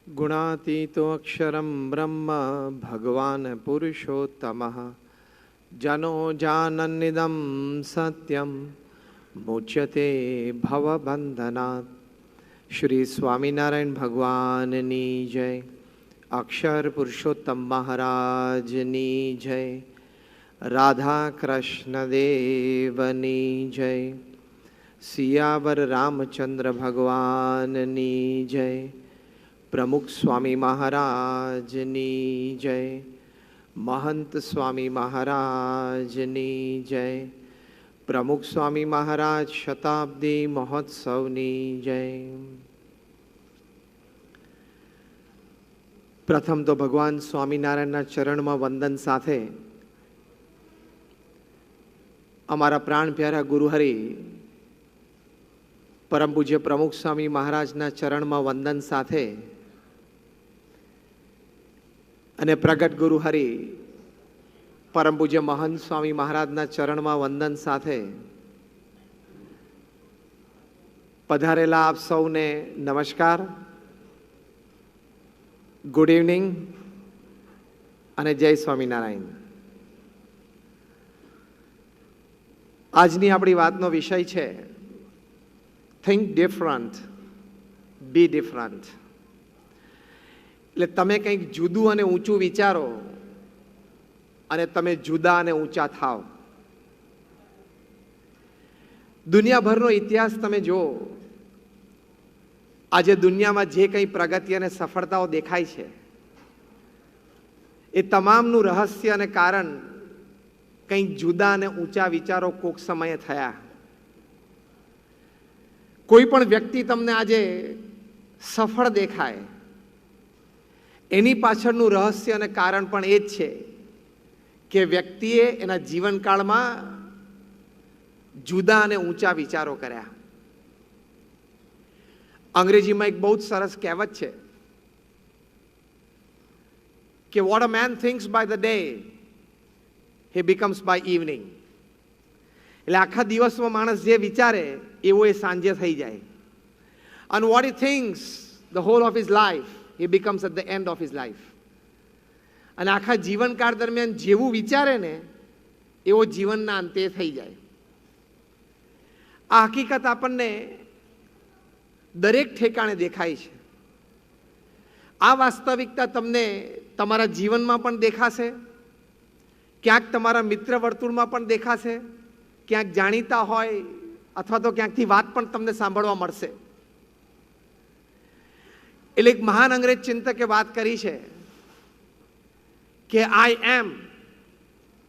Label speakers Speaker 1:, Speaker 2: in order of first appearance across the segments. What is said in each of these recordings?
Speaker 1: गुणातीतो अक्षरं ब्रह्म भगवान् पुरुषोत्तमः जनो जानन्निदं सत्यं मुच्यते भवबंधनात्। श्री स्वामीनारायण भगवाननी जय। अक्षर पुरुषोत्तम महाराजनी जय। राधा कृष्ण देवनी जय। सियावर रामचंद्र भगवाननी जय। प्रमुख स्वामी महाराजनी जय। महंत स्वामी महाराजनी जय। प्रमुख स्वामी महाराज शताब्दी महोत्सवनी जय। प्रथम तो भगवान स्वामीनारायणना चरणमां वंदन साथे अमारा प्राण प्यारा गुरुहरि परम पूज्य प्रमुख स्वामी महाराजना चरणमां वंदन साथे अने प्रगट गुरुहरि परम पूज्य महंत स्वामी महाराजना चरणमां वंदन साथे पधारेला आप सौने नमस्कार, गुड इवनिंग अने जय स्वामीनारायण। आजनी आपणी वातनो विषय छे थिंक डिफरंट बी डिफरंट। એટલે તમે કંઈક જુદું અને ઊંચું વિચારો અને તમે જુદા અને ઊંચા થાવ। દુનિયાભરનો ઇતિહાસ તમે જુઓ, આજે દુનિયામાં જે કંઈ પ્રગતિ અને સફળતાઓ દેખાય છે એ તમામનું રહસ્ય અને કારણ કંઈક જુદા અને ઊંચા વિચારો કોક સમયે થયા। કોઈ પણ વ્યક્તિ તમને આજે સફળ દેખાય એની પાછળનું રહસ્ય અને કારણ પણ એ જ છે કે વ્યક્તિએ એના જીવનકાળમાં જુદા અને ઊંચા વિચારો કર્યા। અંગ્રેજીમાં એક બહુ જ સરસ કહેવત છે કે what a man thinks by the day he becomes by evening। એટલે આખા દિવસમાં માણસ જે વિચારે એવો એ સાંજે થઈ જાય। and what he thinks the whole of his life he becomes at the end of his life। અને આખા જીવનકાળ દરમિયાન જેવું વિચારે ને એવો જીવનના અંતે થઈ જાય। આ હકીકત આપણને દરેક ઠેકાણે દેખાય છે। આ વાસ્તવિકતા તમને તમારા જીવનમાં પણ દેખાશે, ક્યાંક તમારા મિત્ર વર્તુળમાં પણ દેખાશે, ક્યાંક જાણીતા હોય અથવા તો ક્યાંકથી વાત પણ તમને સાંભળવા મળશે। એટલે એક મહાન અંગ્રેજ ચિંતકે વાત કરી છે કે આઈ એમ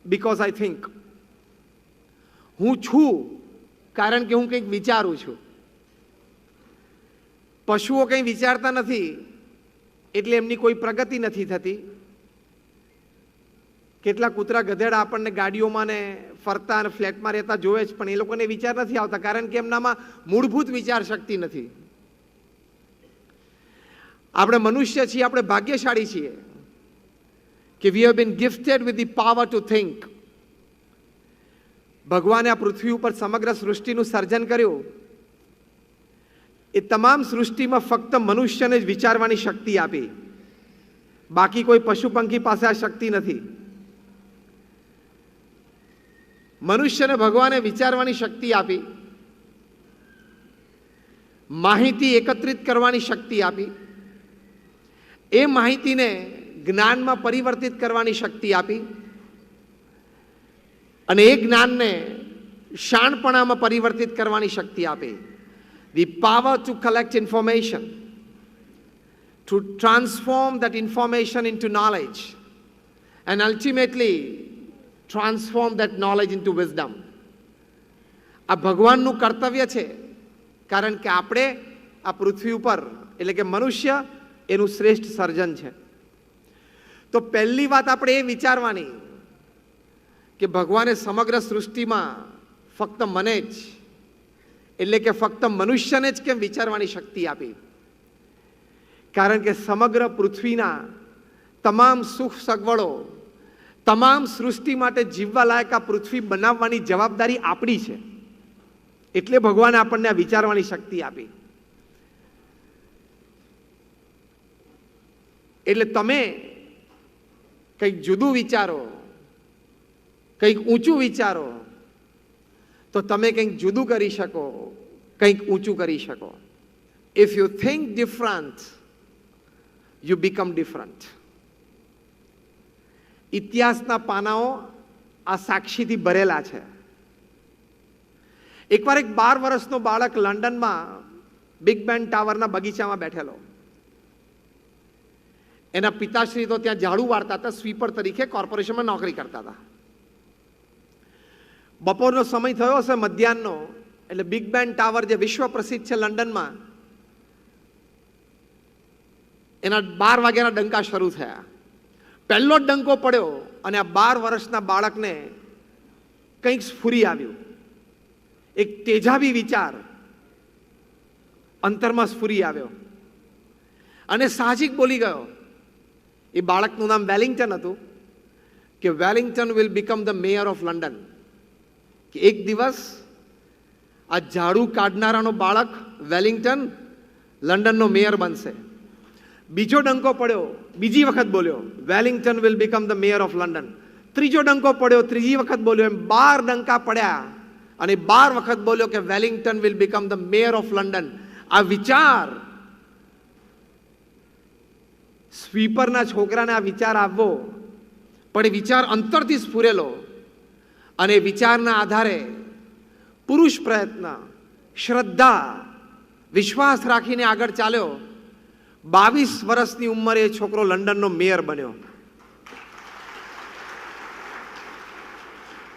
Speaker 1: બીકોઝ આઈ થિંક। હું છું કારણ કે હું કંઈક વિચારું છું। પશુઓ કંઈ વિચારતા નથી એટલે એમની કોઈ પ્રગતિ નથી થતી। કેટલા કૂતરા ગધેડા આપણને ગાડીઓમાં ને ફરતા અને ફ્લેટમાં રહેતા જોવે જ, પણ એ લોકોને વિચાર નથી આવતા કારણ કે એમનામાં મૂળભૂત વિચાર શક્તિ નથી। આપણે મનુષ્ય છીએ, આપણે ભાગ્યશાળી છીએ કે we have been gifted with the power to think. ભગવાને આ પૃથ્વી ઉપર સમગ્ર સૃષ્ટિનું સર્જન કર્યું, એ તમામ સૃષ્ટિમાં ફક્ત મનુષ્યને જ વિચારવાની શક્તિ આપી, બાકી કોઈ પશુ પંખી પાસે આ શક્તિ નથી। મનુષ્યને ભગવાને વિચારવાની શક્તિ આપી, માહિતી એકત્રિત કરવાની શક્તિ આપી, એ માહિતીને જ્ઞાનમાં પરિવર્તિત કરવાની શક્તિ આપી અને એ જ્ઞાનને શાણપણામાં પરિવર્તિત કરવાની શક્તિ આપી। The power to collect information, to transform that information into knowledge and ultimately transform that knowledge into wisdom। આ ભગવાનનું કર્તવ્ય છે કારણ કે આપણે આ પૃથ્વી ઉપર એટલે કે મનુષ્ય એનું શ્રેષ્ઠ સર્જન છે। તો પહેલી વાત આપણે એ વિચારવાની કે ભગવાને સમગ્ર સૃષ્ટિમાં ફક્ત મને જ એટલે કે ફક્ત મનુષ્યને જ કેમ વિચારવાની શક્તિ આપી? કારણ કે સમગ્ર પૃથ્વીના તમામ સુખ સગવડો, તમામ સૃષ્ટિ માટે જીવવા લાયક આ પૃથ્વી બનાવવાની જવાબદારી આપણી છે। એટલે ભગવાને આપણને આ વિચારવાની શક્તિ આપી। એટલે તમે કંઈક જુદું વિચારો, કંઈક ઊંચું વિચારો, તો તમે કંઈક જુદું કરી શકો, કંઈક ઊંચું કરી શકો. If you think different, you become different. ઇતિહાસના પાનાઓ આ સાક્ષીથી ભરેલા છે. એકવાર એક 12 વર્ષનો બાળક લંડનમાં બિગ બેન ટાવરના બગીચામાં બેઠેલો. એના પિતાશ્રી તો ત્યાં ઝાડુ વાળતા હતા, સ્વીપર તરીકે કોર્પોરેશનમાં નોકરી કરતા હતા. બપોરનો સમય થયો હશે, મધ્યાહનનો, એટલે બિગ બેન ટાવર જે વિશ્વ પ્રસિદ્ધ છે લંડનમાં, એના 12 વાગ્યાના ડંકા શરૂ થયા. પહેલો જ ડંકો પડ્યો અને આ 12 વર્ષના બાળકને કંઈક સ્ફુરી આવ્યું. એક તેજાબી વિચાર અંતરમાં સ્ફુરી આવ્યો અને સાહજિક બોલી ગયો. એ બાળકનું નામ વેલિંગ્ટન હતું કે Wellington will become the mayor of London. કે એક દિવસ આ ઝાડુ કાઢનારાનો બાળક વેલિંગ્ટન લંડનનો મેયર બનશે. બીજો ડંકો પડ્યો, બીજી વખત બોલ્યો, Wellington will become the mayor of London. ત્રીજો ડંકો પડ્યો, ત્રીજી વખત બોલ્યો. એમ 12 ડંકા પડ્યા અને 12 વખત બોલ્યો કે Wellington will become the mayor of London. આ વિચાર, સ્વીપરના છોકરાને આ વિચાર આવવો, પણ એ વિચાર અંતરથી સ્ફુરેલો અને વિચારના આધારે પુરુષ પ્રયત્ન, શ્રદ્ધા, વિશ્વાસ રાખીને આગળ ચાલ્યો. 22 વર્ષની ઉંમરે એ છોકરો લંડનનો મેયર બન્યો.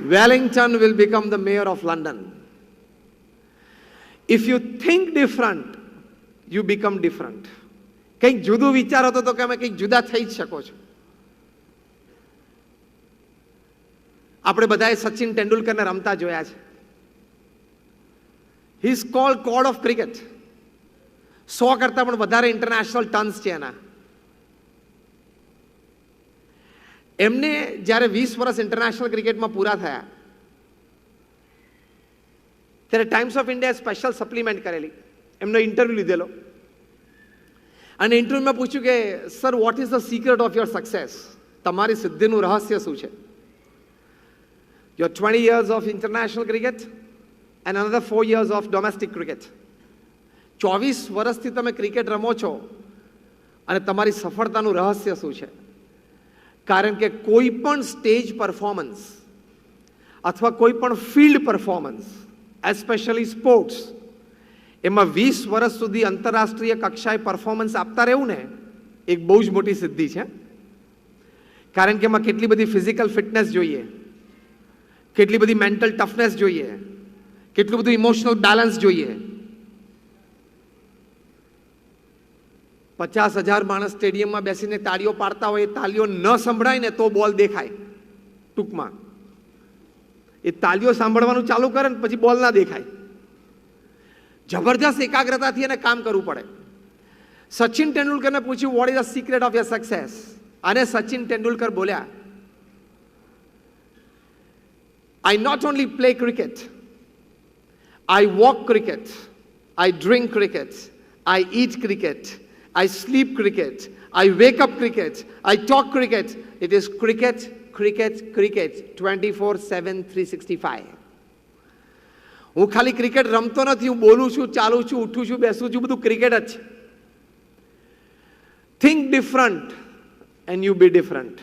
Speaker 1: Wellington will become the mayor of London. If you think different, you become different. કંઈક જુદું વિચારો તો તમે કંઈક જુદા થઈ જ શકો છો. આપણે બધાએ સચિન તેંડુલકરને રમતા જોયા છે. He is called God of cricket. 100 કરતાં પણ વધારે ઇન્ટરનેશનલ ટર્ન્સ છે એના. એમને જ્યારે 20 વર્ષ ઇન્ટરનેશનલ ક્રિકેટમાં પૂરા થયા ત્યારે ટાઈમ્સ ઓફ ઇન્ડિયાએ સ્પેશિયલ સપ્લિમેન્ટ કરેલી, એમનો ઇન્ટરવ્યૂ લીધેલો અને ઇન્ટરવ્યૂમાં પૂછ્યું કે sir, what is the secret of your success? તમારી સિદ્ધિનું રહસ્ય શું છે? Your 20 years of international cricket and another 4 years of domestic cricket. 24 વર્ષથી તમે ક્રિકેટ રમો છો અને તમારી સફળતાનું રહસ્ય શું છે? કારણ કે કોઈ પણ સ્ટેજ પરફોર્મન્સ અથવા કોઈ પણ ફિલ્ડ પરફોર્મન્સ, એસ્પેશિયલી સ્પોર્ટ્સ, એમાં 20 વર્ષ સુધી આંતરરાષ્ટ્રીય કક્ષાએ પરફોર્મન્સ આપતા રહેવું ને, એક બહુ જ મોટી સિદ્ધિ છે. કારણ કે એમાં કેટલી બધી ફિઝિકલ ફિટનેસ જોઈએ, કેટલી બધી મેન્ટલ ટફનેસ જોઈએ, કેટલું બધું ઇમોશનલ બેલેન્સ જોઈએ. 50,000 માણસ સ્ટેડિયમમાં બેસીને તાળીઓ પાડતા હોય, એ તાળીઓ ન સંભળાય ને તો બોલ દેખાય. ટૂંકમાં એ તાળીઓ સાંભળવાનું ચાલુ કરે ને પછી બોલ ના દેખાય. જબરજસ્ત એકાગ્રતાથી એને કામ કરવું પડે. સચિન તેંડુલકરને પૂછ્યું, what is the secret of your success? અને સચિન તેંડુલકર બોલ્યા, I not only play cricket, I walk cricket, I drink cricket, I eat cricket, I sleep cricket, I wake up cricket, I talk cricket. It is cricket, cricket, cricket, 24/7, 365. હું ખાલી cricket રમતો નથી, હું બોલું છું, ચાલું છું, ઉઠું છું, બેસું છું, બધું ક્રિકેટ જ છે. Think different and you be different.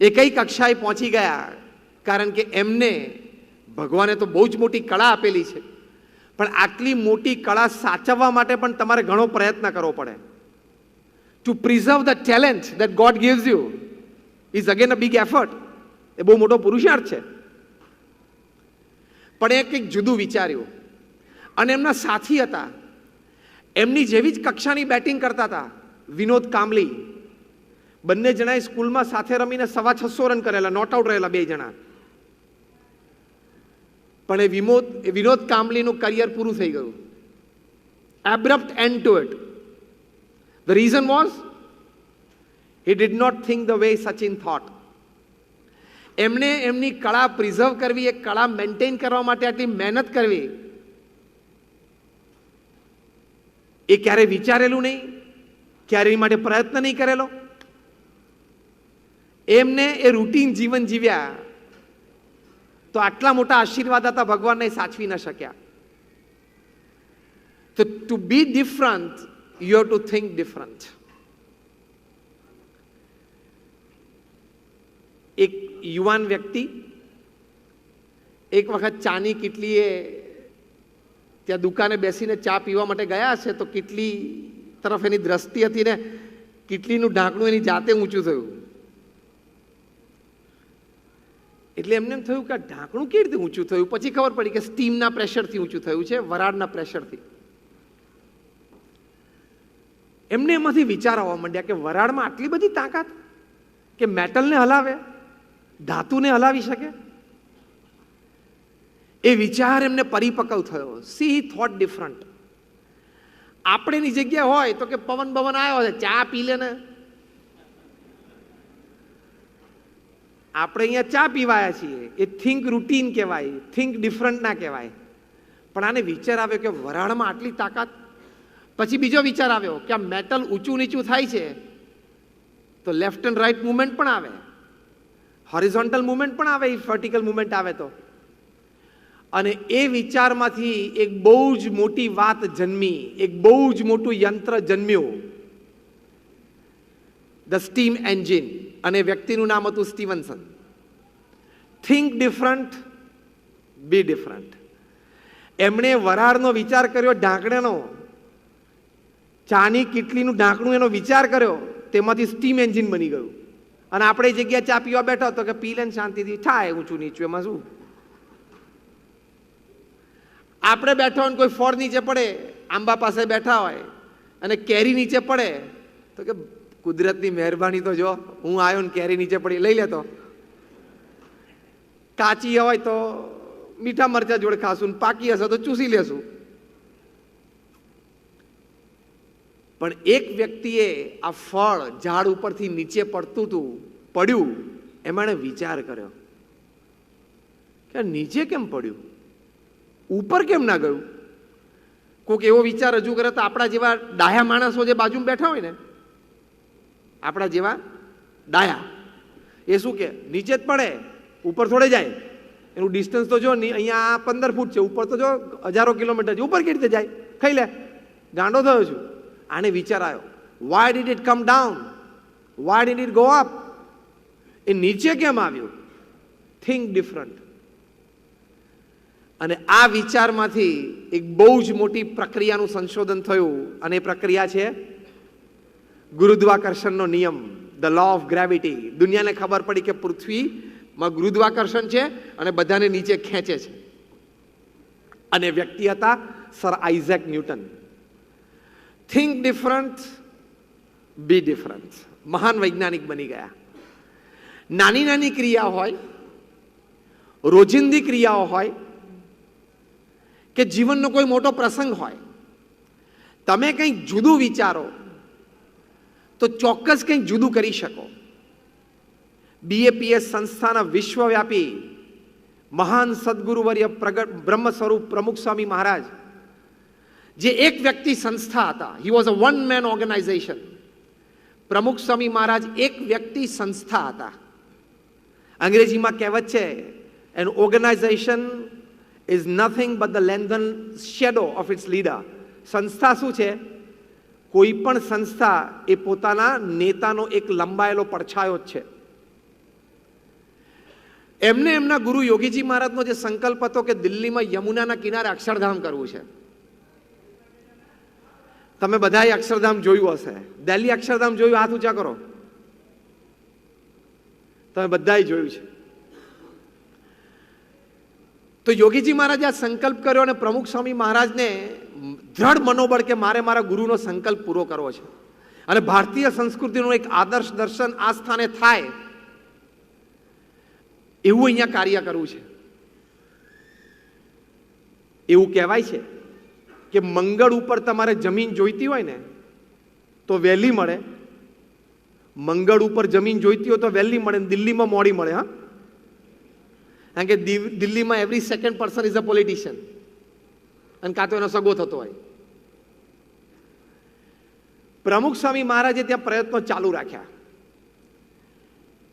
Speaker 1: એ કઈ કક્ષાએ પહોંચી ગયા? કારણ કે એમને ભગવાને તો બહુ જ મોટી કળા આપેલી છે, પણ આટલી મોટી કળા સાચવવા માટે પણ તમારે ઘણો પ્રયત્ન કરવો પડે. To preserve the talent that God gives you is again a big effort. એ બહુ મોટો પુરુષાર્થ છે. પણ એ કંઈક જુદું વિચાર્યું અને એમના સાથી હતા, એમની જેવી જ કક્ષાની બેટિંગ કરતા હતા, વિનોદ કાંબલી. બંને જણાએ સ્કૂલમાં સાથે રમીને 650 રન કરેલા, નોટ આઉટ રહેલા 2 જણા. પણ એ વિનોદ કાંબલીનું કરિયર પૂરું થઈ ગયું. Abrupt end to it. The reason was he did not think the way Sachin thought. એમણે એમની કળા પ્રિઝર્વ કરવી, એ કળા મેન્ટેન કરવા માટે આટલી મહેનત કરવી, એ ક્યારે વિચારેલું નહીં ક્યારે એની માટે પ્રયત્ન નહીં કરેલો. એમને એ રૂટીન જીવન જીવ્યા તો આટલા મોટા આશીર્વાદ હતા ભગવાનને સાચવી ન શક્યા. તો to be different you have to think different. એક યુવાન વ્યક્તિ એક વખત ચાની કીટલીએ ત્યાં દુકાને બેસીને ચા પીવા માટે ગયા છે, તો કીટલી તરફ એની દ્રષ્ટિ હતી ને કીટલીનું ઢાંકણું એની જાતે ઊંચું થયું. એટલે એમને એમ થયું કે આ ઢાંકણું કેવી રીતે ઊંચું થયું. પછી ખબર પડી કે સ્ટીમના પ્રેશરથી ઊંચું થયું છે, વરાળના પ્રેશરથી. એમને એમાંથી વિચાર આવવા માંડ્યા કે વરાળમાં આટલી બધી તાકાત કે મેટલને હલાવે, ધાતુને હલાવી શકે. એ વિચાર એમને પરિપક્વ થયો. See he thought different. આપણેની જગ્યા હોય તો કે પવન બવન આવ્યો છે, ચા પી લે ને. આપણે અહીંયા ચા પીવાયા છીએ, એ થિંક રૂટીન કહેવાય, થિંક ડિફરન્ટ ના કહેવાય. પણ આને વિચાર આવ્યો કે વરાળમાં આટલી તાકાત. પછી બીજો વિચાર આવ્યો કે આ મેટલ ઊંચું નીચું થાય છે તો લેફ્ટ એન્ડ રાઈટ મુવમેન્ટ પણ આવે, હોરિઝોન્ટલ મુવમેન્ટ પણ આવે, વર્ટિકલ મુવમેન્ટ આવે તો. અને એ વિચારમાંથી એક બહુ જ મોટી વાત જન્મી, એક બહુ જ મોટું યંત્ર જન્મ્યું, ધ સ્ટીમ એન્જિન. અને વ્યક્તિનું નામ હતું Stevenson. Think different, be different. એમણે વરાળનો વિચાર કર્યો, ઢાંકણાનો, ચાની કીટલીનું ઢાંકણું એનો વિચાર કર્યો, તેમાંથી સ્ટીમ એન્જિન બની ગયું. અને આપણે જગ્યા ચા પીવા બેઠા તો કે પી લે શાંતિથી, થાય ઊંચું નીચું, એમાં શું. આપણે બેઠા હોય કોઈ ફળ નીચે પડે, આંબા પાસે બેઠા હોય અને કેરી નીચે પડે તો કે કુદરતની મહેરબાની તો જો, હું આવ્યો ને કેરી નીચે પડી, લઈ લેતો. કાચી હોય તો મીઠા મરચા જોડે ખાશું, પાકી હશે તો ચૂસી લેશું. પણ એક વ્યક્તિએ આ ફળ ઝાડ ઉપરથી નીચે પડ્યું, એમણે વિચાર કર્યો કે નીચે કેમ પડ્યું, ઉપર કેમ ના ગયું. કોઈક એવો વિચાર રજૂ કરે તો આપણા જેવા ડાયા માણસો જે બાજુમાં બેઠા હોય ને, આપણા જેવા ડાયા, એ શું કે નીચે જ પડે, ઉપર થોડે જાય. એનું ડિસ્ટન્સ તો જો નહીં, અહીંયા 15 ફૂટ છે, ઉપર તો જો હજારો કિલોમીટર છે, ઉપર કેવી રીતે જાય, ખાઈ લે, ગાંડો થયો છું. આને વિચાર આવ્યો, why did it come down, why did it go up. એ નીચે કેમ આવ્યું. Think different. અને આ વિચારમાંથી એક બહુ જ મોટી પ્રક્રિયાનું સંશોધન થયું, અને એ પ્રક્રિયા છે ગુરુત્વાકર્ષણનો નિયમ, ધ લો ઓફ ગ્રેવિટી. દુનિયાને ખબર પડી કે પૃથ્વીમાં ગુરુત્વાકર્ષણ છે અને બધાને નીચે ખેંચે છે. અને વ્યક્તિ હતા sir Isaac Newton. Think different, be different. મહાન વૈજ્ઞાનિક બની ગયા. નાની નાની ક્રિયાઓ હોય, રોજિંદી ક્રિયાઓ હોય, કે જીવનનો કોઈ મોટો પ્રસંગ હોય, તમે કંઈક જુદું વિચારો તો ચોક્કસ કંઈક જુદું કરી શકો. BAPS સંસ્થાના વિશ્વવ્યાપી મહાન સદગુરુવર્ય બ્રહ્મ સ્વરૂપ પ્રમુખ સ્વામી મહારાજ, જે એક વ્યક્તિ સંસ્થા હતા, he was a one man organisation. Pramukh Swami મહારાજ એક વ્યક્તિ સંસ્થા હતા. અંગ્રેજીમાં કહેવત છે, an organisation is nothing but the lengthened shadow of its leader. સંસ્થા શું છે? કોઈ પણ સંસ્થા એ પોતાના નેતાનો એક લંબાયેલો પડછાયો જ છે. એમને એમના ગુરુ યોગીજી મહારાજનો જે સંકલ્પ હતો કે દિલ્હીમાં યમુનાના કિનારે અક્ષરધામ કરવું છે. તમે બધાએ અક્ષરધામ જોયું હશે. દિલ્હી અક્ષરધામ જોયું? હાથ ઊંચા કરો. તમે બધાએ જોયું છે. તો યોગીજી મહારાજે આ સંકલ્પ કર્યો અને પ્રમુખ સ્વામી મહારાજને દ્રઢ મનોબળ કે મારે મારા ગુરુનો સંકલ્પ પૂરો કરવો છે અને ભારતીય સંસ્કૃતિનું એક આદર્શ દર્શન આ સ્થાને થાય એવું અહીંયા કાર્ય કરવું છે. એવું કહેવાય છે કે મંગળ ઉપર તમારે જમીન જોઈતી હોય ને તો વહેલી મળે, મંગળ ઉપર જમીન જોઈતી હોય તો વહેલી મળે, દિલ્હીમાં મોડી મળે. હા, કારણ કે દિલ્હીમાં every second person is a politician, અને કાં તો એનો સગો થતો હોય. પ્રમુખ સ્વામી મહારાજે ત્યાં પ્રયત્નો ચાલુ રાખ્યા.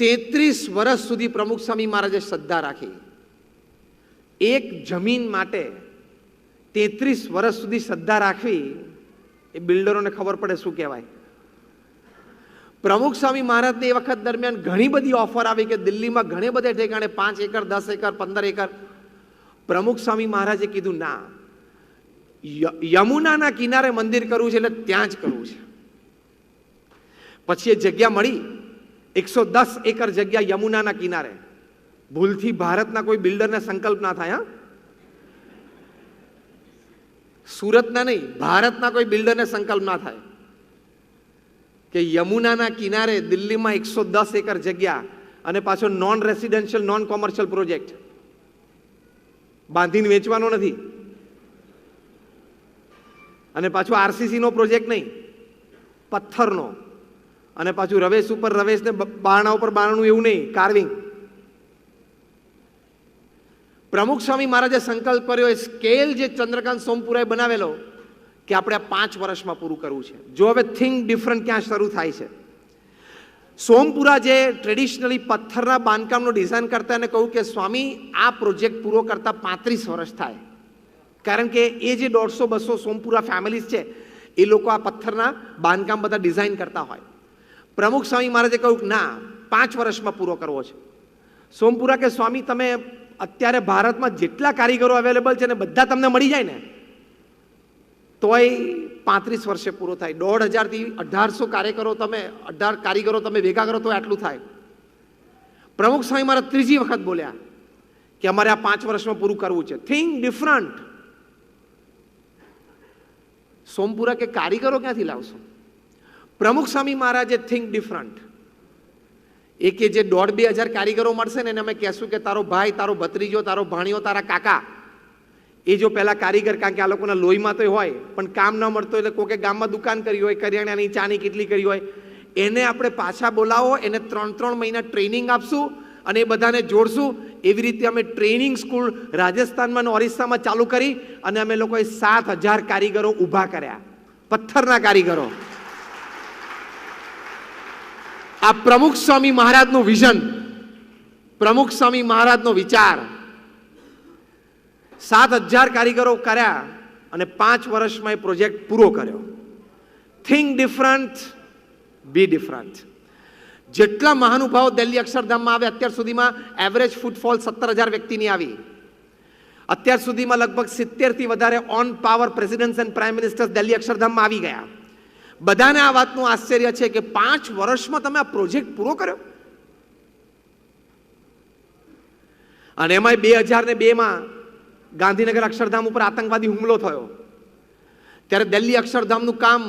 Speaker 1: 33 વર્ષ સુધી પ્રમુખ સ્વામી મહારાજે શ્રદ્ધા રાખી. એક જમીન માટે 33 વર્ષ સુધી શ્રદ્ધા રાખવી એ બિલ્ડરોને ખબર પડે શું કહેવાય. પ્રમુખ સ્વામી મહારાજને એ વખત દરમિયાન ઘણી બધી ઓફર આવી કે દિલ્હીમાં ઘણે બધે ઠેકાણે 5 એકર 10 એકર 15 એકર. પ્રમુખ સ્વામી મહારાજે કીધું ના, યમુનાના કિનારે મંદિર કરવું છે એટલે ત્યાં જ કરવું છે. પછી એ જગ્યા મળી, 110 એકર જગ્યા યમુનાના કિનારે. ભૂલથી ભારતના કોઈ બિલ્ડરને સંકલ્પ ના થાય. સુરતના નહીં, ભારતના કોઈ બિલ્ડરને સંકલ્પ ના થાય કે યમુનાના કિનારે દિલ્હીમાં 110 એકર જગ્યા અને પાછો non residential non commercial project બાંધીને વેચવાનો નથી. અને પાછું આરસીસી નો પ્રોજેક્ટ નહીં, પથ્થરનો. અને પાછું રવેશ ઉપર રવેશ ને બારણા ઉપર બારણું એવું નહીં, કાર્વિંગ. પ્રમુખ સ્વામી મહારાજે સંકલ્પ કર્યો, સ્કેલ જે ચંદ્રકાંત સોમપુરાએ બનાવેલો કે આપણે 5 વર્ષમાં પૂરું કરવું છે. જો હવે થિંક ડિફરન્ટ ક્યાં શરૂ થાય છે. સોમપુરા જે ટ્રેડિશનલી પથ્થરના બાંધકામનો ડિઝાઇન કરતા એને કહ્યું કે સ્વામી આ પ્રોજેક્ટ પૂરો કરતા 35 વર્ષ થાય. કારણ કે એ જે 150-200 સોમપુરા ફેમિલીઝ છે એ લોકો આ પથ્થરના બાંધકામ બધા ડિઝાઇન કરતા હોય. પ્રમુખ સ્વામી મહારાજે કહ્યું ના, 5 વર્ષમાં પૂરો કરવો છે. સોમપુરા કે સ્વામી તમે અત્યારે ભારતમાં જેટલા કારીગરો અવેલેબલ છે ને બધા તમને મળી જાય ને તોય 35 વર્ષે પૂરો થાય. 1500 થી 1800 કારીગરો તમે ભેગા કરો તો આટલું થાય. પ્રમુખ સ્વામી મહારાજ ત્રીજી વખત બોલ્યા કે અમારે આ 5 વર્ષમાં પૂરું કરવું છે. Think different. સોમપુરા કે કારીગરો ક્યાંથી લાવશો? પ્રમુખ સ્વામી મહારાજે થિંક ડિફરન્ટ. એ કે જે 1500 કારીગરો મળશે ને એને અમે કહેશું કે તારો ભાઈ, તારો ભત્રીજો, તારો ભાણિયો, તારા કાકા, એ જો પહેલા કારીગર, કારણ કે આ લોકોના લોહીમાં તો હોય પણ કામ ન મળતો એટલે કોકે ગામમાં દુકાન કરી હોય, કરિયાણાની ચાની કેટલી કરી હોય, એને આપણે પાછા બોલાવો, એને 3 મહિના ટ્રેનિંગ આપશું અને એ બધાને જોડશું. એવી રીતે અમે ટ્રેનિંગ સ્કૂલ રાજસ્થાનમાં અને ઓરિસ્સામાં ચાલુ કરી અને અમે લોકોએ 7000 કારીગરો ઊભા કર્યા, પથ્થરના કારીગરો. આ પ્રમુખ સ્વામી મહારાજનું વિઝન, પ્રમુખ સ્વામી મહારાજનો વિચાર. 7000 કારીગરો કર્યા અને 5 વર્ષમાં એ પ્રોજેક્ટ પૂરો કર્યો. Think different, be different. જેટલા મહાનુભાવો દિલ્હી અક્ષરધામમાં આવે, અત્યાર સુધીમાં એવરેજ ફૂટફોલ 17,000 વ્યક્તિની આવી. અત્યાર સુધીમાં લગભગ 70 થી વધારે on power presidents and prime ministers Delhi અક્ષરધામમાં આવી ગયા. બધાને આ વાતનું આશ્ચર્ય છે કે 5 વર્ષમાં તમે આ પ્રોજેક્ટ પૂરો કર્યો. અને એમાંય 2002માં ગાંધીનગર અક્ષરધામ ઉપર આતંકવાદી હુમલો થયો ત્યારે દિલ્હી અક્ષરધામનું કામ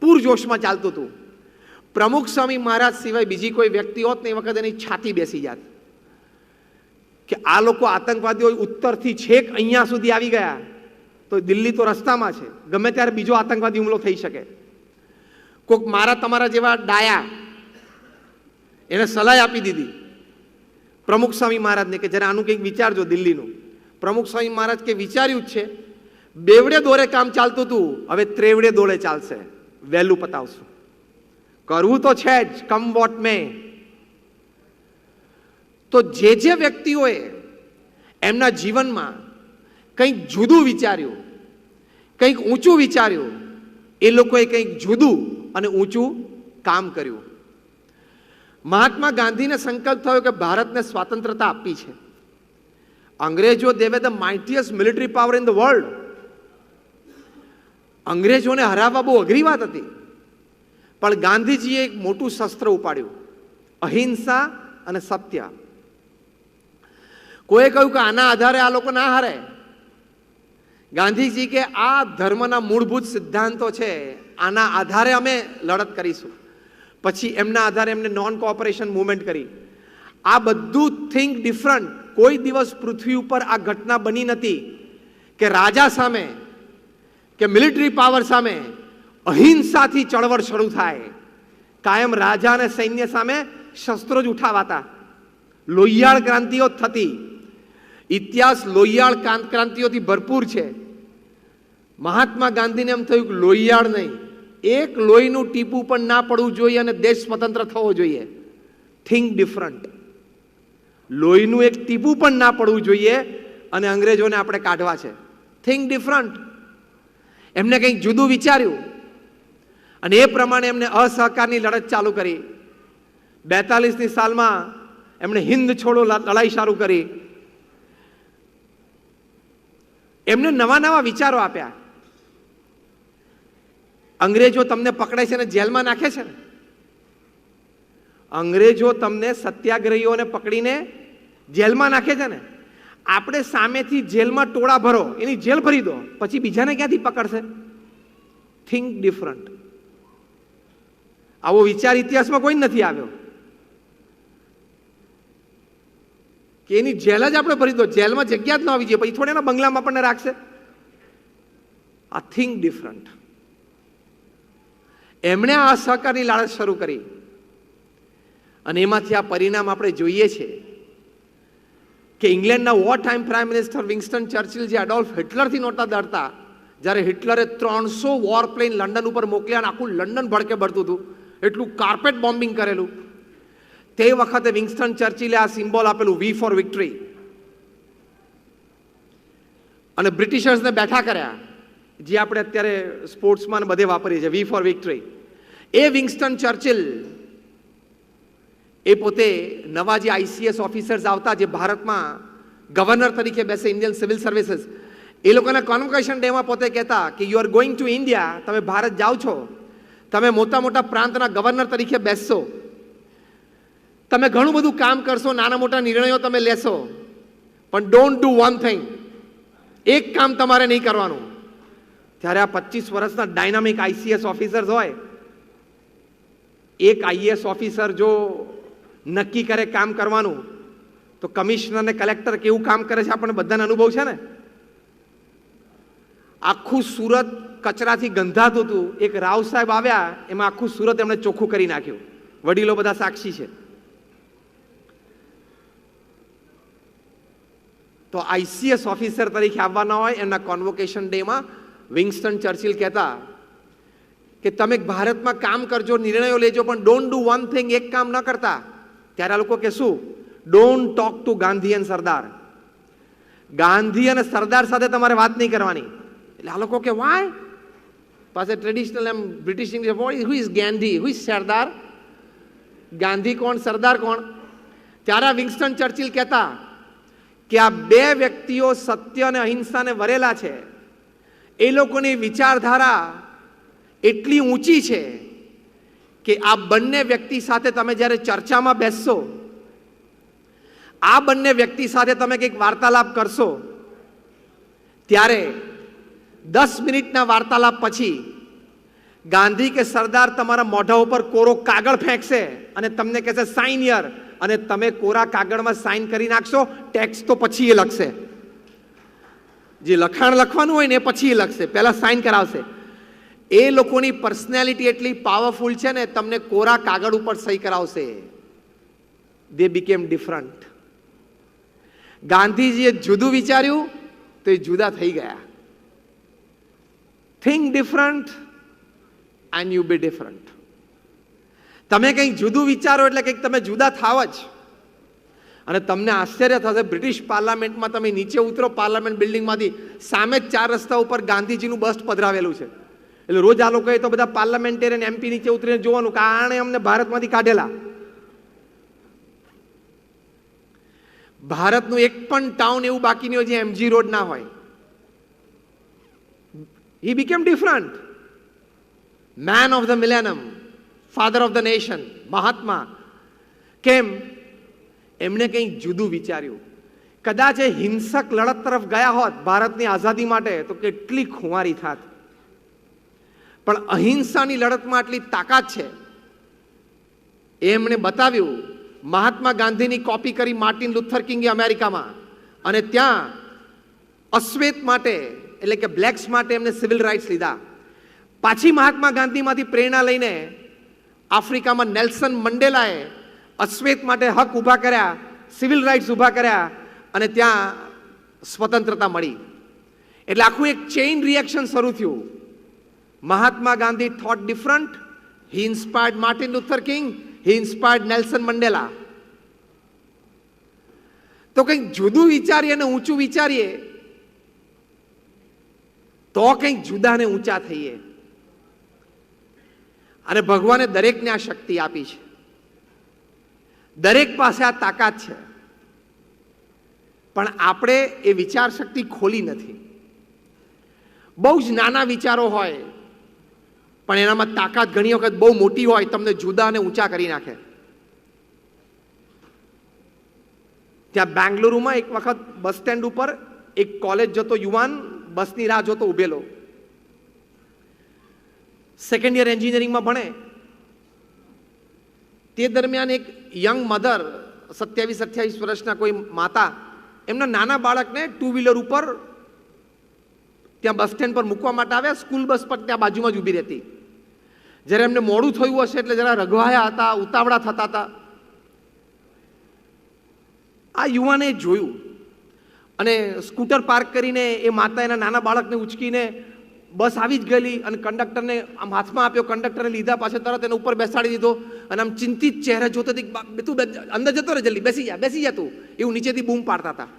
Speaker 1: પૂરજોશમાં ચાલતું હતું. પ્રમુખ સ્વામી મહારાજ સિવાય બીજી કોઈ વ્યક્તિ હોત ને એ વખત એની છાતી બેસી જાત કે આ લોકો આતંકવાદીઓ ઉત્તરથી છેક અહીંયા સુધી આવી ગયા તો દિલ્હી તો રસ્તામાં છે, ગમે ત્યારે બીજો આતંકવાદી હુમલો થઈ શકે. કોઈક મારા તમારા જેવા ડાયા એને સલાહ આપી દીધી પ્રમુખ સ્વામી મહારાજને કે જરા આનું કંઈક વિચારજો દિલ્હીનું. પ્રમુખ સ્વામી મહારાજ કે વિચાર્યું જ છે, બેવડે દોરે કામ ચાલતું હતું, હવે ત્રેવડે દોડે ચાલશે, વહેલું પતાવશું. કરવું તો છે જ, કમ વોટ મે. તો જે વ્યક્તિઓએ એમના જીવનમાં કંઈક જુદું વિચાર્યું, કંઈક ઊંચું વિચાર્યું, એ લોકોએ કંઈક જુદું અને ઊંચું કામ કર્યું. મહાત્મા ગાંધીને સંકલ્પ થયો કે ભારતને સ્વતંત્રતા આપવી છે. અંગ્રેજો they were the mightiest military power in the world. અંગ્રેજોને હરાવવા બહુ અઘરી વાત હતી, પણ ગાંધીજીએ એક મોટું શસ્ત્ર ઉપાડ્યું, અહિંસા અને સત્ય. કોઈએ કહ્યું કે આના આધારે આ લોકો ના હારે. ગાંધીજી કે આ ધર્મના મૂળભૂત સિદ્ધાંતો છે, આના આધારે અમે લડત કરીશું. પછી એમના આધારે એમને નોન કોઓપરેશન મૂવમેન્ટ કરી. આ બધું થિંક ડિફરન્ટ. કોઈ દિવસ પૃથ્વી ઉપર આ ઘટના બની નથી કે રાજા સામે કે મિલિટરી પાવર સામે અહિંસાથી ચળવળ શરૂ થાય. કાયમ રાજા અને સૈન્ય સામે શસ્ત્રો જ ઉઠાવાતા, લોહિયાળ ક્રાંતિઓ થતી. ઇતિહાસ લોહિયાળ ક્રાંતિઓથી ભરપૂર છે. મહાત્મા ગાંધીને એમ થયું કે લોહિયાળ નહીં, એક લોહીનું ટીપું પણ ના પડવું જોઈએ અને દેશ સ્વતંત્ર થવો જોઈએ. Think different. લોહીનું એક ટીપું પણ ના પડવું જોઈએ અને અંગ્રેજોને આપણે કાઢવા છે. Think different. એમને કંઈક જુદું વિચાર્યું અને એ પ્રમાણે એમને અસહકારની લડત ચાલુ કરી. 42ની સાલમાં એમણે હિન્દ છોડો લડાઈ શરૂ કરી. એમને નવા નવા વિચારો આપ્યા. અંગ્રેજો તમને પકડે છે ને જેલમાં નાખે છે ને. અંગ્રેજો તમને સત્યાગ્રહીઓને પકડીને જેલમાં નાખે છે ને. આપણે સામેથી જેલમાં ટોળા ભરો, એની જેલ ભરી દો, પછી બીજાને ક્યાંથી પકડશે? Think different. આવો વિચાર ઇતિહાસમાં કોઈ નથી આવ્યો કે એની જેલ જ આપણે ભરી દો, જેલમાં જગ્યા જ ન આવી જોઈએ, પછી થોડી એના બંગલામાં આપણને રાખશે. આ થિંક ડિફરન્ટ. એમણે આ અસહકારની લડત શરૂ કરી અને એમાંથી આ પરિણામ આપણે જોઈએ છે કે ઇંગ્લેન્ડના war time prime minister Winston Churchill જે એડોલ્ફ હિટલરથી નહોતા ડરતા, જ્યારે હિટલરે 300 વોર પ્લેન લંડન ઉપર મોકલ્યા અને આખું લંડન ભડકે ભરતું હતું, એટલું કાર્પેટ બોમ્બિંગ કરેલું, તે વખતે વિન્સ્ટન ચર્ચિલે આ સિમ્બોલ આપેલું, વી ફોર વિક્ટરી, અને બ્રિટિશર્સને બેઠા કર્યા, જે આપણે અત્યારે સ્પોર્ટ્સમાં બધે વાપરીએ છીએ, વી ફોર વિક્ટરી. એ વિન્સ્ટન ચર્ચિલ એ પોતે નવા જે આઈસીએસ ઓફિસર્સ આવતા, જે ભારતમાં ગવર્નર તરીકે બેસે, ઇન્ડિયન સિવિલ સર્વિસીસ, એ લોકોના કોન્વોકેશન ડેમાં પોતે કહેતા કે you are going to India, તમે ભારત જાઓ છો, તમે મોટા મોટા પ્રાંતના ગવર્નર તરીકે બેસશો, તમે ઘણું બધું કામ કરશો, નાના મોટા નિર્ણયો તમે લેશો, પણ ડોન્ટ ડુ વન થિંગ, એક કામ તમારે નહીં કરવાનું. ત્યારે આ 25 વર્ષના ડાયનામિક આઈસીએસ ઓફિસર્સ હોય, એક આઈએએસ ઓફિસર જો નક્કી કરે કામ કરવાનું, તો કમિશનર અને કલેક્ટર કેવું કામ કરે છે આપણને બધાને અનુભવ છે ને. આખું સુરત કચરાથી ગંધાતું હતું, એક રાવ સાહેબ આવ્યા, એમાં આખું સુરત એમણે ચોખ્ખું કરી નાખ્યું. વડીલો બધા સાક્ષી છે. તો આઈસીએસ ઓફિસર તરીકે આવવાના હોય, એમના કોન્વોકેશન ડેમાં વિન્સ્ટન ચર્ચિલ કહેતા કે તમે ભારતમાં કામ કરજો, નિર્ણયો લેજો, પણ ડોન્ટ ડુ વન થિંગ, એક કામ ન કરતા. ત્યારે આ લોકો કે શું? Don't talk to Gandhi and સરદાર. ગાંધી અને સરદાર સાથે તમારે વાત નહીં કરવાની. એટલે આ લોકો કે વાય? પાસે ટ્રેડિશનલ એમ British English, who is Gandhi, who is Sardar? Gandhi કોણ, સરદાર કોણ? ત્યારે વિન્સ્ટન ચર્ચિલ કહેતા કે આ બે વ્યક્તિઓ સત્ય અને અહિંસાને વરેલા છે. એ લોકોની વિચારધારા એટલી ઊંચી છે કે આ બંને વ્યક્તિ સાથે તમે જ્યારે ચર્ચામાં બેસશો, આ બંને વ્યક્તિ સાથે તમે કંઈક વાર્તાલાપ કરશો, ત્યારે 10 મિનિટના વાર્તાલાપ પછી ગાંધી કે સરદાર તમારા મોઢા ઉપર કોરો કાગળ ફેંકશે અને તમને કહેશે સાઇન હિયર, અને તમે કોરા કાગળમાં સાઇન કરી નાખશો. ટેક્સ્ટ તો પછી એ લખશે, જે લખાણ લખવાનું હોય ને એ પછી એ લખશે, પહેલા સાઇન કરાવશે. એ લોકોની પર્સનાલિટી એટલી પાવરફુલ છે ને, તમને કોરા કાગળ ઉપર સહી કરાવશે. They became different. ગાંધીજીએ જુદું વિચાર્યું તો એ જુદા થઈ ગયા. Think different and you be different. તમે કંઈક જુદું વિચારો એટલે કંઈક તમે જુદા થાવ જ. અને તમને આશ્ચર્ય થશે, બ્રિટિશ પાર્લામેન્ટમાં તમે નીચે ઉતરો પાર્લામેન્ટ બિલ્ડિંગમાંથી, સામે જ 4 રસ્તા ઉપર ગાંધીજીનું બસ્ટ પધરાવેલું છે. એટલે રોજ આ લોકોએ તો બધા પાર્લામેન્ટેરિયન એમપી નીચે ઉતરીને જોવાનું કે આણે અમને ભારતમાંથી કાઢેલા. ભારતનું એક પણ ટાઉન એવું બાકી નહીં હોય જે એમજી રોડ ના હોય. He became different. Man of the millennium, father of the nation, Mahatma. કેમ? એમણે કંઈક જુદું વિચાર્યું. કદાચ એ હિંસક લડત તરફ ગયા હોત ભારતની આઝાદી માટે, તો કેટલી ખુમારી થાત. પણ અહિંસાની લડતમાં આટલી તાકાત છે એ એમણે બતાવ્યું. મહાત્મા ગાંધીની કોપી કરી માર્ટિન લુથર કિંગે અમેરિકામાં, અને ત્યાં અશ્વેત માટે એટલે કે બ્લેક્સ માટે એમને સિવિલ રાઇટ્સ લીધા. પાછી મહાત્મા ગાંધીમાંથી પ્રેરણા લઈને આફ્રિકામાં નેલ્સન મંડેલાએ અશ્વેત માટે હક ઊભા કર્યા, સિવિલ રાઇટ્સ ઊભા કર્યા, અને ત્યાં સ્વતંત્રતા મળી. એટલે આખું એક ચેઇન રિએક્શન શરૂ થયું. Mahatma Gandhi thought different. He inspired Martin Luther King. He inspired Nelson Mandela. તો કંઈક જુદું વિચારીએ અને ઊંચું વિચારીએ તો કંઈક જુદા ને ઊંચા થઈએ. અને ભગવાને દરેકને આ શક્તિ આપી છે. દરેક પાસે આ તાકાત છે, પણ આપણે એ વિચાર શક્તિ ખોલી નથી. બહુ જ નાના વિચારો હોય પણ એનામાં તાકાત ઘણી વખત બહુ મોટી હોય, તમને જુદા અને ઊંચા કરી નાખે. ત્યાં બેંગલુરુમાં એક વખત બસ સ્ટેન્ડ ઉપર એક કોલેજ જતો યુવાન બસની રાહ જોતો ઉભેલો. સેકન્ડ યર એન્જિનિયરિંગમાં ભણે. તે દરમિયાન એક યંગ મધર, 27-28 વર્ષના કોઈ માતા, એમના નાના બાળકને ટુ વ્હીલર ઉપર ત્યાં બસ સ્ટેન્ડ પર મૂકવા માટે આવ્યા. સ્કૂલ બસ પર ત્યાં બાજુમાં જ ઊભી રહેતી. જ્યારે એમને મોડું થયું હશે એટલે જરા રઘવાયા હતા, ઉતાવળા થતા હતા. આ યુવાને જોયું અને સ્કૂટર પાર્ક કરીને એ માતા એના નાના બાળકને ઉચકીને બસ આવી જ ગયેલી અને કંડક્ટરને આમ હાથમાં આપ્યો. કંડક્ટરને લીધા, પાછળ તરત એને ઉપર બેસાડી દીધો અને આમ ચિંતિત ચહેરે જોતો હતી, તું અંદર જતો રહે, જલ્દી બેસી જા તું, એવું નીચેથી બૂમ પાડતા હતા.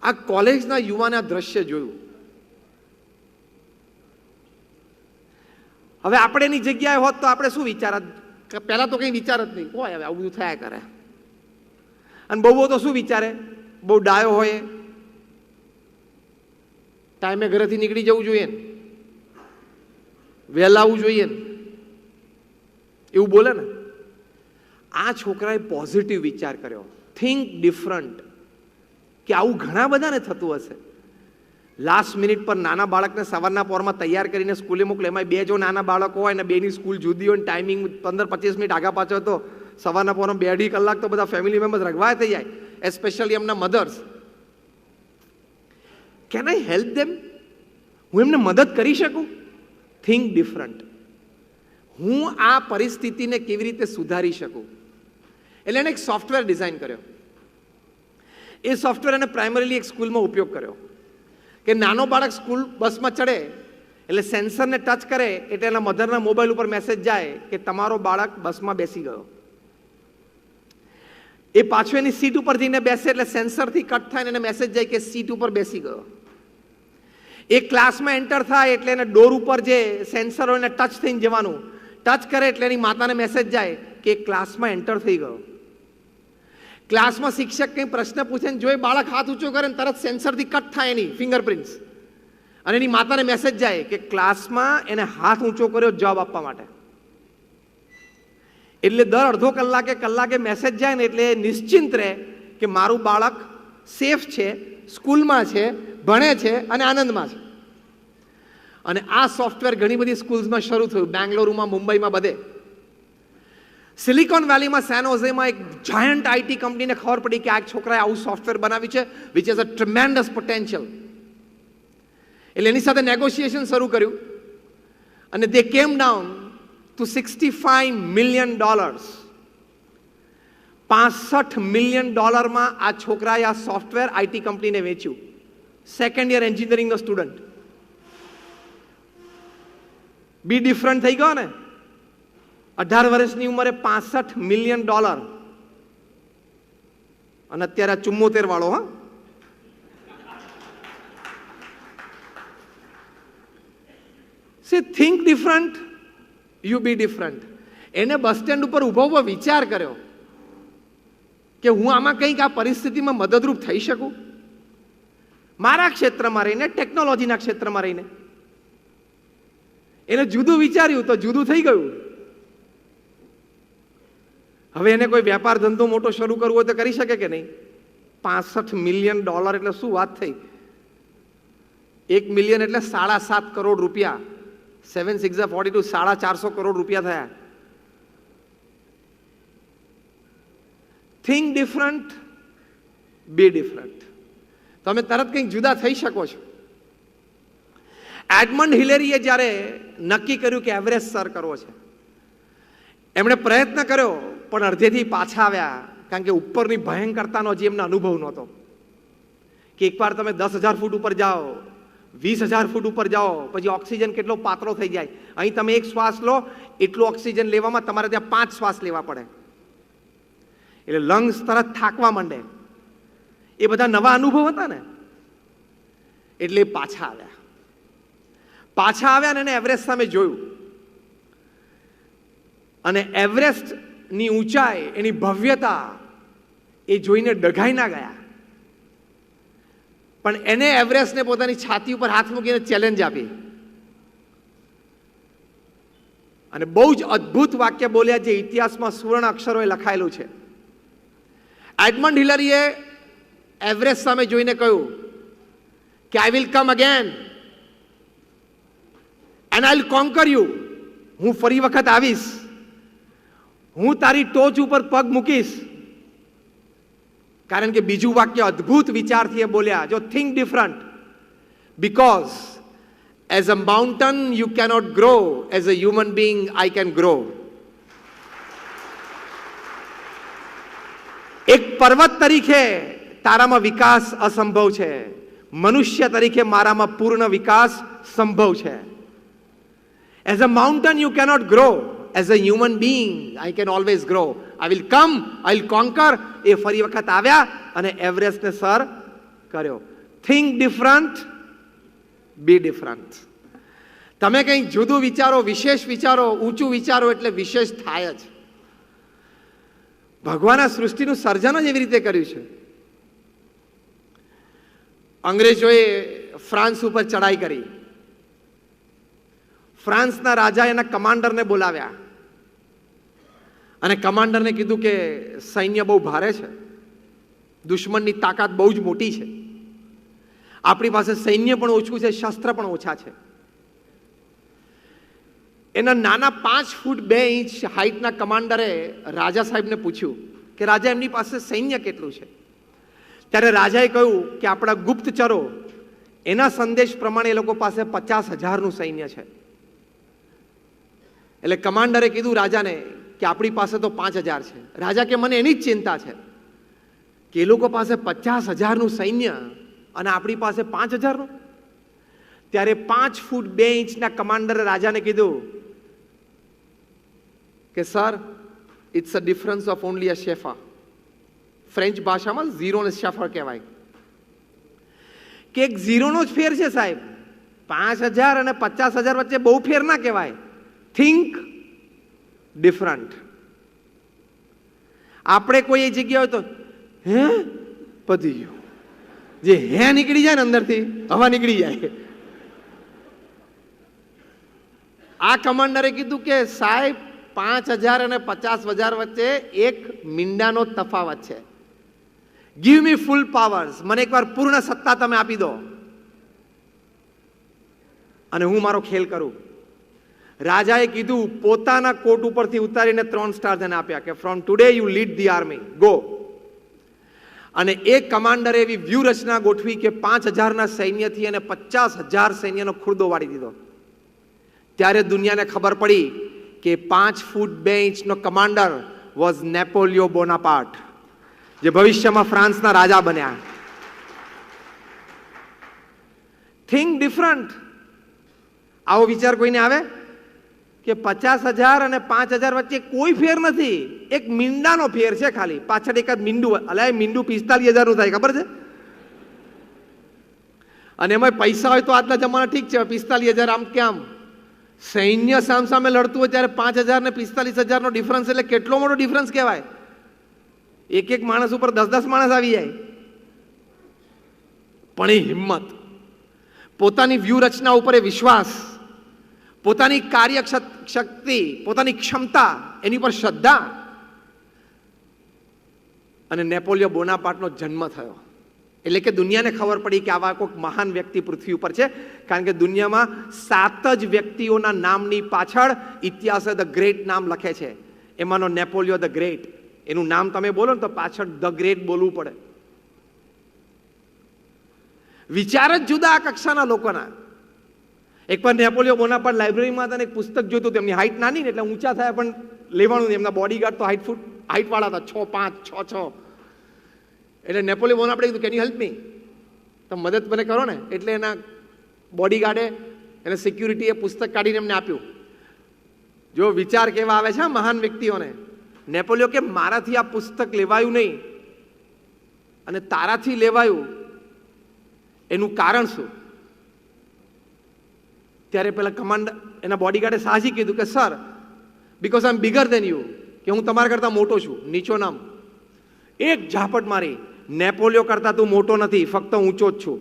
Speaker 1: આ કોલેજના યુવાને આ દ્રશ્ય જોયું. હવે આપણે એની જગ્યાએ હોત તો આપણે શું વિચારત? પહેલા તો કંઈ વિચાર જ નહીં, હોય હવે આવું બધું થયા કરે. અને બહુ તો શું વિચારે? બહુ ડાયો હોય, ટાઈમે ઘરેથી નીકળી જવું જોઈએ, વહેલા આવવું જોઈએ, એવું બોલે ને. આ છોકરાએ પોઝિટિવ વિચાર કર્યો, થિંક ડિફરન્ટ, કે આવું ઘણા બધાને થતું હશે. લાસ્ટ મિનિટ પર નાના બાળકને સવારના પોરમાં તૈયાર કરીને સ્કૂલે મોકલે. એમાં બે જો નાના બાળકો હોય ને બેની સ્કૂલ જુદી હોય, ટાઈમિંગ 15-25 મિનિટ આગા પાછળ, તો સવારના પોરમાં 2-2.5 કલાક તો બધા ફેમિલી મેમ્બર્સ રગવાય થઈ જાય, એસ્પેશિયલી એમના mothers. Can I help them? હું એમને મદદ કરી શકું? Think different. હું આ પરિસ્થિતિને કેવી રીતે સુધારી શકું? એટલે એને એક સોફ્ટવેર ડિઝાઇન કર્યો. એ સોફ્ટવેર એને પ્રાઇમરીલી એક સ્કૂલમાં ઉપયોગ કર્યો કે નાનો બાળક સ્કૂલ બસમાં ચડે એટલે સેન્સરને ટચ કરે એટલે એના મધરના મોબાઈલ ઉપર મેસેજ જાય કે તમારો બાળક બસમાં બેસી ગયો. એ પાછો એની સીટ ઉપર જઈને બેસે એટલે સેન્સરથી કટ થાય એને મેસેજ જાય કે સીટ ઉપર બેસી ગયો. એ ક્લાસમાં એન્ટર થાય એટલે એને ડોર ઉપર જે સેન્સર હોય એને ટચ થઈને જવાનું. ટચ કરે એટલે એની માતાને મેસેજ જાય કે ક્લાસમાં એન્ટર થઈ ગયો. ક્લાસમાં શિક્ષક કંઈ પ્રશ્ન પૂછે ને જો એ બાળક હાથ ઊંચો કરે ને તરત સેન્સરથી કટ થાય એની ફિંગરપ્રિન્ટ્સ, અને એની માતાને મેસેજ જાય કે ક્લાસમાં એને હાથ ઊંચો કર્યો જવાબ આપવા માટે. એટલે દર અડધો કલાકે મેસેજ જાય ને એટલે નિશ્ચિંત રહે કે મારું બાળક સેફ છે, સ્કૂલમાં છે, ભણે છે અને આનંદમાં છે. અને આ સોફ્ટવેર ઘણી બધી સ્કૂલ્સમાં શરૂ થયું, બેંગ્લોરમાં, મુંબઈમાં, બધે. સિલિકોન વેલીમાં, સેન હોઝેમાં એક જાયન્ટ આઈટી કંપનીને ખબર પડી કે આ છોકરાએ આવું સોફ્ટવેર બનાવ્યું છે which has a tremendous potential. એટલે એની સાથે નેગોશિએશન શરૂ કર્યું અને દે કેમ ડાઉન ટુ $65 million. $65 million આ છોકરાએ આ સોફ્ટવેર આઈટી કંપનીને વેચ્યું. સેકન્ડ યર એન્જિનિયરિંગનો સ્ટુડન્ટ. બી ડિફરન્ટ થઈ ગયો ને. 18 વર્ષની ઉંમરે $65 million, અને અત્યારે 74 વાળો. હા, see think different, you be different. એને બસ સ્ટેન્ડ ઉપર ઊભો વિચાર કર્યો કે હું આમાં કંઈક આ પરિસ્થિતિમાં મદદરૂપ થઈ શકું, મારા ક્ષેત્રમાં રહીને, ટેકનોલોજીના ક્ષેત્રમાં રહીને. એને જુદું વિચાર્યું તો જુદું થઈ ગયું. હવે એને કોઈ વેપાર ધંધો મોટો શરૂ કરવો હોય તો કરી શકે કે નહીં? $65 million એટલે શું વાત થઈ? 1 million એટલે 7.5 કરોડ રૂપિયા. 7 6 42, 450 કરોડ રૂપિયા થયા. Think different, be different. તમે તરત કંઈક જુદા થઈ શકો છો. એડમંડ હિલેરીએ જ્યારે નક્કી કર્યું કે એવરેસ્ટ સર કરવો છે, એમણે પ્રયત્ન કર્યો પણ અડધેથી પાછા આવ્યા, કારણ કે ઉપરની ભયંકરતાનો જે એમને અનુભવ નહોતો. કે એકવાર તમે 10,000 ફૂટ ઉપર જાઓ, 20,000 ફૂટ ઉપર જાઓ પછી ઓક્સિજન કેટલો પાતળો થઈ જાય. અહીં તમે એક શ્વાસ લો એટલું ઓક્સિજન લેવામાં તમારે ત્યાં 5 શ્વાસ લેવા પડે. એટલે લંગ્સ તરત થાકવા માંડે. એ બધા નવા અનુભવ હતા ને, એટલે પાછા આવ્યા અને એવરેસ્ટ સામે જોયું. અને એવરેસ્ટની ઊંચાઈ, એની ભવ્યતા એ જોઈને ડઘાઈ ના ગયા. પણ એને એવરેસ્ટને પોતાની છાતી ઉપર હાથ મૂકીને ચેલેન્જ આપી અને બહુ જ અદ્ભુત વાક્ય બોલ્યા જે ઇતિહાસમાં સુવર્ણ અક્ષરોએ લખાયેલું છે. એડમંડ હિલરીએ એવરેસ્ટ સામે જોઈને કહ્યું કે I will come again and I will conquer you. હું ફરી વખત આવીશ, હું તારી ટોચ ઉપર પગ મૂકીશ. કારણ કે બીજું વાક્ય અદ્ભુત વિચારથી એ બોલ્યા, જો think different, because as a mountain you cannot grow, as a human being I can grow. એક પર્વત તરીકે તારામાં વિકાસ અસંભવ છે, મનુષ્ય તરીકે મારામાં પૂર્ણ વિકાસ સંભવ છે. As a mountain you cannot grow, as a human being I can always grow. I will come, I will conquer. એ ફરી વખત આવ્યા અને એવરેસ્ટને સર કર્યો. Think different, be different. તમે કંઈક જુદું વિચારો, વિશેષ વિચારો, ઊંચું વિચારો એટલે વિશેષ થાય જ. ભગવાન આ સૃષ્ટિનું સર્જન જ એવી રીતે કર્યું છે. અંગ્રેજોએ ફ્રાન્સ ઉપર ચડાઈ કરી. ફ્રાન્સના રાજા એના કમાન્ડરને બોલાવ્યા અને કમાન્ડરને કીધું કે સૈન્ય બહુ ભારે છે, દુશ્મનની તાકાત બહુ જ મોટી છે, આપણી પાસે સૈન્ય પણ ઓછું છે, શસ્ત્ર પણ ઓછા છે. એના નાના 5 ફૂટ 2 ઇંચ હાઈટના કમાન્ડરે રાજા સાહેબને પૂછ્યું કે રાજા એમની પાસે સૈન્ય કેટલું છે. ત્યારે રાજાએ કહ્યું કે આપણા ગુપ્તચરો એના સંદેશ પ્રમાણે એ લોકો પાસે 50,000નું સૈન્ય છે. એટલે કમાન્ડરે કીધું રાજાને કે આપણી પાસે તો 5,000 છે. રાજા કે મને એની જ ચિંતા છે કે એ લોકો પાસે 50,000નું સૈન્ય અને આપણી પાસે 5,000નું. ત્યારે 5 ફૂટ 2 ઇંચના કમાન્ડરે રાજાને કીધું કે sir, it's a difference of only a શેફર. ફ્રેન્ચ ભાષામાં ઝીરોને શેફર કહેવાય કે એક ઝીરોનો જ ફેર છે સાહેબ. 5,000 અને 50,000 વચ્ચે બહુ ફેર ના કહેવાય. Think different. આપણે કોઈ એ જગ્યા હોય તો હે પતી ગયું, જે હે નીકળી જાય ને અંદરથી હવા નીકળી જાય. આ કમાન્ડરે કીધું કે સાહેબ 5,000 અને 50,000 વચ્ચે એક મીંડાનો તફાવત છે. ગીવ મી ફૂલ પાવર્સ. મને એકવાર પૂર્ણ સત્તા તમે આપી દો અને હું મારો ખેલ કરું. રાજાએ કીધું, પોતાના કોટ ઉપરથી ઉતારીને 3 સ્ટાર તેને આપ્યા કે from today you lead the army, go. અને એક કમાન્ડરે એવી વ્યૂહરચના ગોઠવી કે 5,000ના સૈન્યથી અને 50,000 સૈન્યનો ખુરદો વાળી દીધો. ત્યારે દુનિયાને ખબર પડી કે 5 ફૂટ 2 ઇંચનો કમાન્ડર વોઝ નેપોલિયો બોનાપાર્ટ, જે ભવિષ્યમાં ફ્રાન્સના રાજા બન્યા. Think different. આવો વિચાર કોઈને આવે કે 50,000 અને 5,000 વચ્ચે કોઈ ફેર નથી, એક મીંડાનો ફેર છે ખાલી. પાછળ એકાદ મીંડું, અલ્યા મીંડું 45,000નું થાય, ખબર છે? અને એમાં પૈસા હોય તો આજના જમાના ઠીક છે, 45,000 આમ કે આમ. સૈન્ય સામસામે લડતું હોય ત્યારે 5,000 ને 45,000નો ડિફરન્સ એટલે કેટલો મોટો ડિફરન્સ કહેવાય. એક એક માણસ ઉપર 10-10 માણસ આવી જાય. પણ એ હિંમત, પોતાની વ્યૂહરચના ઉપર એ વિશ્વાસ, પોતાની કાર્યશક્તિ, પોતાની ક્ષમતા, એની પર શ્રદ્ધા. અને નેપોલિયો બોનાપાર્ટનો જન્મ થયો. એટલે કે દુનિયાને ખબર પડી કે આવા કોઈક મહાન વ્યક્તિ પૃથ્વી ઉપર છે. કારણ કે દુનિયામાં 7 જ વ્યક્તિઓના નામની પાછળ ઇતિહાસે ધ ગ્રેટ નામ લખે છે. એમાંનો નેપોલિયો ધ ગ્રેટ. એનું નામ તમે બોલો ને તો પાછળ ધ ગ્રેટ બોલવું પડે. વિચાર જ જુદા આ કક્ષાના લોકોના. એકવાર નેપોલિયો બોનાપાર્ટ લાઇબ્રેરીમાં હતા ને એક પુસ્તક જોતું. તેમની હાઈટ નાની ને એટલે ઊંચા થયા પણ લેવાનું નહીં. એમના બોડીગાર્ડ તો હાઈટ વાળા હતા, 6'5", 6'6". એટલે નેપોલિયો બોનાપાર્ટે કીધું કેન યુ હેલ્પ મી, તમે મદદ મને કરો ને. એટલે એના બોડીગાર્ડે એને સિક્યુરિટીએ પુસ્તક કાઢીને એમને આપ્યું. જો વિચાર કેવા આવે છે મહાન વ્યક્તિઓને. નેપોલિયો કે મારાથી આ પુસ્તક લેવાયું નહીં અને તારાથી લેવાયું, એનું કારણ શું? ત્યારે પેલા કમાન્ડર એના બોડીગાર્ડે સાહજી કીધું કે sir, because I am bigger than you, કે હું તમારા કરતા મોટો છું. નીચો નામ. એક ઝાપટ મારી, નેપોલિયો કરતા તું મોટો નથી, ફક્ત ઊંચો જ છું.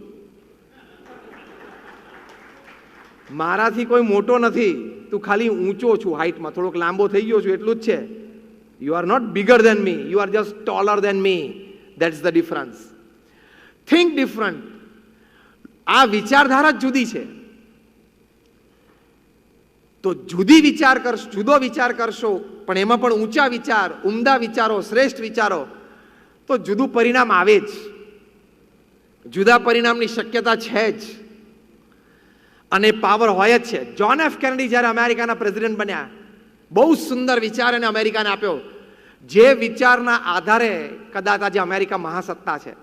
Speaker 1: મારાથી કોઈ મોટો નથી, તું ખાલી ઊંચો છું, હાઈટમાં થોડોક લાંબો થઈ ગયો છું, એટલું જ છે. You are not bigger than me, you are just taller than me. That's the difference. Think different. આ વિચારધારા જ જુદી છે. તો જુદી વિચાર કરશો, જુદો વિચાર કરશો, પણ એમાં પણ ઊંચા વિચાર, ઉમદા વિચારો, શ્રેષ્ઠ વિચારો, તો જુદું પરિણામ આવે જ. જુદા પરિણામની શક્યતા છે જ, અને પાવર હોય જ છે. જ્હોન એફ કેનેડી જ્યારે અમેરિકાના પ્રેસિડેન્ટ બન્યા, બહુ સુંદર વિચાર એને અમેરિકાને આપ્યો, જે વિચારના આધારે કદાચ આજે અમેરિકા મહાસત્તા છે.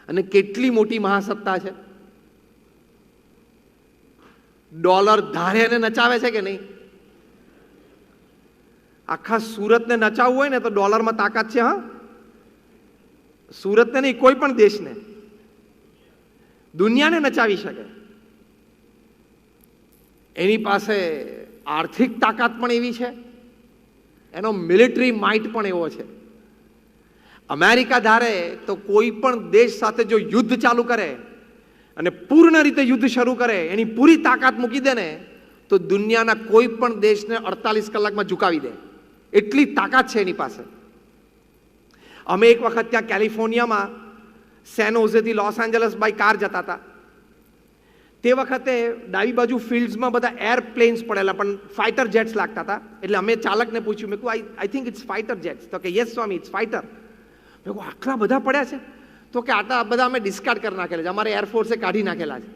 Speaker 1: અને કેટલી મોટી મહાસત્તા છે. ડોલર ધારે એને નચાવે છે કે નહીં? આખા સુરતને નચાવવું હોય ને તો ડોલરમાં તાકાત છે. હા, સુરતને નહીં, કોઈ પણ દેશને, દુનિયાને નચાવી શકે. એની પાસે આર્થિક તાકાત પણ એવી છે, એનો મિલિટરી માઇટ પણ એવો છે. અમેરિકા ધારે તો કોઈ પણ દેશ સાથે જો યુદ્ધ ચાલુ કરે અને પૂર્ણ રીતે યુદ્ધ શરૂ કરે, એની પૂરી તાકાત મૂકી દે ને, તો દુનિયાના કોઈ પણ દેશને 48 કલાકમાં ઝુકાવી દે. એટલી તાકાત છે એની પાસે. અમે એક વખત ત્યાં કેલિફોર્નિયામાં સેન હોઝેથી લોસ એન્જલસ બાય કાર જતા હતા. તે વખતે ડાબી બાજુ ફિલ્ડ્સમાં બધા એરપ્લેન્સ પડેલા, પણ ફાઇટર જેટ્સ લાગતા હતા. એટલે અમે ચાલકને પૂછ્યું, મેં કહ્યું I think it's fighter jets. તો કે યસ સ્વામી, ઇટ્સ ફાઇટર. મેં કહ્યું આટલા બધા પડ્યા છે? તો કે આટલા બધા અમે ડિસ્કાર્ડ કરી નાખેલા છે, અમારે એરફોર્સે કાઢી નાખેલા છે.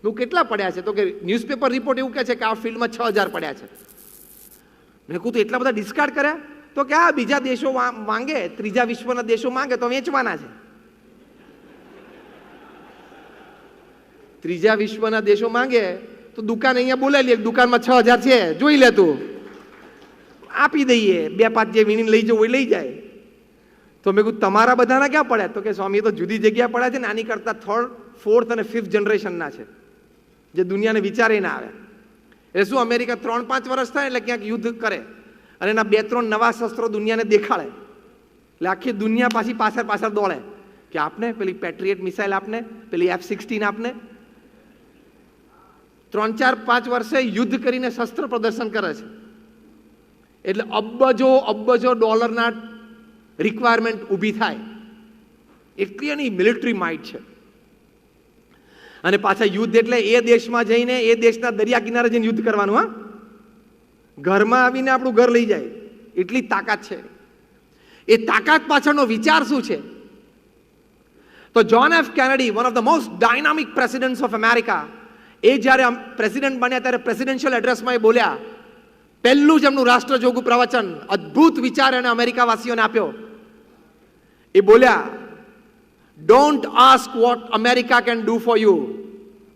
Speaker 1: મેં કેટલા પડ્યા છે? તો કે ન્યૂઝપેપર રિપોર્ટ એવું કહે છે કે આ ફિલ્ડમાં 6000 પડ્યા છે. મેં કહ્યું તો એટલા બધા ડિસ્કાર્ડ કર્યા? તો કે આ બીજા દેશો માંગે, ત્રીજા વિશ્વના દેશો માંગે તો વેચવાના છે. ત્રીજા વિશ્વના દેશો માંગે તો દુકાન અહીંયા બોલાવી લે, દુકાનમાં 6000 છે, જોઈ લે તું, આપી દઈએ, 2-5 જે વીણીને લઈ જવું એ લઈ જાય. તો મેં કહ્યું તમારા બધાના ક્યાં પડ્યા? તો કે સ્વામી તો જુદી જગ્યા પડ્યા છે ને, આની કરતા 3rd, 4th અને 5th જનરેશનના છે, જે દુનિયાને વિચારે ના આવે. એટલે શું, અમેરિકા 3-5 વર્ષ થાય એટલે ક્યાંક યુદ્ધ કરે અને એના 2-3 નવા શસ્ત્રો દુનિયાને દેખાડે, એટલે આખી દુનિયા પાછી પાછળ દોડે કે આપને પેલી પેટ્રિયટ મિસાઇલ આપને, પેલી F-16 આપને. 3-4-5 વર્ષે યુદ્ધ કરીને શસ્ત્ર પ્રદર્શન કરે છે. એટલે અબજો ડોલરના રિક્વાયરમેન્ટ ઊભી થાય. એટલી એની મિલિટરી માઇટ છે. અને પાછા યુદ્ધ એટલે એ દેશમાં જઈને એ દેશના દરિયા કિનારે જઈને યુદ્ધ કરવાનું. હા, ઘરમાં આવીને આપણું ઘર લઈ જાય, એટલી તાકાત છે. એ તાકાત પાછળનો વિચાર શું છે? તો John F Kennedy, one of the most dynamic presidents of America, એ જ્યારે પ્રેસિડેન્ટ બન્યા ત્યારે પ્રેસિડેન્શિયલ એડ્રેસમાં એ બોલ્યા, પહેલું જ એમનું રાષ્ટ્રજોગું પ્રવચન, અદ્ભુત વિચાર એને અમેરિકાવાસીઓને આપ્યો. એ બોલ્યા, don't ask what America can do for you,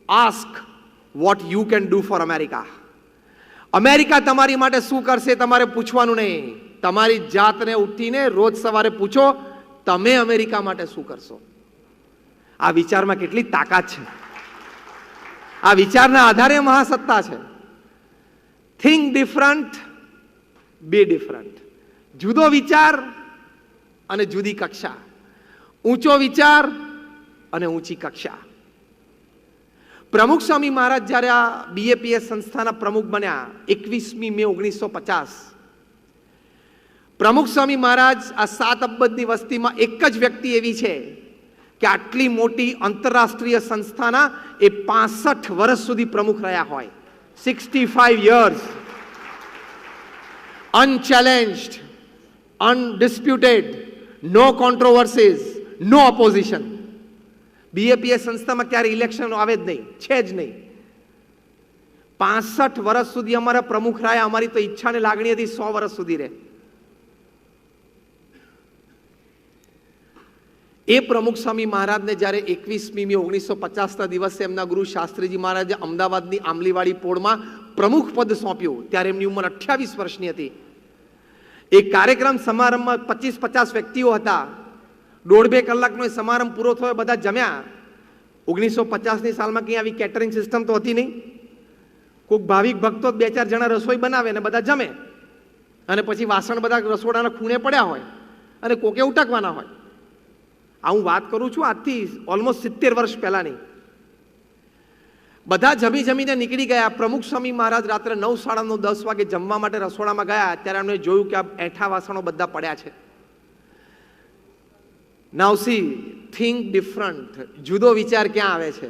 Speaker 1: ask what you can do for America. America તમારી માટે શું કરશે તમારે પૂછવાનું નહીં. તમારી જાતને ઉઠીને રોજ સવારે પૂછો, તમે અમેરિકા માટે શું કરશો. આ વિચારમાં કેટલી તાકાત છે. આ વિચારના આધારે મહાસત્તા છે. Think different, be different. જુદો વિચાર અને જુદી કક્ષા, ઊંચો વિચાર અને ઊંચી કક્ષા. પ્રમુખ સ્વામી મહારાજ જ્યારે આ BAPS સંસ્થાના પ્રમુખ બન્યા 21મી મે 1950, પ્રમુખ સ્વામી મહારાજ આ 7 અબજની વસ્તીમાં એક જ વ્યક્તિ એવી છે કે આટલી મોટી આંતરરાષ્ટ્રીય સંસ્થાના એ 65 વર્ષ સુધી પ્રમુખ રહ્યા હોય. 65 years unchallenged, undisputed, no controversies, no opposition. BAPS સંસ્થામાં ક્યારે ઇલેક્શન આવે જ નહીં, છે જ નહીં. 65 વર્ષ સુધી અમારા પ્રમુખ રહ્યા. અમારી તો ઈચ્છા ને લાગણી હતી 100 વર્ષ સુધી રહે. એ પ્રમુખ સ્વામી મહારાજને જ્યારે 21મી મે 1950ના દિવસે એમના ગુરુ શાસ્ત્રીજી મહારાજે અમદાવાદની આંબલીવાડી પોળમાં પ્રમુખ પદ સોંપ્યું, ત્યારે એમની ઉંમર 28 વર્ષની હતી. એ કાર્યક્રમ સમારંભમાં 25-50 વ્યક્તિઓ હતા. 1.5-2 કલાકનો એ સમારંભ પૂરો થયો, બધા જમ્યા. 1950ની સાલમાં કંઈ આવી કેટરિંગ સિસ્ટમ તો હતી નહીં. કોઈક ભાવિક ભક્તો 2-4 જણા રસોઈ બનાવે અને બધા જમે, અને પછી વાસણ બધા રસોડાના ખૂણે પડ્યા હોય અને કોકે ઉટકવાના હોય. આ હું વાત કરું છું આજથી ઓલમોસ્ટ 70 વર્ષ પહેલાની. બધા જમીને નીકળી ગયા. પ્રમુખ સ્વામી મહારાજ રાત્રે 9, 9:30, 10 વાગે જમવા માટે રસોડામાં ગયા. ત્યારે એમણે જોયું કે આ એઠા વાસણો બધા પડ્યા છે. નાઉ સી, થિંક ડિફરન્ટ. જુદો વિચાર ક્યાં આવે છે?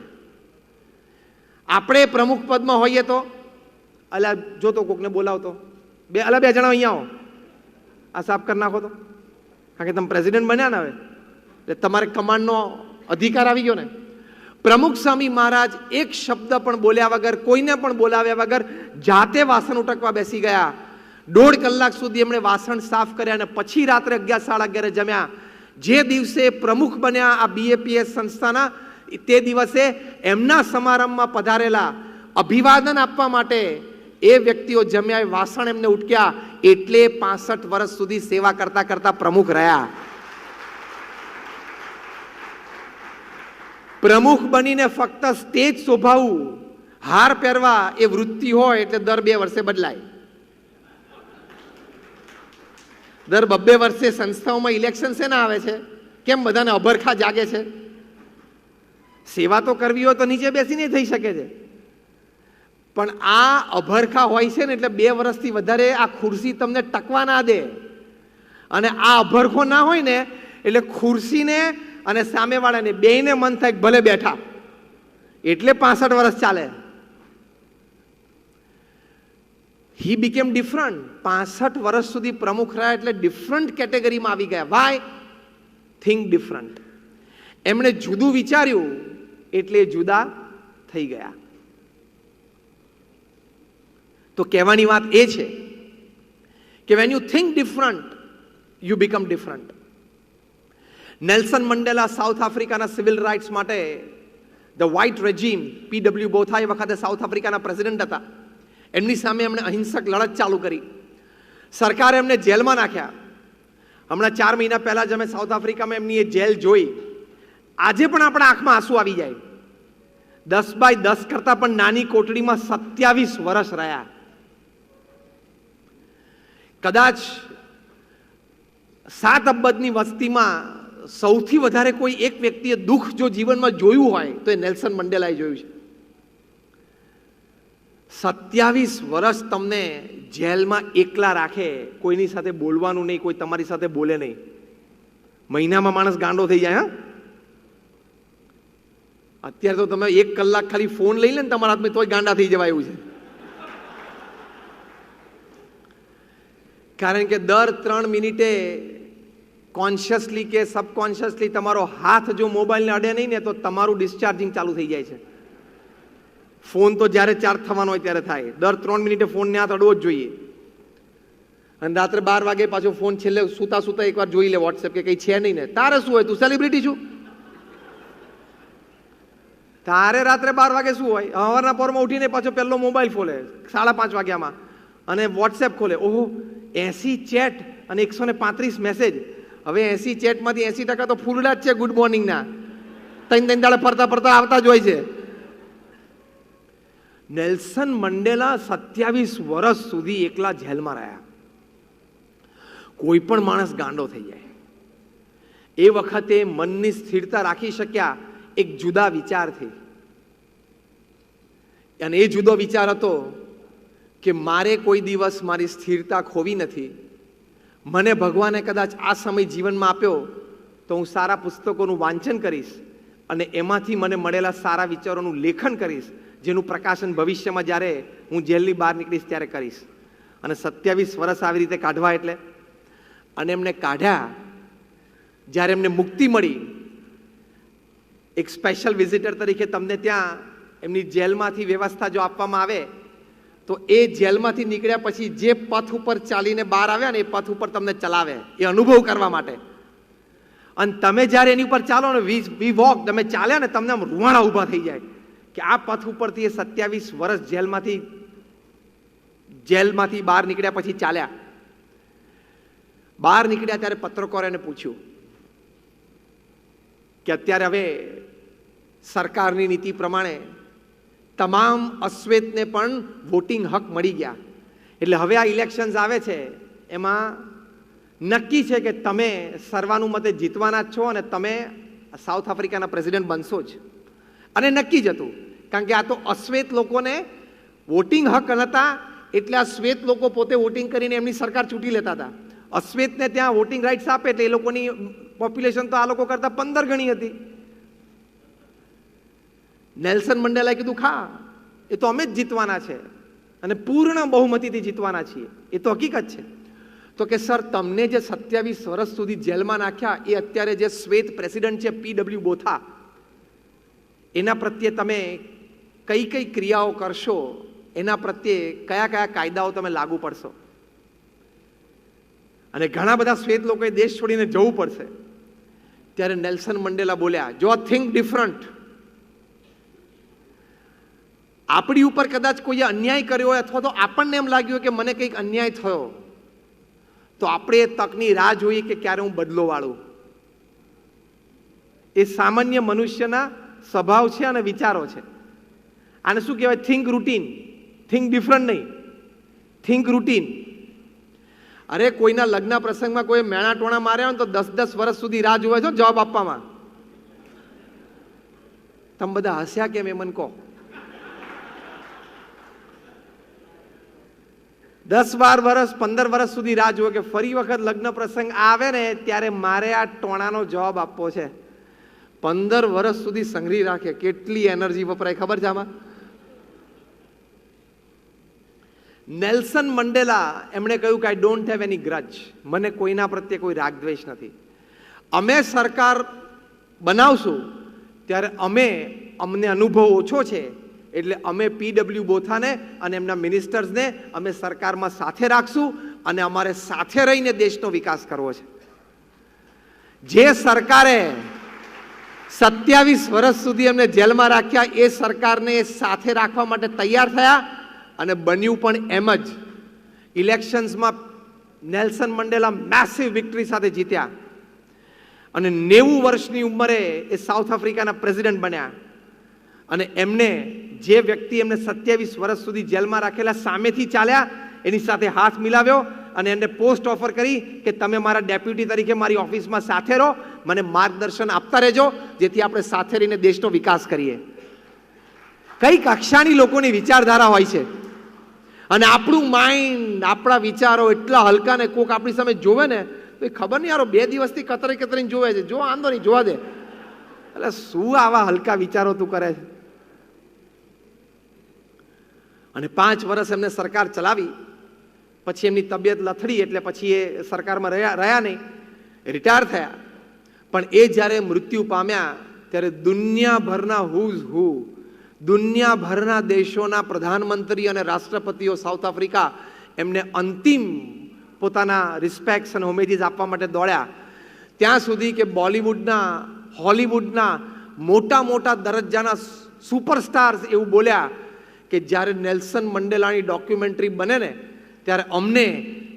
Speaker 1: આપણે પ્રમુખ પદમાં હોઈએ તો અલા જોતો કોકને બોલાવતો, બે જણા અહીંયા આવો, આ સાફ કરી નાખો તો, કારણ કે તમે પ્રેસિડેન્ટ બન્યા ને હવે, એટલે તમારે કમાન્ડનો અધિકાર આવી ગયો ને. પ્રમુખ સ્વામી મહારાજ એક શબ્દ પણ બોલ્યા વગર, કોઈને પણ બોલાવ્યા વગર જાતે વાસણ ઉટકવા બેસી ગયા. 1.5 કલાક સુધી એમણે વાસણ સાફ કર્યા અને પછી રાત્રે 11, 11:30 જમ્યા. જે દિવસે પ્રમુખ બન્યા આ BAPS સંસ્થાના, તે દિવસે એમના સમારંભમાં પધારેલા અભિવાદન આપવા માટે એ વ્યક્તિઓ જમ્યા, વાસણ એમને ઉટક્યા. એટલે 65 વર્ષ સુધી સેવા કરતા કરતા પ્રમુખ રહ્યા. પ્રમુખ બનીને ફક્ત સ્ટેજ શોભાવું, હાર પહેરવા એ વૃત્તિ હોય એટલે દર 2 વર્ષે બદલાય. દર 2 વર્ષે સંસ્થાઓમાં ઇલેક્શન શેના આવે છે? કેમ બધાને અભરખા જાગે છે? સેવા તો કરવી હોય તો નીચે બેસીને થઈ શકે છે, પણ આ અભરખા હોય છે ને એટલે 2 વર્ષથી વધારે આ ખુરશી તમને ટકવા ના દે. અને આ અભરખો ના હોય ને એટલે ખુરશીને અને સામેવાળાને બેયને મન થાય ભલે બેઠા, એટલે 65 વર્ષ ચાલે. હી બીકેમ ડિફરન્ટ. 65 વર્ષ સુધી પ્રમુખ રહ્યા એટલે ડિફરન્ટ કેટેગરીમાં આવી ગયા. વાય? Think different. એમણે જુદું વિચાર્યું એટલે જુદા થઈ ગયા. તો કહેવાની વાત એ છે કે when you think different you become different. Nelson Mandela south આફ્રિકાના સિવિલ રાઇટ્સ માટે ધ વ્હાઇટ રેજીમ, PW બોથા એ વખતે સાઉથ આફ્રિકાના પ્રેસિડેન્ટ હતા. એમની સામે એમણે અહિંસક લડત ચાલુ કરી. સરકારે એમને જેલમાં નાખ્યા. હમણાં 4 મહિના પહેલા જ અમે સાઉથ આફ્રિકામાં એમની એ જેલ જોઈ. આજે પણ આપણા આંખમાં આંસુ આવી જાય. 10x10 કરતા પણ નાની કોટડીમાં 27 વર્ષ રહ્યા. કદાચ 7 અબજની વસ્તીમાં સૌથી વધારે કોઈ એક વ્યક્તિએ દુઃખ જો જીવનમાં જોયું હોય તો એ નેલ્સન મંડેલાએ જોયું છે. 27 વર્ષ તમને જેલમાં એકલા રાખે, કોઈની સાથે બોલવાનું નહીં, કોઈ તમારી સાથે બોલે નહીં. મહિનામાં માણસ ગાંડો થઈ જાય. હા, અત્યારે તો તમે 1 કલાક ખાલી ફોન લઈ લે ને તમારા હાથમાં તોય ગાંડા થઈ જવાય એવું છે. કારણ કે દર 3 મિનિટે કોન્શિયસલી કે સબકોન્શિયસલી તમારો હાથ જો મોબાઈલને અડે નહીં ને તો તમારું ડિસ્ચાર્જિંગ ચાલુ થઈ જાય છે. ફોન તો જ્યારે ચાર્જ થવાનો હોય ત્યારે થાય. દર 3 મિનિટે ફોનને હાથ અડવો જ જોઈએ. અને રાત્રે 12 વાગે પાછો ફોન છેલ્લે સૂતા એકવાર જોઈ લે વોટ્સએપ કે કંઈ છે નહીં ને. તારે શું હોય? તું સેલિબ્રિટી છું? તારે રાત્રે 12 વાગે શું હોય? સવારના પોરમાં ઉઠીને પાછો પહેલો મોબાઈલ ખોલે 5:30 વાગ્યામાં અને વોટ્સએપ ખોલે. ઓહો, 80 ચેટ અને 135 મેસેજ. હવે 80 ચેટમાંથી 80% તો ફૂલડા જ છે ગુડ મોર્નિંગના. 3 દાડે ફરતા આવતા જ હોય છે. નેલ્સન મંડેલા 27 વર્ષ સુધી એકલા જેલમાં રહ્યા. કોઈ પણ માણસ ગાંડો થઈ જાય. એ વખતે મનની સ્થિરતા રાખી શક્યા એક જુદા વિચારથી. અને એ જુદો વિચાર હતો કે મારે કોઈ દિવસ મારી સ્થિરતા ખોવી નથી. મને ભગવાને કદાચ આ સમય જીવનમાં આપ્યો તો હું સારા પુસ્તકોનું વાંચન કરીશ અને એમાંથી મને મળેલા સારા વિચારોનું લેખન કરીશ, જેનું પ્રકાશન ભવિષ્યમાં જ્યારે હું જેલની બહાર નીકળીશ ત્યારે કરીશ. અને 27 વર્ષ આવી રીતે કાઢવા એટલે. અને એમને કાઢ્યા. જ્યારે એમને મુક્તિ મળી, એક સ્પેશિયલ વિઝિટર તરીકે તમને ત્યાં એમની જેલમાંથી વ્યવસ્થા જો આપવામાં આવે તો એ જેલમાંથી નીકળ્યા પછી જે પથ ઉપર ચાલીને બહાર આવ્યા ને એ પથ ઉપર તમને ચલાવે, એ અનુભવ કરવા માટે. અને તમે જ્યારે એની ઉપર ચાલો ને વી વોક, તમે ચાલ્યા ને તમને આમ રૂવાણા ઊભા થઈ જાય કે આ પથ ઉપરથી એ 27 વર્ષ જેલમાંથી બહાર નીકળ્યા પછી ચાલ્યા. બહાર નીકળ્યા ત્યારે પત્રકારોએ એને પૂછ્યું કે અત્યારે હવે સરકારની નીતિ પ્રમાણે તમામ અશ્વેતને પણ વોટિંગ હક મળી ગયા, એટલે હવે આ ઇલેક્શન્સ આવે છે એમાં નક્કી છે કે તમે સર્વાનુમતે જીતવાના જ છો અને તમે સાઉથ આફ્રિકાના પ્રેસિડેન્ટ બનશો જ. અને નક્કી જ હતું, કારણ કે આ તો અશ્વેત લોકોને વોટિંગ હક નહોતા, એટલે આ શ્વેત લોકો પોતે વોટિંગ કરીને એમની સરકાર ચૂંટી લેતા હતા. અશ્વેતને ત્યાં વોટિંગ રાઇટ્સ આપે એટલે એ લોકોની પોપ્યુલેશન તો આ લોકો કરતાં 15 ગણી હતી. નેલ્સન મંડેલાએ કીધું ખા, એ તો અમે જ જીતવાના છે અને પૂર્ણ બહુમતીથી જીતવાના છીએ, એ તો હકીકત છે. તો કે સર, તમને જે 27 વર્ષ સુધી જેલમાં નાખ્યા એ અત્યારે જે શ્વેત પ્રેસિડેન્ટ છે પીડબ્લ્યુ બોથા, એના પ્રત્યે તમે કઈ કઈ ક્રિયાઓ કરશો, એના પ્રત્યે કયા કયા કાયદાઓ તમે લાગુ પડશો? અને ઘણા બધા શ્વેત લોકોએ દેશ છોડીને જવું પડશે. ત્યારે નેલ્સન મંડેલા બોલ્યા, જો થિંક ડિફરન્ટ. આપણી ઉપર કદાચ કોઈએ અન્યાય કર્યો હોય અથવા તો આપણને એમ લાગ્યું હોય કે મને કંઈક અન્યાય થયો, તો આપણે એ તકની રાહ જોઈએ કે ક્યારે હું બદલો વાળું. એ સામાન્ય મનુષ્યના સ્વભાવ છે અને વિચારો છે. આને શું કહેવાય? Think routine. થિંક ડિફરન્ટ નહીં, થિંક રૂટીન. અરે કોઈના લગ્ન પ્રસંગમાં કોઈ મેણા ટોણા માર્યા હોય તો 10-10 વર્ષ સુધી રાહ જોવે છે જવાબ આપવામાં. તમે બધા હસ્યા કેમ એ મને કહો? 10-12 વર્ષ 15 વર્ષ સુધી રાહ જોવે કે ફરી વખત લગ્ન પ્રસંગ આવે ને ત્યારે મારે આ ટોણાનો જવાબ આપવો છે. 15 વર્ષ સુધી સંઘરી રાખે, કેટલી એનર્જી વપરાય ખબર છે આમાં? નેલ્સન મંડેલા એમણે કહ્યું કે આઈ ડોન્ટ હેવ એની ગ્રજ, મને કોઈના પ્રત્યે કોઈ રાગદ્વેષ નથી. અમે સરકાર બનાવશું ત્યારે અમને અનુભવ ઓછો છે, એટલે અમે પીડબ્લ્યુ બોથાને અને એમના મિનિસ્ટર્સને અમે સરકારમાં સાથે રાખશું અને અમારે સાથે રહીને દેશનો વિકાસ કરવો છે. જે સરકારે 27 વર્ષ સુધી એમને જેલમાં રાખ્યા એ સરકારને સાથે રાખવા માટે તૈયાર થયા અને બન્યું પણ એમ જ. ઇલેક્શન્સમાં નેલ્સન મંડેલા મેસિવ વિક્ટરી સાથે જીત્યા અને 90 વર્ષની ઉંમરે એ સાઉથ આફ્રિકાના પ્રેસિડેન્ટ બન્યા. અને એમને જે વ્યક્તિ એમને 27 વર્ષ સુધી જેલમાં રાખેલા સામેથી ચાલ્યા, એની સાથે હાથ મિલાવ્યો અને એને પોસ્ટ ઓફર કરી કે તમે મારા ડેપ્યુટી તરીકે મારી ઓફિસમાં સાથે રહો, મને માર્ગદર્શન આપતા રહેજો, જેથી આપણે સાથે રહીને દેશનો વિકાસ કરીએ. કઈ કક્ષાની લોકોની વિચારધારા હોય છે. અને આપણું માઇન્ડ, આપણા વિચારો એટલા હલકા ને કોક આપણી સામે જોવે ને તો એ ખબર નહીં, યારો 2 દિવસથી કતરીને જોવે છે, જો આંદો નહીં જોવા દે, એટલે શું આવા હલકા વિચારો તું કરે છે? અને 5 વર્ષ એમને સરકાર ચલાવી, પછી એમની તબિયત લથડી એટલે પછી એ સરકારમાં રહ્યા નહીં, રિટાયર થયા. પણ એ જ્યારે મૃત્યુ પામ્યા ત્યારે દુનિયાભરના દેશોના પ્રધાનમંત્રી અને રાષ્ટ્રપતિઓ સાઉથ આફ્રિકા એમને અંતિમ પોતાના રિસ્પેક્ટ્સ અને હોમેજીસ આપવા માટે દોડ્યા. ત્યાં સુધી કે બોલિવૂડના, હોલિવૂડના મોટા દરજ્જાના સુપરસ્ટાર્સ એવું બોલ્યા કે જ્યારે નેલ્સન મંડેલાની ડોક્યુમેન્ટરી બને ને ત્યારે અમને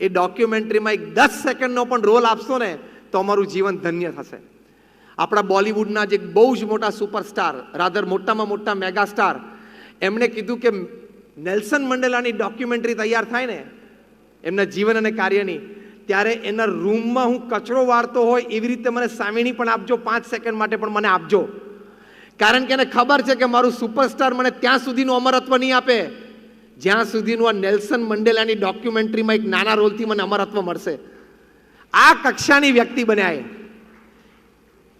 Speaker 1: એ ડોક્યુમેન્ટરીમાં 10 સેકન્ડનો પણ રોલ આપશો ને તો અમારું જીવન ધન્ય થશે. આપણા બોલિવૂડના જે બહુ જ મોટા સુપરસ્ટાર, રાધર મોટામાં મોટા મેગા સ્ટાર, એમણે કીધું કે નેલ્સન મંડેલાની ડોક્યુમેન્ટરી તૈયાર થાય ને એમના જીવન અને કાર્યની, ત્યારે એના રૂમમાં હું કચરો વાળતો હોય એવી રીતે મને સામેણી પણ આપજો, 5 સેકન્ડ માટે પણ મને આપજો. કારણ કે એને ખબર છે કે મારું સુપરસ્ટાર મને ત્યાં સુધીનું અમરત્વ નહીં આપે જ્યાં સુધીનું આ નેલ્સન મંડેલાની ડોક્યુમેન્ટરીમાં એક નાના રોલથી મને અમરત્વ મળશે. આ કક્ષાની વ્યક્તિ બન્યા એ.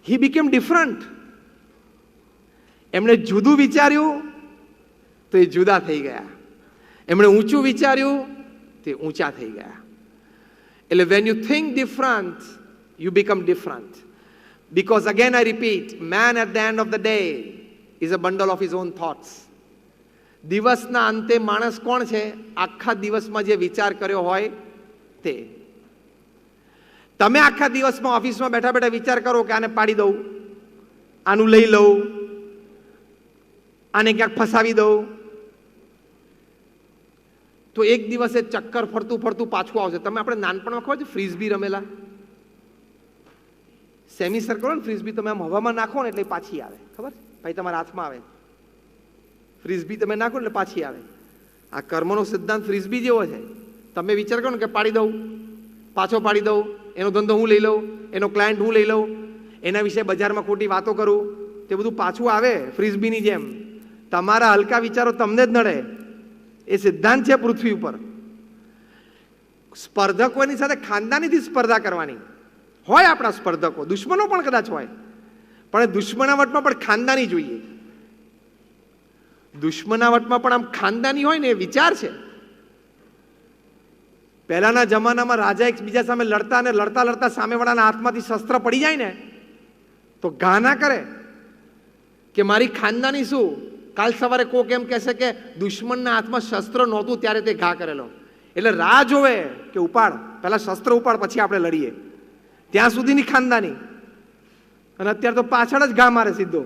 Speaker 1: He became different. એમણે જુદું વિચાર્યું તો એ જુદા થઈ ગયા, એમણે ઊંચું વિચાર્યું તે ઊંચા થઈ ગયા. એટલે when you think different, you become different. Because again I repeat, man at the end of the day is a bundle of his own thoughts. દિવસના અંતે માણસ કોણ છે? આખા દિવસમાં જે વિચાર કર્યો હોય તે. તમે આખા દિવસમાં ઓફિસમાં બેઠા બેઠા વિચાર કરો કે આને પાડી દઉં, આનું લઈ લઉં, આને ક્યાંક ફસાવી દઉં, તો એક દિવસે ચક્કર ફરતું ફરતું પાછું આવશે. તમે આપણે નાનપણમાં ખબર છે ફ્રીઝબી રમેલા? સેમી સર્કલ ને ફ્રીઝબી તમે આમ હવામાં નાખો ને એટલે પાછી આવે, ખબર? ભાઈ તમારા હાથમાં આવે ફ્રીઝબી, તમે નાખો એટલે પાછી આવે. આ કર્મનો સિદ્ધાંત ફ્રીઝબી જેવો છે. તમે વિચાર કરો ને કે પાડી દઉં, પાછો પાડી દઉં, એનો ધંધો હું લઈ લઉં, એનો ક્લાયન્ટ હું લઈ લઉં, એના વિશે બજારમાં ખોટી વાતો કરું, તે બધું પાછું આવે ફ્રીઝબીની જેમ. તમારા હલકા વિચારો તમને જ નડે. એ સિદ્ધાંત છે પૃથ્વી ઉપર. સ્પર્ધકોની સાથે ખાનદાનીથી સ્પર્ધા કરવાની હોય. આપણા સ્પર્ધકો દુશ્મનો પણ કદાચ હોય, પણ દુશ્મનાવટમાં પણ ખાનદાની જોઈએ. દુશ્મનાવટમાં પણ આમ ખાનદાની હોય ને, એ વિચાર છે. પહેલાના જમાનામાં રાજા એકબીજા સામે લડતા અને લડતા લડતા સામેવાળાના હાથમાંથી શસ્ત્ર પડી જાય ને તો ઘા ના કરે કે મારી ખાનદાની શું. કાલ સવારે કોક એમ કહેશે કે દુશ્મનના હાથમાં શસ્ત્ર નહોતું ત્યારે તે ઘા કરેલો, એટલે રાહ જોવે કે ઉપાડ, પહેલા શસ્ત્ર ઉપાડ પછી આપણે લડીએ. ત્યાં સુધીની ખાનદાની. અને અત્યારે તો પાછળ જ ઘા મારે સીધો.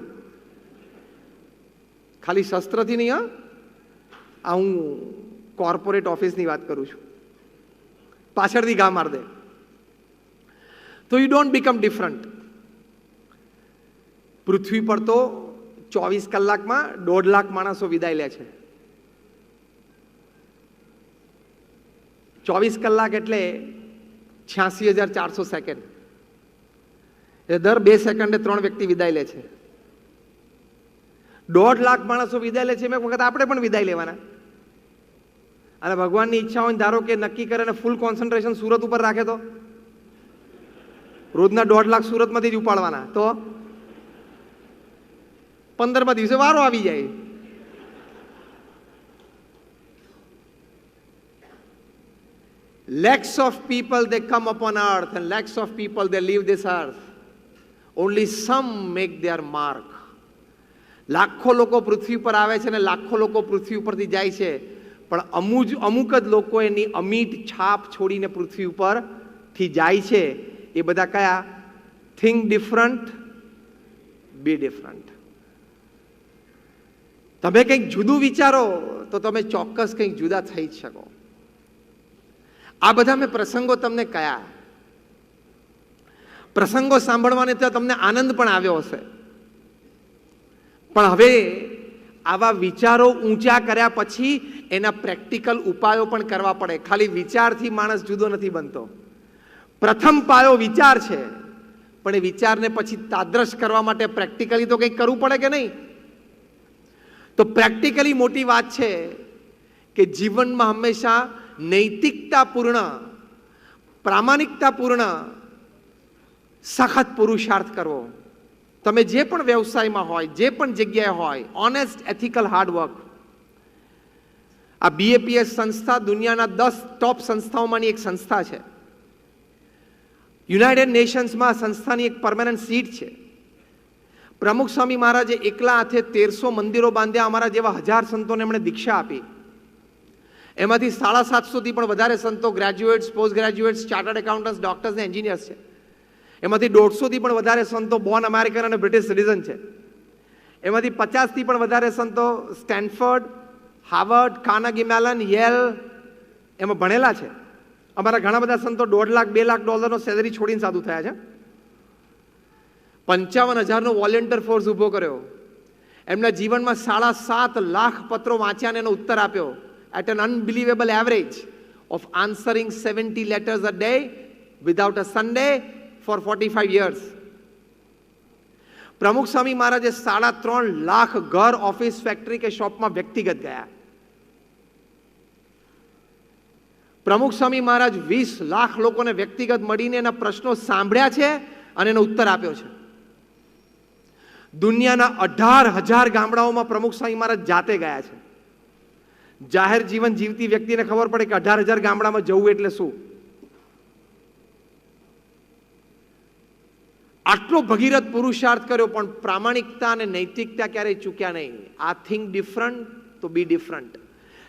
Speaker 1: ખાલી શસ્ત્રથી નહીં. આ હું કોર્પોરેટ ઓફિસની વાત કરું છું. પાછળથી ઘા માર દે. તો યુ ડોન્ટ બીકમ ડિફરન્ટ. પૃથ્વી પર તો 24 કલાકમાં 1.5 લાખ માણસો વિદાય લે છે. 24 કલાક એટલે 86,400 સેકન્ડ. એટલે દર 2 સેકન્ડે 3 વ્યક્તિ વિદાય લે છે. 1.5 લાખ માણસો વિદાય લે છે. એક વખત આપણે પણ વિદાય લેવાના. અને ભગવાનની ઈચ્છા હોય ધારો કે નક્કી કરે અને ફૂલ કોન્સન્ટ્રેશન સુરત ઉપર રાખે તો રોજના 1.5 લાખ સુરતમાંથી જ ઉપાડવાના. તો 15મા દિવસે વારો આવી જાય. Lakhs of people they come upon earth and lakhs of people they leave this earth. Only some make their mark. લાખો લોકો પૃથ્વી પર આવે છે અને લાખો લોકો પૃથ્વી ઉપરથી જાય છે, પણ અમુક જ લોકો એની અમીટ છાપ છોડીને પૃથ્વી ઉપરથી જાય છે. એ બધા કયા? Think different, be different. તમે કંઈક જુદું વિચારો તો તમે ચોક્કસ કંઈક જુદા થઈ જ શકો. આ બધા મેં પ્રસંગો તમને કયા. પ્રસંગો સાંભળવાને તો તમને આનંદ પણ આવ્યો હશે, પણ હવે આવા વિચારો ઊંચા કર્યા પછી એના પ્રેક્ટિકલ ઉપાયો પણ કરવા પડે. ખાલી વિચારથી માણસ જુદો નથી બનતો. પ્રથમ પાયો વિચાર છે, પણ એ વિચારને પછી તાદ્રશ કરવા માટે પ્રેક્ટિકલી તો કંઈક કરવું પડે કે નહીં? તો પ્રેક્ટિકલી મોટી વાત છે કે જીવનમાં હંમેશા નૈતિકતાપૂર્ણ, પ્રામાણિકતાપૂર્ણ સખત પુરુષાર્થ કરવો. તમે જે પણ વ્યવસાયમાં હોય, જે પણ જગ્યાએ હોય, ઓનેસ્ટ, એથિકલ, હાર્ડવર્ક. આ BAPS સંસ્થા દુનિયાના 10 ટોપ સંસ્થાઓમાંની એક સંસ્થા છે. યુનાઇટેડ નેશન્સમાં સંસ્થાની એક પરમેનન્ટ સીટ છે. પ્રમુખ સ્વામી મહારાજે એકલા હાથે 1300 મંદિરો બાંધ્યા. અમારા જેવા 1000 સંતોને એમણે દીક્ષા આપી. એમાંથી 750થી પણ વધારે સંતો graduates, post graduates, chartered accountants, doctors ને એન્જિનિયર્સ છે. એમાંથી 150થી પણ વધારે સંતો બોર્ન અમેરિકન અને બ્રિટિશ સિટીઝન છે. એમાંથી 50થી પણ વધારે સંતો Stanford, Harvard, Carnegie melon, Yale એમાં ભણેલા છે. અમારા ઘણા બધા સંતો $1.5 લાખ, $2 લાખ સેલરી છોડીને સાધુ થયા છે. 55,000નો વોલેન્ટિયર ફોર્સ ઊભો કર્યો. એમના જીવનમાં 7.5 લાખ પત્રો વાંચ્યા અને એનો ઉત્તર આપ્યો. At an unbelievable average of answering 70 letters a day without a Sunday for 45 years. પ્રમુખ સ્વામી મહારાજે 3.5 લાખ ઘર, ઓફિસ, ફેક્ટરી કે શોપમાં વ્યક્તિગત ગયા. પ્રમુખ સ્વામી મહારાજ 20 લાખ લોકોને વ્યક્તિગત મળીને એના પ્રશ્નો સાંભળ્યા છે અને એનો ઉત્તર આપ્યો છે. દુનિયાના 18,000 ગામડાઓમાં પ્રમુખ સ્વામી મહારાજ જાતે ગયા છે. જાહેર જીવન જીવતી વ્યક્તિને ખબર પડે કે 18,000 ગામડામાં જવું એટલે શું. આટલો ભગીરથ પુરુષાર્થ કર્યો, પણ પ્રામાણિકતા અને નૈતિકતા ક્યારેય ચૂક્યા નહીં. આ થિંક ડિફરન્ટ તો બી ડિફરન્ટ.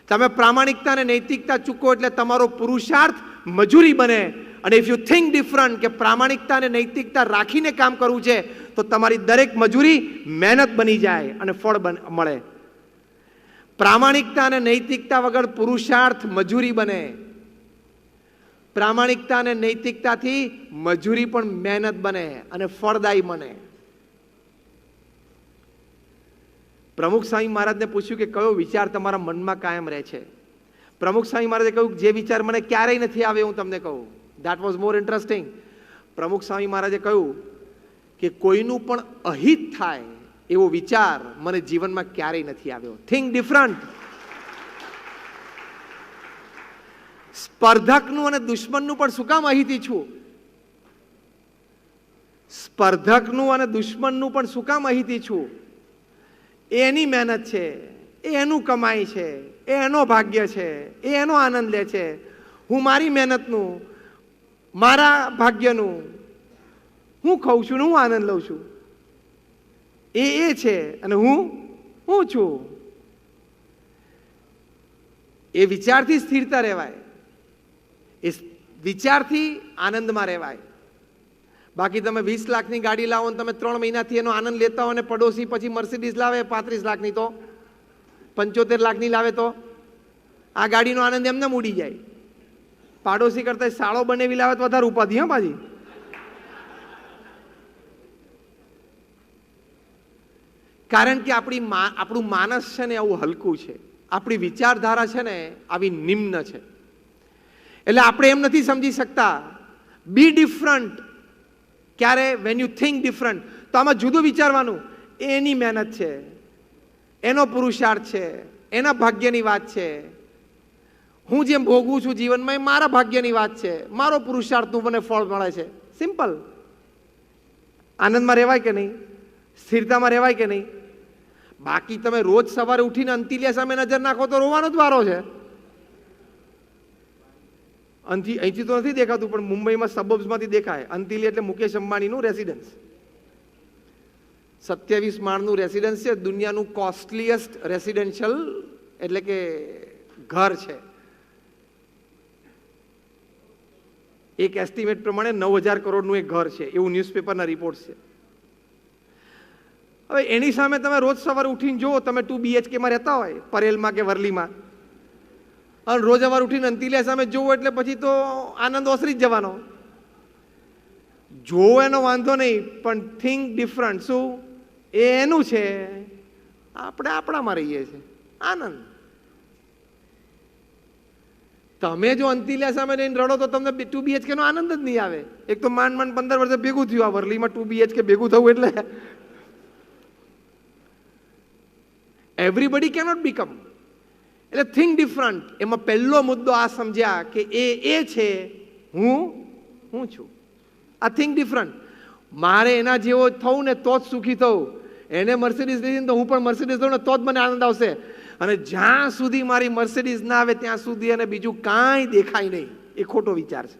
Speaker 1: તમે પ્રામાણિકતા અને નૈતિકતા ચૂકો એટલે તમારો પુરુષાર્થ મજૂરી બને, અને ઇફ યુ થિંક ડિફરન્ટ કે પ્રામાણિકતા અને નૈતિકતા રાખીને કામ કરવું છે તો તમારી દરેક મજૂરી મહેનત બની જાય અને ફળ મળે. પ્રામાણિકતા અને નૈતિકતા વગર પુરુષાર્થ મજૂરી બને. પ્રામાણિકતા અને નૈતિકતાથી મજૂરી પણ મહેનત બને અને ફળદાયી બને. પ્રમુખ સ્વામી મહારાજને પૂછ્યું કે કયો વિચાર તમારા મનમાં કાયમ રહે છે? પ્રમુખ સ્વામી મહારાજે કહ્યું જે વિચાર મને ક્યારેય નથી આવ્યો હું તમને કહું. That was more interesting. પ્રમુખ સ્વામી મહારાજે કહ્યું કે કોઈનું પણ અહિત થાય એવો વિચાર મને જીવનમાં ક્યારેય નથી આવ્યો. Think different. સ્પર્ધકનું અને દુશ્મનનું પણ શું કામ અહિતી છું? સ્પર્ધકનું અને દુશ્મનનું પણ શું કામ અહિતી છું? એની મહેનત છે, એનું કમાઈ છે, એનો ભાગ્ય છે, એનો આનંદ લે છે. હું મારી મહેનતનું, મારા ભાગ્યનું હું ખાઉં છું ને હું આનંદ લઉં છું. એ છે અને હું છું. એ વિચારથી સ્થિરતા રહેવાય, એ વિચારથી આનંદમાં રહેવાય. બાકી તમે 20 લાખની ગાડી લાવો ને તમે 3 મહિનાથી એનો આનંદ લેતા હો અને પડોશી પછી મર્સિડીઝ લાવે 35 લાખની તો 75 લાખની લાવે તો આ ગાડીનો આનંદ એમને ઉડી જાય. પાડોશી કરતા સાળો બનેવી લાવે તો વધારે ઉપાધિ. હા પાછી કારણ કે આપણું માનસ છે ને આવું હલકું છે, આપણી વિચારધારા છે ને આવી નિમ્ન છે. એટલે આપણે એમ નથી સમજી શકતા બી ડિફરન્ટ. ક્યારે? When you think different. તો આમાં જુદું વિચારવાનું. એની મહેનત છે, એનો પુરુષાર્થ છે, એના ભાગ્યની વાત છે. હું જેમ ભોગવું છું જીવનમાં એ મારા ભાગ્યની વાત છે, મારો પુરુષાર્થનું મને ફળ મળે છે. સિમ્પલ. આનંદમાં રહેવાય કે નહીં? સ્થિરતામાં રહેવાય કે નહીં? બાકી તમે રોજ સવારે ઉઠીને અંતિલિયા સામે નજર નાખો તો રોવાનો જ વારો છે. અહીંથી તો નથી દેખાતું પણ મુંબઈમાં સબર્બ્સમાંથી દેખાય. અંતિલિયા એટલે મુકેશ અંબાણીનું રેસિડન્સ. 27 માળનું રેસિડન્સ છે. દુનિયાનું કોસ્ટલીએસ્ટ રેસિડેન્શિયલ એટલે કે ઘર છે. એક એસ્ટિમેટ પ્રમાણે 9,000 કરોડનું એક ઘર છે એવું ન્યૂઝપેપરના રિપોર્ટ છે. હવે એની સામે તમે રોજ સવારે ઉઠીને જુઓ, તમે 2 BHKમાં રહેતા હોય પરેલમાં કે વરલીમાં, અને રોજ સવારે ઉઠીને અંતિલિયા સામે જોવો એટલે પછી તો આનંદ ઓસરી જ જવાનો. જોવો એનો વાંધો નહીં પણ થિંક ડિફરન્ટ. શું? એ એનું છે, આપણે આપણામાં રહીએ છીએ. આનંદ. તમે જો અંતિલિયા સામે રહીને રડો તો તમને 2 BHK નો આનંદ જ નહીં આવે. એક તો માંડ 15 વર્ષે ભેગું થયું આ વરલીમાં 2 BHK ભેગું થવું એટલે એવરીબડી કેનોટ બીકમ. એટલે થિંક ડિફરન્ટ. એમાં પહેલો મુદ્દો આ સમજ્યા કે એ છે, હું છું. આ થિંક ડિફરન્ટ. મારે એના જેવો થવું ને તો જ સુખી થવું. એને મર્સિડીઝ લીધી તો હું પણ મર્સિડીઝ લઉં ને તો જ મને આનંદ આવશે. અને જ્યાં સુધી મારી મર્સિડીઝ ના આવે ત્યાં સુધી એને બીજું કાંઈ દેખાય નહીં. એ ખોટો વિચાર છે.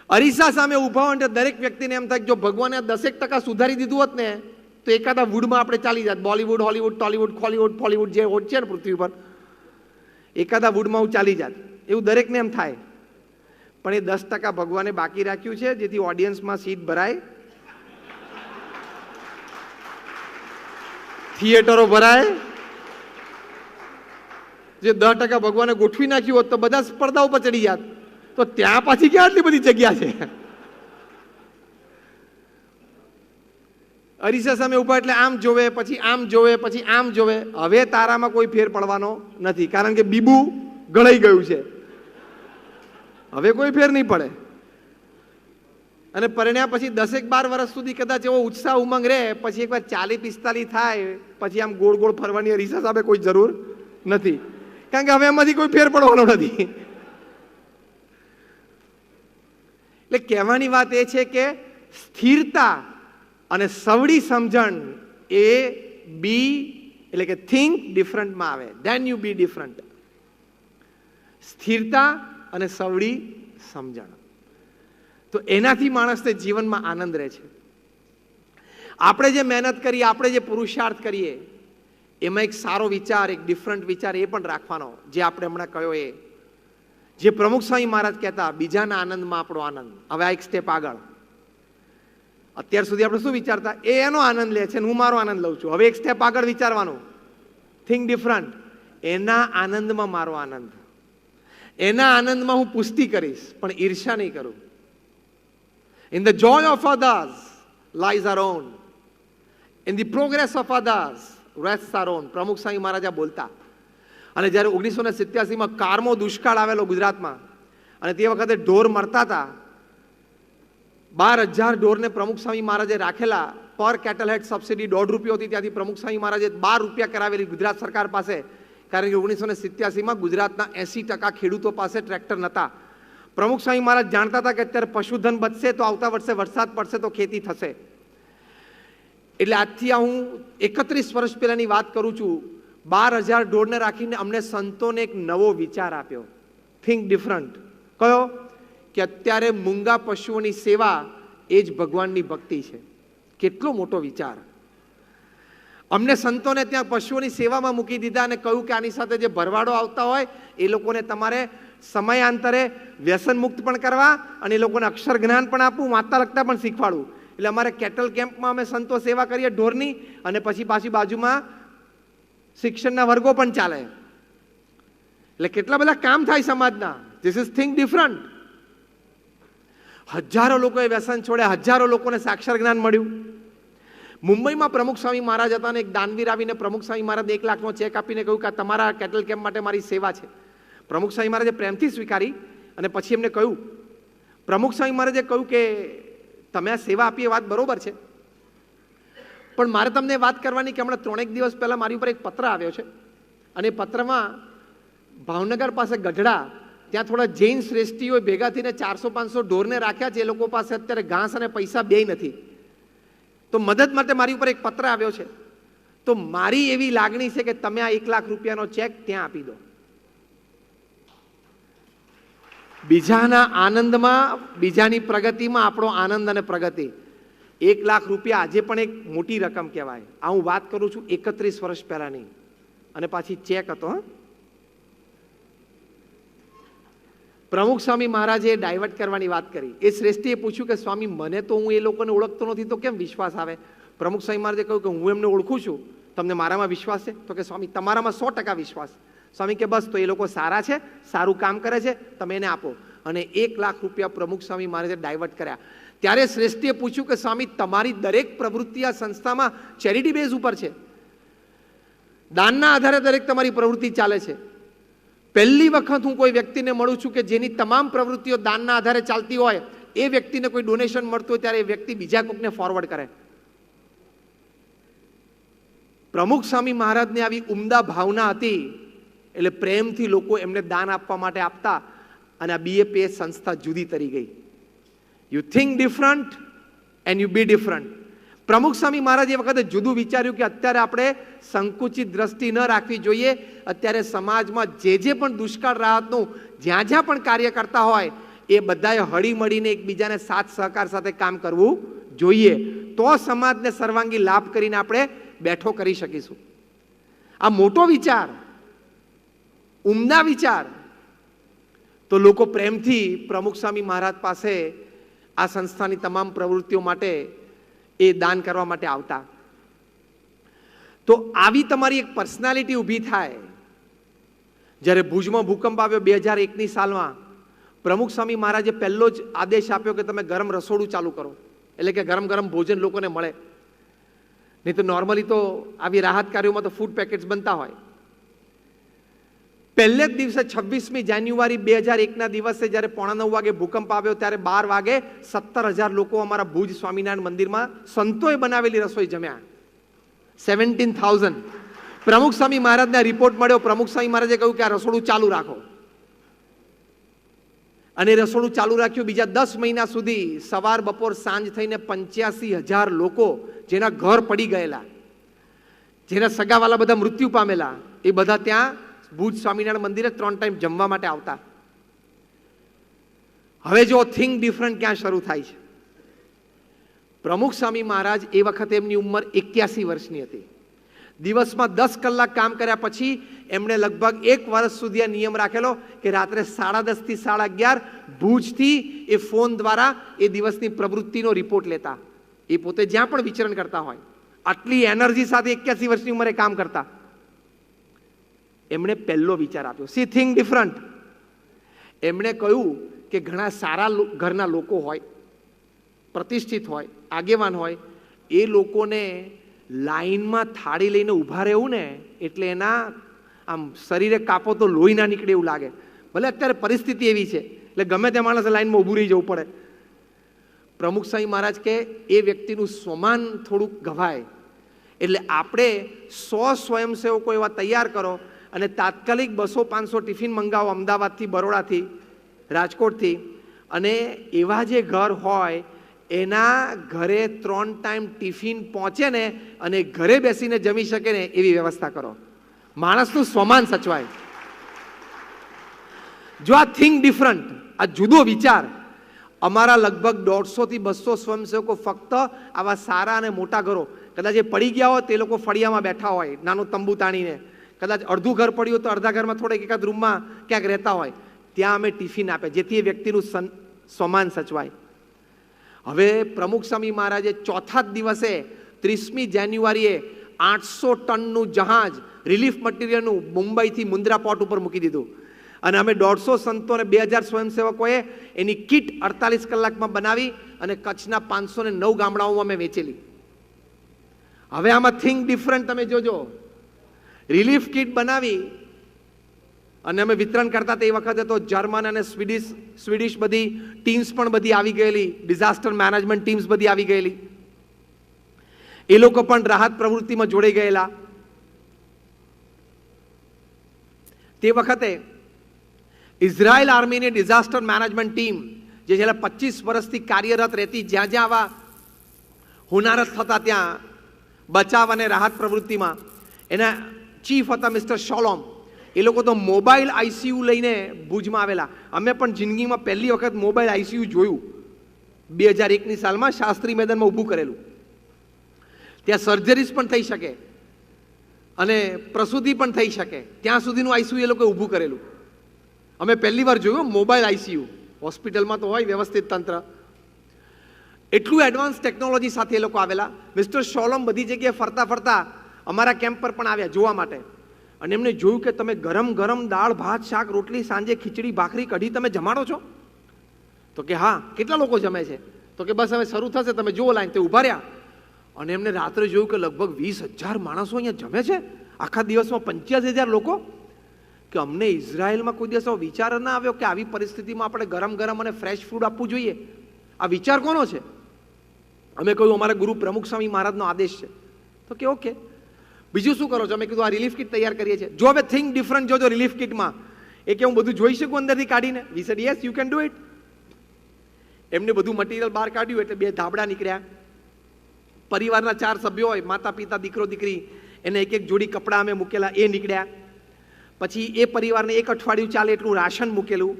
Speaker 1: અરીસા સામે ઉભા હોય એટલે દરેક વ્યક્તિને એમ થાય કે જો ભગવાને 10% સુધારી દીધું હોત ને તો એકાદા વુડમાં આપણે ચાલી જાત. બોલિવૂડ, હોલિવૂડ, ટોલિવૂડ, ખોલિવૂડ, ફોલિવૂડ જે છે ને પૃથ્વી પર, એકાદા વુડમાં હું ચાલી જાત. એવું દરેકને એમ થાય. પણ એ 10% ભગવાને બાકી રાખ્યું છે જેથી ઓડિયન્સમાં સીટ ભરાય, થિયેટરો ભરાય. જે 10% ભગવાને ગોઠવી નાખ્યું હોત તો બધા સ્પર્ધા ઉપર ચડી જાત. તો ત્યાં પાછી ક્યાં આટલી બધી જગ્યા છે? અરીસા સામે ઉભા એટલે આમ જોવે, પછી આમ જોવે, પછી આમ જોવે. હવે તારામાં કોઈ ફેર પડવાનો નથી કારણ કે બીબુ ગળાઈ ગયું છે. હવે કોઈ ફેર નહીં પડે. અને પરિણ્યા પછી 10-12 વર્ષ સુધી કદાચ એવો ઉત્સાહ ઉમંગ રહે, પછી એકવાર 40-45 થાય પછી આમ ગોળ ગોળ ફરવાની અરીસા સામે કોઈ જરૂર નથી કારણ કે હવે એમાંથી કોઈ ફેર પડવાનો નથી. એટલે કહેવાની વાત એ છે કે સ્થિરતા અને સવડી સમજણ એ બી એટલે કે થિંક ડિફરન્ટમાં આવે. Then you be different. સ્થિરતા અને સવડી સમજણ તો એનાથી માણસને જીવનમાં આનંદ રહે છે. આપણે જે મહેનત કરીએ, આપણે જે પુરુષાર્થ કરીએ એમાં એક સારો વિચાર, એક ડિફરન્ટ વિચાર એ પણ રાખવાનો જે આપણે હમણાં કહ્યો એ જે પ્રમુખ સ્વામી મહારાજ કહેતા, બીજાના આનંદમાં આપણો આનંદ. હવે આ એક સ્ટેપ આગળ. અત્યાર સુધી આપણે શું વિચારતા, એ એનો આનંદ લે છે, હું મારો આનંદ લઉં છું. હવે એક સ્ટેપ આગળ વિચારવાનું, થિંક ડિફરન્ટ. એના આનંદમાં મારો આનંદ, એના આનંદમાં હું પુષ્ટિ કરીશ, પણ ઈર્ષ્યા નહીં કરું. In the Joy of others lies are on, in the progress of others rest are on. પ્રમુખ સ્વામી મહારાજા બોલતા. અને જ્યારે 1987માં કારમો દુષ્કાળ આવેલો ગુજરાતમાં, અને તે વખતે ઢોર મરતા હતા, 12,000 ઢોરને પ્રમુખ સ્વામી મહારાજે રાખેલા. પર કેટલ હેડ સબસિડી ₹1.5 હતી. ત્યાંથી પ્રમુખ સ્વામી મહારાજે ₹12 કરાવેલી ગુજરાત સરકાર પાસે, કારણ કે 1987માં ગુજરાતના 80% ખેડૂતો પાસે ટ્રેક્ટર નહોતા. પ્રમુખ સ્વામી મહારાજ જાણતા હતા કે અત્યારે પશુધન બચશે તો આવતા વર્ષે વરસાદ પડશે તો ખેતી થશે. એટલે આજથી હું 31 વર્ષ પહેલાની વાત કરું છું. 12,000 ઢોરને રાખીને અમને સંતોને એક નવો વિચાર આપ્યો, થિંક ડિફરન્ટ. કયો? કે અત્યારે મૂંગા પશુઓની સેવા એ જ ભગવાનની ભક્તિ છે. કેટલો મોટો વિચાર! અમને સંતોને ત્યાં પશુઓની સેવામાં મૂકી દીધા અને કહ્યું કે આની સાથે જે ભરવાડો આવતા હોય એ લોકોને તમારે સમયાંતરે વ્યસન મુક્ત પણ કરવા અને એ લોકોને અક્ષર જ્ઞાન પણ આપવું, વાંચતા લખતા પણ શીખવાડવું. એટલે અમારે કેટલ કેમ્પમાં અમે સંતો સેવા કરીએ ઢોરની, અને પછી પાછી બાજુમાં શિક્ષણના વર્ગો પણ ચાલે. એટલે કેટલા બધા કામ થાય સમાજના. This is think different. હજારો લોકોએ વ્યસન છોડ્યા, હજારો લોકોને સાક્ષર જ્ઞાન મળ્યું. મુંબઈમાં પ્રમુખ સ્વામી મહારાજ હતા અને એક દાનવીર આવીને પ્રમુખ સ્વામી મહારાજને 1 લાખનો ચેક આપીને કહ્યું કે તમારા કેટલ કેમ્પ માટે મારી સેવા છે. પ્રમુખ સ્વામી મહારાજે પ્રેમથી સ્વીકારી અને પછી એમને કહ્યું, પ્રમુખ સ્વામી મહારાજે કહ્યું કે તમે આ સેવા આપી એ વાત બરોબર છે, પણ મારે તમને વાત કરવાની કે હમણાં 3 દિવસ પહેલા મારી ઉપર એક પત્ર આવ્યો છે, અને પત્રમાં ભાવનગર પાસે ગઢડા, ત્યાં થોડા જૈન શ્રેષ્ઠીઓ ભેગા થઈને 400-500 ઢોરને રાખ્યા છે. એ લોકો પાસે અત્યારે ઘાસ અને પૈસા બેય નથી, તો મદદ માટે મારી ઉપર એક પત્ર આવ્યો છે. તો મારી એવી લાગણી છે કે તમે આ 1 લાખ રૂપિયાનો ચેક ત્યાં આપી દો. બીજાના આનંદમાં, બીજાની પ્રગતિમાં આપણો આનંદ અને પ્રગતિ. 1 લાખ રૂપિયા આજે પણ એક મોટી રકમ કહેવાય. આ હું વાત કરું છું 31 વર્ષ પહેલાની, અને પાછી ચેક હતો. પ્રમુખ સ્વામી મહારાજે ડાયવર્ટ કરવાની વાત કરી. એ શ્રેષ્ઠીએ પૂછ્યું કે સ્વામી, મને તો હું એ લોકોને ઓળખતો નથી, તો કેમ વિશ્વાસ આવે? પ્રમુખ સ્વામી મહારાજે કહ્યું કે હું એમને ઓળખું છું, તમને મારામાં વિશ્વાસ છે? તો કે સ્વામી, તમારામાં 100% વિશ્વાસ. સ્વામી કે બસ, તો એ લોકો સારા છે, સારું કામ કરે છે, તમે એને આપો. અને 1 લાખ રૂપિયા પ્રમુખ સ્વામી મહારાજે ડાયવર્ટ કર્યા. ત્યારે શ્રેષ્ઠીએ પૂછ્યું કે સ્વામી, તમારી દરેક પ્રવૃત્તિ આ સંસ્થામાં ચેરિટી બેઝ ઉપર છે, દાનના આધારે દરેક તમારી પ્રવૃત્તિ ચાલે છે. પહેલી વખત હું કોઈ વ્યક્તિને મળું છું કે જેની તમામ પ્રવૃત્તિઓ દાનના આધારે ચાલતી હોય, એ વ્યક્તિને કોઈ ડોનેશન મળતું હોય ત્યારે એ વ્યક્તિ બીજા કોઈકને ફોરવર્ડ કરે. પ્રમુખ સ્વામી મહારાજને આવી ઉમદા ભાવના હતી, એટલે પ્રેમથી લોકો એમને દાન આપવા માટે આપતા, અને આ BAPS સંસ્થા જુદી તરી ગઈ. You think different and you be different. Pramukh Swami મહારાજ એ વખતે જુદું વિચાર્યું કે અત્યારે આપણે સંકુચિત દ્રષ્ટિ ન રાખવી જોઈએ. અત્યારે સમાજમાં જે પણ દુષ્કાળ રાહતનું જ્યાં જ્યાં પણ કાર્ય કરતા હોય એ બધાએ હળીમળીને એકબીજાને સાથ સહકાર સાથે કામ કરવું જોઈએ. તો સમાજને સર્વાંગી લાભ કરીને આપણે બેઠો કરી શકીશું. આ મોટો વિચાર, ઉમદા વિચાર. તો લોકો પ્રેમથી પ્રમુખ સ્વામી મહારાજ પાસે આ સંસ્થાની તમામ પ્રવૃત્તિઓ માટે એ દાન કરવા માટે આવતા. તો આવી તમારી એક પર્સનાલિટી ઊભી થાય. જ્યારે ભુજમાં ભૂકંપ આવ્યો 2001ની સાલમાં, પ્રમુખ સ્વામી મહારાજે પહેલો જ આદેશ આપ્યો કે તમે ગરમ રસોડું ચાલુ કરો, એટલે કે ગરમ ગરમ ભોજન લોકોને મળે. નહીં તો નોર્મલી તો આવી રાહત કાર્યોમાં તો ફૂડ પેકેટ્સ બનતા હોય. પહેલે જ દિવસે 26મી જાન્યુઆરી 2001ના દિવસે જ્યારે 8:45 વાગે ભૂકંપ આવ્યો, ત્યારે 12 વાગે 17,000 લોકો અમારા ભુજ સ્વામિનારાયણ મંદિરમાં સંતોએ બનાવેલી રસોઈ જમ્યા. 17,000. પ્રમુખ સ્વામી મહારાજને રિપોર્ટ મળ્યો. પ્રમુખ સ્વામી મહારાજે કહ્યું કે આ રસોડું ચાલુ રાખો, અને રસોડું ચાલુ રાખ્યું. બીજા 10 મહિના સુધી સવાર બપોર સાંજ થઈને 85,000 લોકો જેના ઘર પડી ગયેલા, જેના સગાવાલા બધા મૃત્યુ પામેલા, એ બધા ત્યાં ભુજ સ્વામિનારાયણ મંદિરે 3 ટાઈમ જમવા માટે આવતા. હવે જો થિંક ડિફરન્ટ ક્યાં શરૂ થાય છે. પ્રમુખ સ્વામી મહારાજ એ વખતે એમની ઉંમર 81 વર્ષની હતી. દિવસમાં 10 કલાક કામ કર્યા પછી એમણે લગભગ 1 વર્ષ સુધી આ નિયમ રાખેલો કે રાત્રે 10:30 થી 11:30 ભુજથી એ ફોન દ્વારા એ દિવસની પ્રવૃત્તિનો રિપોર્ટ લેતા. એ પોતે જ્યાં પણ વિચરણ કરતા હોય, આટલી એનર્જી સાથે 81 વર્ષની ઉંમરે કામ કરતા. એમણે પહેલો વિચાર આપ્યો, સી થિંક ડિફરન્ટ. એમણે કહ્યું કે ઘણા સારા ઘરના લોકો હોય, પ્રતિષ્ઠિત હોય, આગેવાન હોય, એ લોકોને લાઈનમાં થાળી લઈને ઊભા રહેવું ને એટલે એના આમ શરીરે કાપો તો લોહી ના નીકળે એવું લાગે. ભલે અત્યારે પરિસ્થિતિ એવી છે એટલે ગમે તે માણસે લાઈનમાં ઊભું રહી જવું પડે. પ્રમુખ સ્વામી મહારાજ કે એ વ્યક્તિનું સ્વમાન થોડુંક ગવાય એટલે આપણે 100 સ્વયંસેવકો એવા તૈયાર કરો અને તાત્કાલિક 200-500 ટિફિન મંગાવો અમદાવાદથી, બરોડાથી, રાજકોટથી, અને એવા જે ઘર હોય એના ઘરે 3 ટાઈમ ટિફિન પહોંચે ને અને ઘરે બેસીને જમી શકે ને એવી વ્યવસ્થા કરો. માણસનું સ્વમાન સચવાય. જો આ થિંક ડિફરન્ટ, આ જુદો વિચાર, અમારા લગભગ 150 થી 200 સ્વયંસેવકો ફક્ત આવા સારા અને મોટા ઘરો, કદાચ એ પડી ગયા હોય તે લોકો ફળિયામાં બેઠા હોય નાનું તંબુ તાણીને, કદાચ અડધું ઘર પડ્યું હોય તો અડધા ઘરમાં થોડેક એકાદ રૂમમાં ક્યાંક રહેતા હોય, ત્યાં અમે ટિફિન આપે જેથી એ વ્યક્તિનું સ્વમાન સચવાય. હવે પ્રમુખ સ્વામી મહારાજે ચોથા જ દિવસે 30મી જાન્યુઆરીએ 800 ટનનું જહાજ રિલીફ મટીરિયલનું મુંબઈથી મુન્દ્રા પોર્ટ ઉપર મૂકી દીધું અને અમે 150 સંતો અને 2000 સ્વયંસેવકોએ એની કિટ 48 કલાકમાં બનાવી અને કચ્છના 509 ગામડાઓમાં અમે વેચેલી. હવે આમાં થિંક ડિફરન્ટ તમે જોજો. રિલીફ કિટ બનાવી અને અમે વિતરણ કરતા તે વખતે તો જર્મન અને સ્વીડિશ બધી ટીમ્સ પણ બધી આવી ગયેલી, ડિઝાસ્ટર મેનેજમેન્ટ ટીમ્સ બધી આવી ગયેલી. એ લોકો પણ રાહત પ્રવૃત્તિમાં જોડાઈ ગયેલા. તે વખતે ઇઝરાયલ આર્મીની ડિઝાસ્ટર મેનેજમેન્ટ ટીમ જે છેલ્લા 25 વર્ષથી કાર્યરત રહેતી, જ્યાં જ્યાં આવા હોનારત થતા ત્યાં બચાવ અને રાહત પ્રવૃત્તિમાં, એના ચીફ હતા મિસ્ટર શોલોમ. એ લોકો તો મોબાઈલ આઈસીયુ લઈને ભુજમાં આવેલા. અમે પણ જિંદગીમાં પહેલી વખત મોબાઈલ આઈસીયુ જોયું 2001ની સાલમાં શાસ્ત્રી મેદાનમાં ઊભું કરેલું. ત્યાં સર્જરીસ પણ થઈ શકે અને પ્રસૂતિ પણ થઈ શકે, ત્યાં સુધીનું આઈસીયુ એ લોકોએ ઊભું કરેલું. અમે પહેલી વાર જોયું મોબાઈલ આઈસીયુ. હોસ્પિટલમાં તો હોય વ્યવસ્થિત તંત્ર. એટલું એડવાન્સ ટેકનોલોજી સાથે એ લોકો આવેલા. મિસ્ટર શોલમ બધી જગ્યાએ ફરતા ફરતા અમારા કેમ્પ પર પણ આવ્યા જોવા માટે. અને એમને જોયું કે તમે ગરમ ગરમ દાળ, ભાત, શાક, રોટલી, સાંજે ખીચડી, ભાખરી, કઢી તમે જમાડો છો? તો કે હા. કેટલા લોકો જમે છે? તો કે બસ હવે શરૂ થશે, તમે જુઓ લાઈન. તે ઊભા રહ્યા અને એમને રાત્રે જોયું કે લગભગ 20,000 માણસો અહીંયા જમે છે. આખા દિવસમાં 85,000 લોકો. કે અમને ઇઝરાયલમાં કોઈ દિવસ વિચાર ના આવ્યો કે આવી પરિસ્થિતિમાં આપણે ગરમ ગરમ અને ફ્રેશ ફૂડ આપવું જોઈએ. આ વિચાર કોનો છે? અમે કહ્યું અમારા ગુરુ પ્રમુખ સ્વામી મહારાજનો આદેશ છે. તો કે ઓકે, બીજું શું કરો છો? અમે કીધું આ રિલીફ કિટ તૈયાર કરીએ છીએ. જો હવે થિંક ડિફરન્ટ જોજો રિલીફ કિટમાં. એ કે હું બધું જોઈ શકું અંદરથી કાઢીને? We said yes you can do it. એમને બધું મટીરિયલ બહાર કાઢ્યું એટલે 2 ધાબળા નીકળ્યા. પરિવારના 4 સભ્યો હોય, માતા પિતા, દીકરો દીકરી, એને એક જોડી કપડાં અમે મૂકેલા, એ નીકળ્યા. પછી એ પરિવારને 1 અઠવાડિયું ચાલે એટલું રાશન મૂકેલું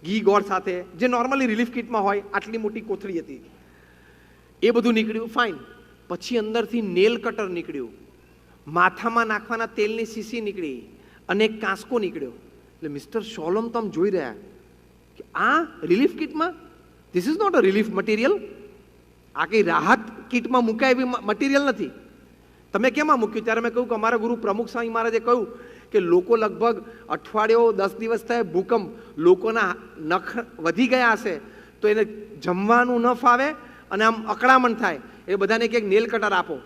Speaker 1: ઘી ગોળ સાથે, જે નોર્મલી રિલીફ કિટમાં હોય. આટલી મોટી કોથળી હતી. એ બધું નીકળ્યું, ફાઇન. પછી અંદરથી નેલ કટર નીકળ્યું, માથામાં નાખવાના તેલની શીશી નીકળી અને એક કાંસકો નીકળ્યો. એટલે મિસ્ટર શોલમ તો આમ જોઈ રહ્યા કે આ રિલીફ કિટમાં, this is not a relief material. આ કંઈ રાહત કિટમાં મુકાય એવી મટીરિયલ નથી. તમે કેમાં મૂક્યું? ત્યારે મેં કહ્યું કે અમારા ગુરુ પ્રમુખ સ્વામી મહારાજે કહ્યું કે લોકો લગભગ અઠવાડિયો 10 દિવસ થાય ભૂકંપ, લોકોના નખ વધી ગયા હશે તો એને જમવાનું ન ફાવે અને આમ અકળામણ થાય, એ બધાને એક નેલ કટર આપો.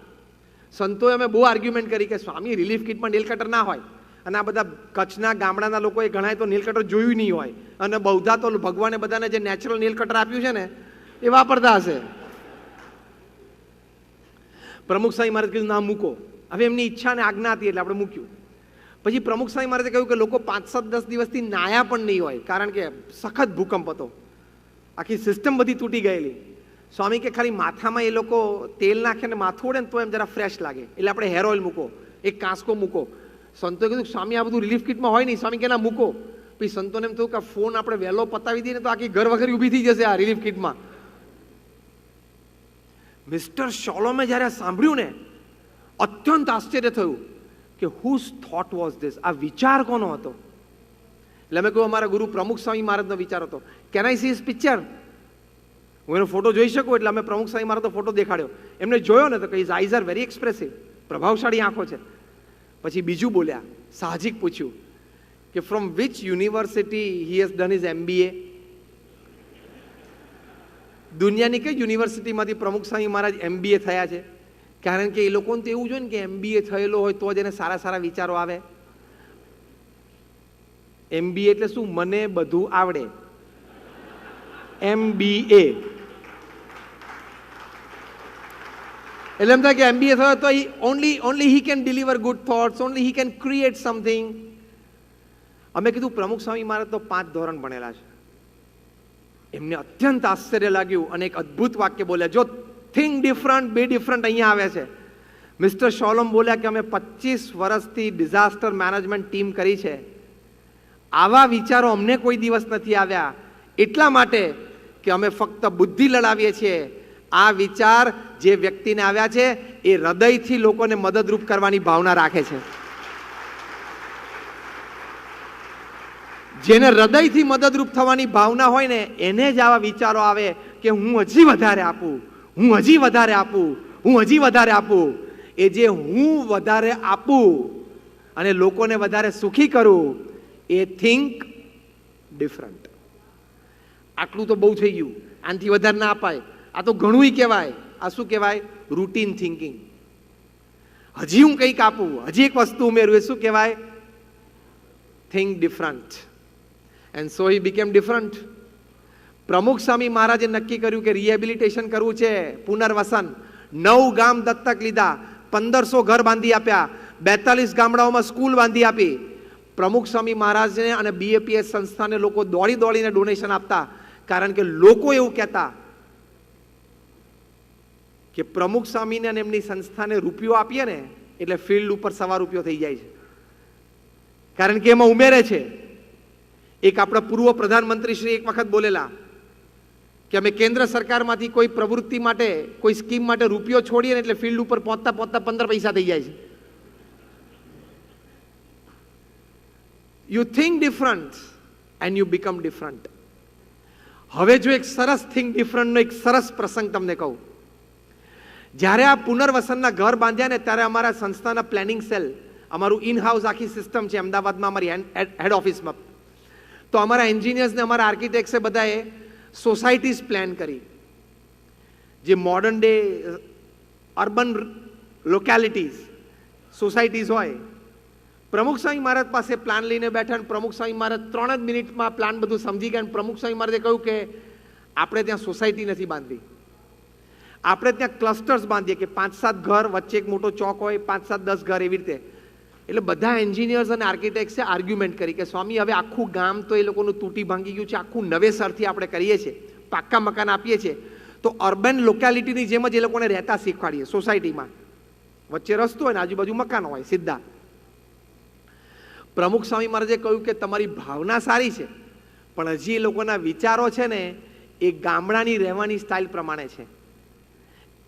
Speaker 1: સંતોએ અમે બહુ આર્ગ્યુમેન્ટ કરી કે સ્વામી રિલીફ કિટમાં નેલ કટર ના હોય. અને આ બધા કચ્છના ગામડાના લોકોએ ઘણાએ તો નેલ કટર જોયું નહીં હોય અને બૌદ્ધા તો ભગવાને બધાને જે નેચરલ નેલ કટર આપ્યું છે ને એ વાપરતા હશે. પ્રમુખ સ્વામી મહારાજ કીધું ના મૂકો. હવે એમની ઈચ્છા અને આજ્ઞા હતી એટલે આપણે મૂક્યું. પછી પ્રમુખ સ્વામી મહારાજે કહ્યું કે લોકો 5-7-10 દિવસથી નાયા પણ નહીં હોય, કારણ કે સખત ભૂકંપ હતો, આખી સિસ્ટમ બધી તૂટી ગયેલી. સ્વામી કે ખાલી માથામાં એ લોકો તેલ નાખે ને માથું ઓળે ને તો એમ જરા ફ્રેશ લાગે, એટલે આપણે હેર ઓઇલ મૂકો, એક કાંસકો મૂકો. સંતોએ કીધું સ્વામી આ બધું રિલીફ કિટમાં હોય નહીં. સ્વામી કે ના મૂકો. પછી સંતોને એમ થયું કે ફોન આપણે વહેલો પતાવી દઈએ ને તો આખી ઘર વગર ઊભી થઈ જશે આ રિલીફ કિટમાં. મિસ્ટર શોલોમે જ્યારે સાંભળ્યું ને અત્યંત આશ્ચર્ય થયું કે હુઝ થોટ વોઝ ધીસ, આ વિચાર કોનો હતો? એટલે અમે કહ્યું અમારા ગુરુ પ્રમુખ સ્વામી મહારાજનો વિચાર હતો. Can I see his picture? હું એનો ફોટો જોઈ શકું? એટલે અમે પ્રમુખ સ્વામી મહારાજનો ફોટો દેખાડ્યો. એમને જોયો ને તો his eyes are very expressive, પ્રભાવશાળી આંખો છે. પછી બીજું બોલ્યા, સાહજિક પૂછ્યું કે from which university he has done his MBA? દુનિયાની કઈ યુનિવર્સિટીમાંથી પ્રમુખ સ્વામી મહારાજ MBA થયા છે? કારણ કે એ લોકોને તો એવું જોઈએ ને કે MBA થયેલો હોય તો જ એને સારા સારા વિચારો આવે. MBA એટલે શું? મને બધું આવડે. MBA એટલે એમ થાય કે MBA થયો તો only he can deliver good thoughts, only he can create something. અમે કીધું પ્રમુખ સ્વામી મહારાજ તો 5 ધોરણ ભણેલા છે. એમને અત્યંત આશ્ચર્ય લાગ્યું અને એક અદ્ભુત વાક્ય બોલ્યા, જો થિંક ડિફરન્ટ બે ડિફરન્ટ અહીંયા આવે છે. મિસ્ટર શોલમ બોલ્યા કે અમે 25 વર્ષથી ડિઝાસ્ટર મેનેજમેન્ટ ટીમ કરી છે, આવા વિચારો અમને કોઈ દિવસ નથી આવ્યા. એટલા માટે કે અમે ફક્ત બુદ્ધિ લડાવીએ છીએ. આ વિચાર જે વ્યક્તિને આવ્યા છે એ હૃદયથી લોકોને મદદરૂપ કરવાની ભાવના રાખે છે. જેને હૃદયથી મદદરૂપ થવાની ભાવના હોય ને એને જ આવા વિચારો આવે કે હું હજી વધારે આપું, હું હજી વધારે આપું, હું હજી વધારે આપું. એ જે હું વધારે આપું અને લોકોને વધારે સુખી કરું, એ થિંક ડિફરન્ટ. આટલું તો બહુ થઈ ગયું, આનાથી વધારે ના અપાય. આ તો ઘણું કહેવાય. આ શું કહેવાય? Routine thinking. હજી હું કંઈક આપું, હજી એક વસ્તુ ઉમેરું, એ શું કહેવાય? Think different. And so he became different. Pramukh સ્વામી મહારાજે નક્કી કર્યું કે રિહેબિલિટેશન કરવું છે, પુનર્વસન. 9 ગામ દત્તક લીધા, 1500 ઘર બાંધી આપ્યા, 42 ગામડાઓમાં સ્કૂલ બાંધી આપી. પ્રમુખ સ્વામી મહારાજને અને BAPS સંસ્થાને લોકો દોડી દોડીને ડોનેશન આપતા, કારણ કે લોકો એવું કહેતા કે પ્રમુખ સ્વામીને અને એમની સંસ્થાને રૂપિયો આપીએ ને એટલે ફિલ્ડ ઉપર ₹1 થઈ જાય છે, કારણ કે એમાં ઉમેરે છે. એક આપણા પૂર્વ પ્રધાનમંત્રી શ્રી એક વખત બોલેલા કે અમે કેન્દ્ર સરકારમાંથી કોઈ પ્રવૃત્તિ માટે, કોઈ સ્કીમ માટે રૂપિયો છોડીએ ને એટલે ફિલ્ડ ઉપર પહોંચતા પહોંચતા 15 પૈસા થઈ જાય છે. You think different and you become different. હવે જો એક સરસ થિંક ડિફરન્ટનો એક સરસ પ્રસંગ તમને કહું. જ્યારે આ પુનર્વસનના ઘર બાંધ્યા ને ત્યારે અમારા સંસ્થાના પ્લાનિંગ સેલ, અમારું ઇન હાઉસ આખી સિસ્ટમ છે અમદાવાદમાં અમારી હેડ ઓફિસમાં, તો અમારા એન્જિનિયર્સને અમારા આર્કિટેક્ટ્સે બધાએ સોસાયટીઝ પ્લાન કરી, જે મોડર્ન ડે અર્બન લોકેલિટીઝ સોસાયટીઝ હોય. પ્રમુખ સ્વામી મહારાજ પાસે પ્લાન લઈને બેઠા અને પ્રમુખ સ્વામી મહારાજ 3 જ મિનિટમાં પ્લાન બધું સમજી ગયા. પ્રમુખ સ્વામી મહારાજે કહ્યું કે આપણે ત્યાં સોસાયટી નથી બાંધવી, આપણે ત્યાં ક્લસ્ટર્સ બાંધીએ કે 5-7 ઘર વચ્ચે એક મોટો ચોક હોય, 5-7-10 ઘર એવી રીતે. એટલે બધા એન્જિનિયર્સ અને આર્કિટેક્ટ્સે આર્ગ્યુમેન્ટ કરી કે સ્વામી હવે આખું ગામ તો એ લોકોનું તૂટી ભાંગી ગયું છે, આખું નવેસરથી આપણે કરીએ છીએ, પાક્કા મકાન આપીએ છીએ, તો અર્બન લોકેલિટીની જેમ જ એ લોકોને રહેતા શીખવાડીએ. સોસાયટીમાં વચ્ચે રસ્તો હોય ને આજુબાજુ મકાનો હોય સીધા. પ્રમુખ સ્વામી મહારાજે કહ્યું કે તમારી ભાવના સારી છે, પણ હજી એ લોકોના વિચારો છે ને એ ગામડાની રહેવાની સ્ટાઇલ પ્રમાણે છે.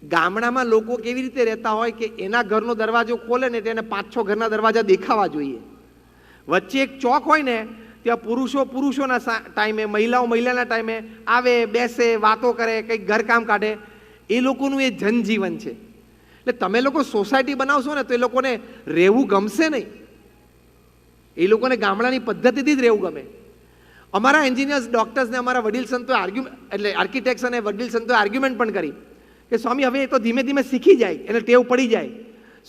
Speaker 1: ગામડામાં લોકો કેવી રીતે રહેતા હોય કે એના ઘરનો દરવાજો ખોલે ને તેને 5-6 ઘરના દરવાજા દેખાવા જોઈએ. વચ્ચે એક ચોક હોય ને ત્યાં પુરુષોના ટાઈમે, મહિલાના ટાઈમે આવે, બેસે, વાતો કરે, કંઈક ઘરકામ કાઢે. એ લોકોનું એ જનજીવન છે. એટલે તમે લોકો સોસાયટી બનાવશો ને તો એ લોકોને રહેવું ગમશે નહીં. એ લોકોને ગામડાની પદ્ધતિથી જ રહેવું ગમે. અમારા એન્જિનિયર્સ, ડોક્ટર્સને અમારા વડીલ સંતોએ એટલે આર્કિટેક્ટ્સ અને વડીલ સંતોએ આર્ગ્યુમેન્ટ પણ કરી કે સ્વામી હવે એ તો ધીમે ધીમે શીખી જાય, એને ટેવ પડી જાય.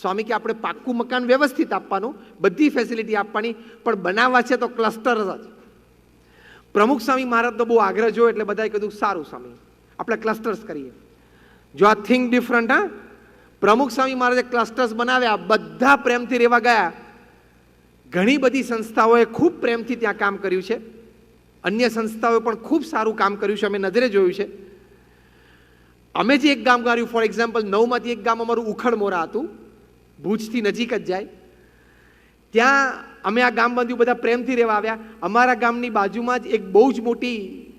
Speaker 1: સ્વામી કે આપણે પાક્કું મકાન વ્યવસ્થિત આપવાનું, બધી ફેસિલિટી આપવાની, પણ બનાવવા છે તો ક્લસ્ટર જ. પ્રમુખ સ્વામી મહારાજ તો બહુ આગ્રહ જોયો એટલે બધાએ કીધું સારું સ્વામી આપણે ક્લસ્ટર્સ કરીએ. જો આ થિંક ડિફરન્ટ. હા, પ્રમુખ સ્વામી મહારાજે ક્લસ્ટર્સ બનાવ્યા, બધા પ્રેમથી રહેવા ગયા. ઘણી બધી સંસ્થાઓએ ખૂબ પ્રેમથી ત્યાં કામ કર્યું છે, અન્ય સંસ્થાઓએ પણ ખૂબ સારું કામ કર્યું છે, અમે નજરે જોયું છે. અમે જે એક ગામ કર્યું, ફોર એક્ઝામ્પલ 9માંથી એક ગામ અમારું ઉખડમોરા હતું, ભુજથી નજીક જ જાય. ત્યાં અમે આ ગામ બાંધ્યું, બધા પ્રેમથી રહેવા આવ્યા. અમારા ગામની બાજુમાં જ એક બહુ જ મોટી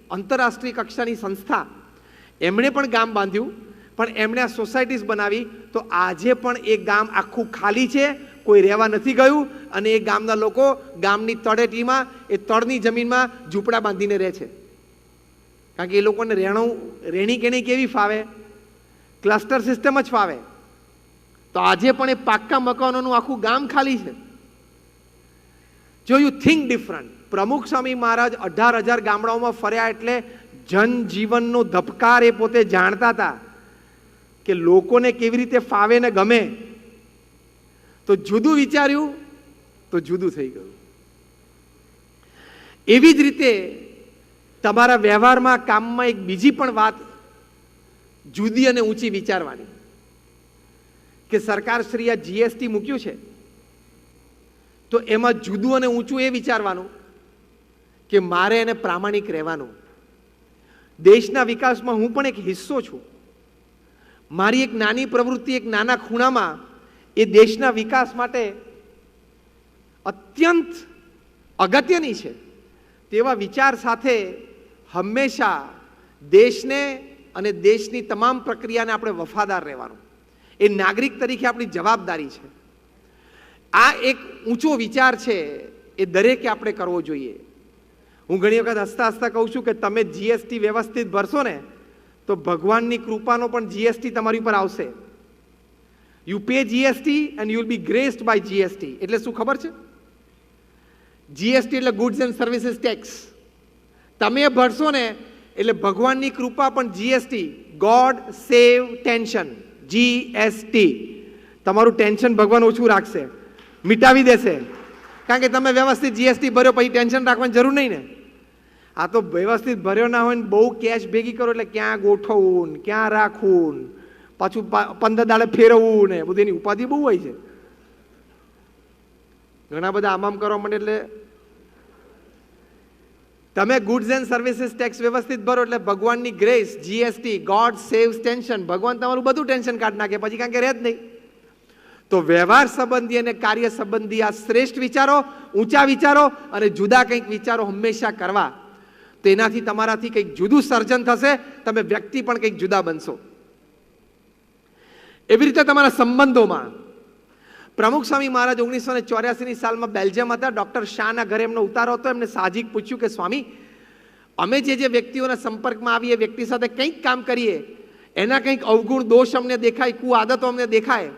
Speaker 1: આંતરરાષ્ટ્રીય કક્ષાની સંસ્થા, એમણે પણ ગામ બાંધ્યું, પણ એમણે આ સોસાયટીઝ બનાવી. તો આજે પણ એ ગામ આખું ખાલી છે, કોઈ રહેવા નથી ગયું અને એ ગામના લોકો ગામની તળેટીમાં એ તળની જમીનમાં ઝૂંપડા બાંધીને રહે છે, કારણ કે એ લોકોને રહેણી કેણી કેવી ફાવે? ક્લસ્ટર સિસ્ટમ જ ફાવે. તો આજે પણ એ પાક્કા મકાનોનું આખું ગામ ખાલી છે. જો you think different. Pramukh Swami મહારાજ 18,000 ગામડાઓમાં ફર્યા એટલે જનજીવનનો ધબકાર એ પોતે જાણતા હતા કે લોકોને કેવી રીતે ફાવે ને ગમે. તો જુદું વિચાર્યું તો જુદું થઈ ગયું. એવી જ રીતે તમારા વ્યવહારમાં, કામમાં એક બીજી પણ વાત જુદી અને ઊંચી વિચારવાની કે સરકારશ્રીએ જીએસટી મૂક્યું છે, તો એમાં જુદું અને ઊંચું એ વિચારવાનું કે મારે એને પ્રામાણિક રહેવાનું. દેશના વિકાસમાં હું પણ એક હિસ્સો છું. મારી એક નાની પ્રવૃત્તિ એક નાના ખૂણામાં એ દેશના વિકાસ માટે અત્યંત અગત્યની છે. તેવા વિચાર સાથે હંમેશા દેશને અને દેશની તમામ પ્રક્રિયાને આપણે વફાદાર રહેવાનું એ નાગરિક તરીકે આપણી જવાબદારી છે. આ એક ઊંચો વિચાર છે, એ દરેકે આપણે કરવો જોઈએ. હું ઘણી વખત હસતા હસતા કહું છું કે તમે જીએસટી વ્યવસ્થિત ભરશો ને તો ભગવાનની કૃપાનો પણ જીએસટી તમારી ઉપર આવશે. You pay GST and you will be graced by GST. એટલે શું ખબર છે? જીએસટી એટલે ગુડ્સ એન્ડ સર્વિસીસ ટેક્સ. તમે ભરશો ને એટલે ભગવાનની કૃપા પણ જીએસટી, ગોડ સેવ ટેન્શન, જીએસટી. તમારું ટેન્શન ભગવાન ઓછું રાખશે, મિટાવી દેશે, કારણ કે તમે વ્યવસ્થિત જીએસટી ભર્યો, પછી ટેન્શન રાખવાની જરૂર નહીં ને. આ તો વ્યવસ્થિત ભર્યો ના હોય ને બહુ કેશ ભેગી કરો એટલે ક્યાં ગોઠવવું ને ક્યાં રાખવું, પાછું 15 દાડે ફેરવવું ને બધું, એની ઉપાધિ બહુ હોય છે. ઘણા બધા આમામ કરવા માંડે. એટલે તમે ગુડ્સ એન્ડ સર્વિસીસ ટેક્સ વ્યવસ્થિત ભરો એટલે ભગવાનની grace, GST, God saves tension, ભગવાન તમારું બધું ટેન્શન કાઢી નાખે, પછી કારણ કે રહે જ નહીં. તો વ્યવહાર સંબંધી અને કાર્ય સંબંધી આ શ્રેષ્ઠ વિચારો, ઊંચા વિચારો અને જુદા કંઈક વિચારો હંમેશા કરવા. તો એનાથી તમારાથી કંઈક જુદું સર્જન થશે, તમે વ્યક્તિ પણ કંઈક જુદા બનશો. એવી રીતે તમારા સંબંધોમાં પ્રમુખ સ્વામી મહારાજ 1984ની સાલમાં બેલ્જિયમ હતા. ડોક્ટર શાહના ઘરે એમનો ઉતારો હતો. એમને સાહજિક પૂછ્યું કે સ્વામી, અમે જે વ્યક્તિઓના સંપર્કમાં આવીએ, વ્યક્તિ સાથે કંઈક કામ કરીએ, એના કંઈક અવગુણ દોષ અમને દેખાય, કુ આદતો અમને દેખાય,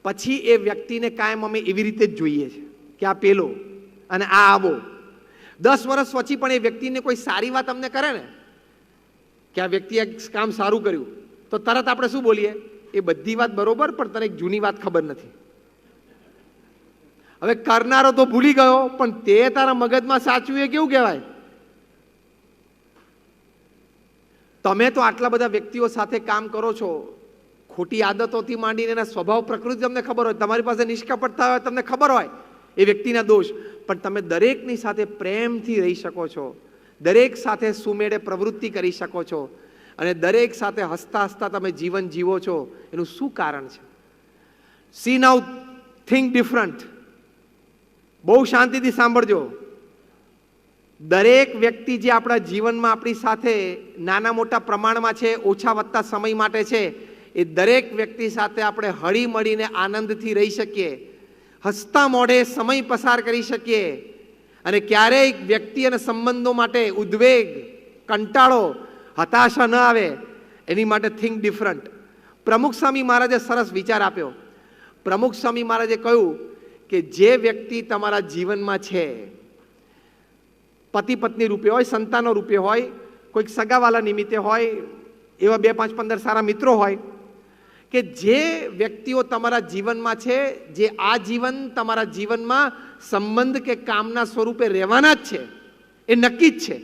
Speaker 1: પછી એ વ્યક્તિને કાયમ અમે એવી રીતે જ જોઈએ છે કે આ પેલો અને આ આવો. 10 વર્ષ પછી પણ એ વ્યક્તિને કોઈ સારી વાત અમને કરે ને કે આ વ્યક્તિએ કામ સારું કર્યું, તો તરત આપણે શું બોલીએ? એ બધી વાત બરોબર, પણ તને એક જૂની વાત ખબર નથી. હવે કરનારો તો ભૂલી ગયો, પણ તે તારા મગજમાં સાચવ્યું એ કેવું કહેવાય? તમે તો આટલા બધા વ્યક્તિઓ સાથે કામ કરો છો, ખોટી આદતોથી માંડીને એના સ્વભાવ પ્રકૃતિ તમને ખબર હોય, તમારી પાસે નિષ્કપટતા હોય, તમને ખબર હોય એ વ્યક્તિના દોષ, પણ તમે દરેકની સાથે પ્રેમથી રહી શકો છો, દરેક સાથે સુમેળે પ્રવૃત્તિ કરી શકો છો અને દરેક સાથે હસતા હસતા તમે જીવન જીવો છો. એનું શું કારણ છે? સી નાઉ, થિંક ડિફરન્ટ. બહુ શાંતિથી સાંભળજો. દરેક વ્યક્તિ જે આપણા જીવનમાં આપણી સાથે નાના મોટા પ્રમાણમાં છે, ઓછા વત્તા સમય માટે છે, એ દરેક વ્યક્તિ સાથે આપણે હળી મળીને આનંદથી રહી શકીએ, હસતા મોઢે સમય પસાર કરી શકીએ અને ક્યારેય વ્યક્તિ અને સંબંધો માટે ઉદ્વેગ, કંટાળો, હતાશા ન આવે, એની માટે થિંક ડિફરન્ટ. પ્રમુખ સ્વામી મહારાજે સરસ વિચાર આપ્યો. પ્રમુખ સ્વામી મહારાજે કહ્યું કે જે વ્યક્તિ તમારા જીવનમાં છે, પતિ પત્ની રૂપે હોય, સંતાનો રૂપે હોય, કોઈક સગાવાલા નિમિત્તે હોય, એવા 2, 5, 15 સારા મિત્રો હોય, કે જે વ્યક્તિઓ તમારા જીવનમાં છે, જે આ જીવન તમારા જીવનમાં સંબંધ કે કામના સ્વરૂપે રહેવાના જ છે, એ નક્કી જ છે.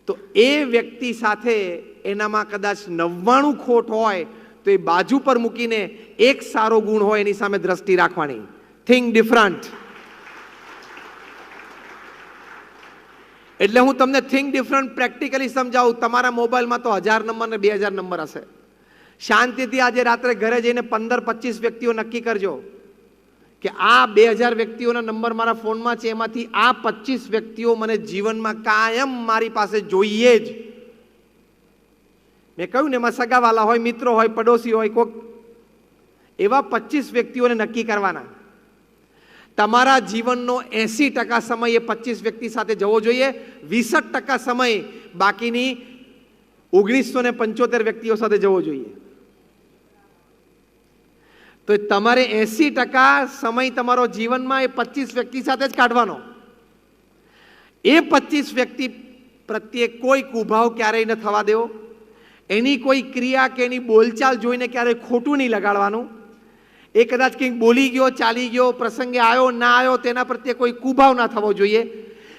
Speaker 1: તો એ વ્યક્તિ સાથે એનામાં કદાચ 99 ખોટ હોય તો એ બાજુ પર મૂકીને એક સારો ગુણ હોય એની સામે દ્રષ્ટિ રાખવાની. Think different. એટલે હું તમને થિંક ડિફરન્ટ પ્રેક્ટિકલી સમજાવું. તમારા મોબાઈલમાં તો 1000 નંબર ને 2000 નંબર હશે. શાંતિથી આજે રાત્રે ઘરે જઈને 15-25 વ્યક્તિઓ નક્કી કરજો કે આ 2000 વ્યક્તિઓના નંબર મારા ફોનમાં છે, એમાંથી આ 25 વ્યક્તિઓ મને જીવનમાં કાયમ મારી પાસે જોઈએ જ. મેં કહ્યું ને, એમાં સગાવાલા હોય, મિત્રો હોય, પડોશી હોય, કોઈક એવા 25 વ્યક્તિઓને નક્કી કરવાના. તમારા જીવનનો 80% સમય એ 25 વ્યક્તિ સાથે જવો જોઈએ, 20% સમય બાકીની 1975 વ્યક્તિઓ સાથે જવો જોઈએ. તો તમારે 80% સમય તમારો જીવનમાં એ 25 વ્યક્તિ સાથે જ કાઢવાનો. એ 25 વ્યક્તિ પ્રત્યે કોઈ કુભાવ ક્યારેય ન થવા દેવો, એની કોઈ ક્રિયા કે એની બોલચાલ જોઈને ક્યારેય ખોટું નહીં લગાડવાનું. એ કદાચ કંઈક બોલી ગયો, ચાલી ગયો, પ્રસંગે આવ્યો ના આવ્યો, તેના પ્રત્યે કોઈ કુભાવ ના થવો જોઈએ.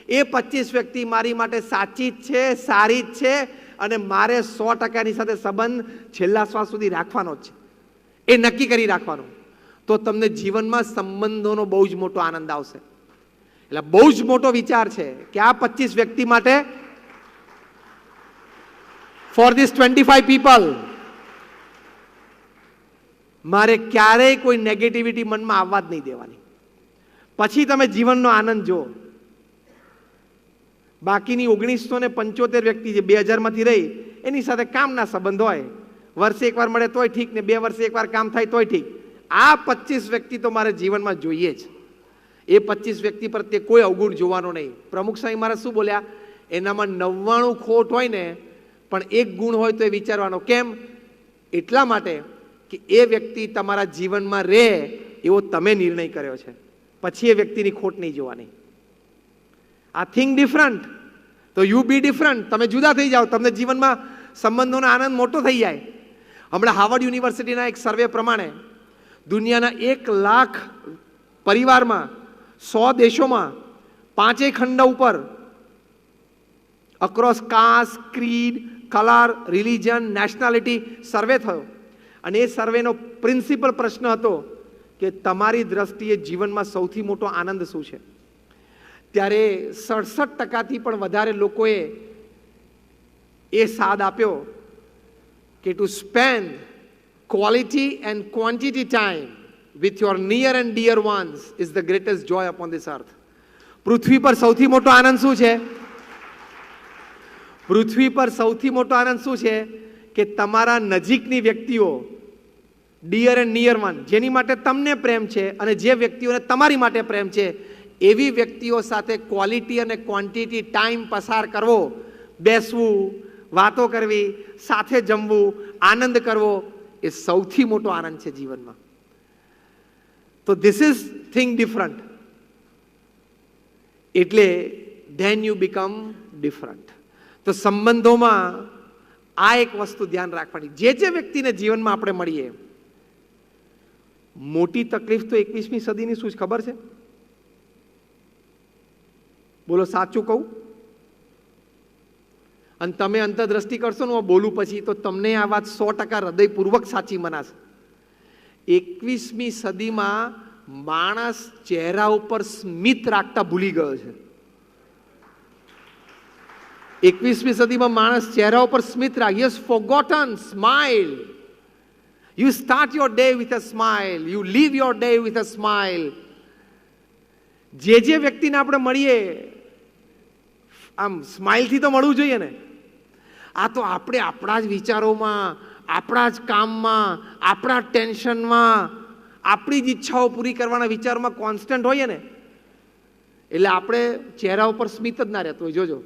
Speaker 1: એ 25 વ્યક્તિ મારી માટે સાચી જ છે, સારી જ છે, અને મારે 100%ની સાથે સંબંધ છેલ્લા શ્વાસ સુધી રાખવાનો જ છે, એ નક્કી કરી રાખવાનું. તો તમને જીવનમાં સંબંધોનો બહુ જ મોટો આનંદ આવશે. એટલે બહુ જ મોટો વિચાર છે કે આ 25 વ્યક્તિ માટે, ફોર ધીસ 25 પીપલ, મારે ક્યારેય કોઈ નેગેટિવિટી મનમાં આવવા જ નહીં દેવાની. પછી તમે જીવનનો આનંદ જુઓ. બાકીની 1975 વ્યક્તિ જે 2000માંથી રહી, એની સાથે કામના સંબંધ હોય, વર્ષે એકવાર મળે તોય ઠીક ને 2 વર્ષે એકવાર કામ થાય તોય ઠીક. આ 25 વ્યક્તિ તો મારે જીવનમાં જોઈએ જ. એ 25 વ્યક્તિ પ્રત્યે કોઈ અવગુણ જોવાનો નહીં. પ્રમુખ સ્વામી મારે શું બોલ્યા, એનામાં 99 ખોટ હોય ને, પણ એક ગુણ હોય તો એ વિચારવાનો. કેમ? એટલા માટે કે એ વ્યક્તિ તમારા જીવનમાં રહે એવો તમે નિર્ણય કર્યો છે. પછી એ વ્યક્તિની ખોટ નહીં જોવાની. આ થિંક ડિફરન્ટ, તો યુ બી ડિફરન્ટ. તમે જુદા થઈ જાઓ, તમને જીવનમાં સંબંધોનો આનંદ મોટો થઈ જાય. હમણાં હાર્વર્ડ યુનિવર્સિટીના એક સર્વે પ્રમાણે દુનિયાના 1 લાખ પરિવારમાં 100 દેશોમાં 5 ખંડ ઉપર across caste, creed, colour, religion, nationality survey થયો. અને એ સર્વેનો પ્રિન્સિપલ પ્રશ્ન હતો કે તમારી દ્રષ્ટિએ જીવનમાં સૌથી મોટો આનંદ શું છે? ત્યારે 67%થી પણ વધારે લોકોએ એ સાદ આપ્યો કે two spend quality and quantity time with your near and dear ones is the greatest joy upon this earth. પૃથ્વી પર સૌથી મોટો આનંદ શું છે? પૃથ્વી પર સૌથી મોટો આનંદ શું છે? કે તમારા નજીકની વ્યક્તિઓ, ડિયર એન્ડ નિયર વન, જેની માટે તમને પ્રેમ છે અને જે વ્યક્તિઓને તમારી માટે પ્રેમ છે, એવી વ્યક્તિઓ સાથે ક્વોલિટી અને ક્વોન્ટિટી ટાઈમ પસાર કરવો, બેસવું, વાતો કરવી, સાથે જમવું, આનંદ કરવો, એ સૌથી મોટો આનંદ છે જીવનમાં. તો ધીસ ઇઝ થિંક ડિફરન્ટ. એટલે ધેન યુ બીકમ ડિફરન્ટ. તો સંબંધોમાં આ એક વસ્તુ ધ્યાન રાખવાની. જે વ્યક્તિને જીવનમાં આપણે મળીએ, મોટી તકલીફ તો 21મી સદીની શું ખબર છે? બોલો, સાચું કહું? અને તમે અંતરદ્રષ્ટિ કરશો ને બોલું પછી, તો તમને આ વાત 100% હૃદયપૂર્વક સાચી મનાશે. 21મી સદીમાં માણસ ચહેરા ઉપર સ્મિત રાખતા ભૂલી ગયો છે. 21મી સદીમાં માણસ ચહેરા ઉપર સ્મિત રાખે. He has forgotten smile. You start your day with a smile. You leave your day with a smile. જે વ્યક્તિને આપણે મળીએ, આમ સ્માઇલથી તો મળવું જોઈએ ને. આ તો આપણે આપણા જ વિચારોમાં, આપણા જ કામમાં, આપણા ટેન્શનમાં, આપણી જ ઈચ્છાઓ પૂરી કરવાના વિચારોમાં કોન્સ્ટન્ટ હોઈએ ને, એટલે આપણે ચહેરા ઉપર સ્મિત જ ના રહેતું હોય. જોજો,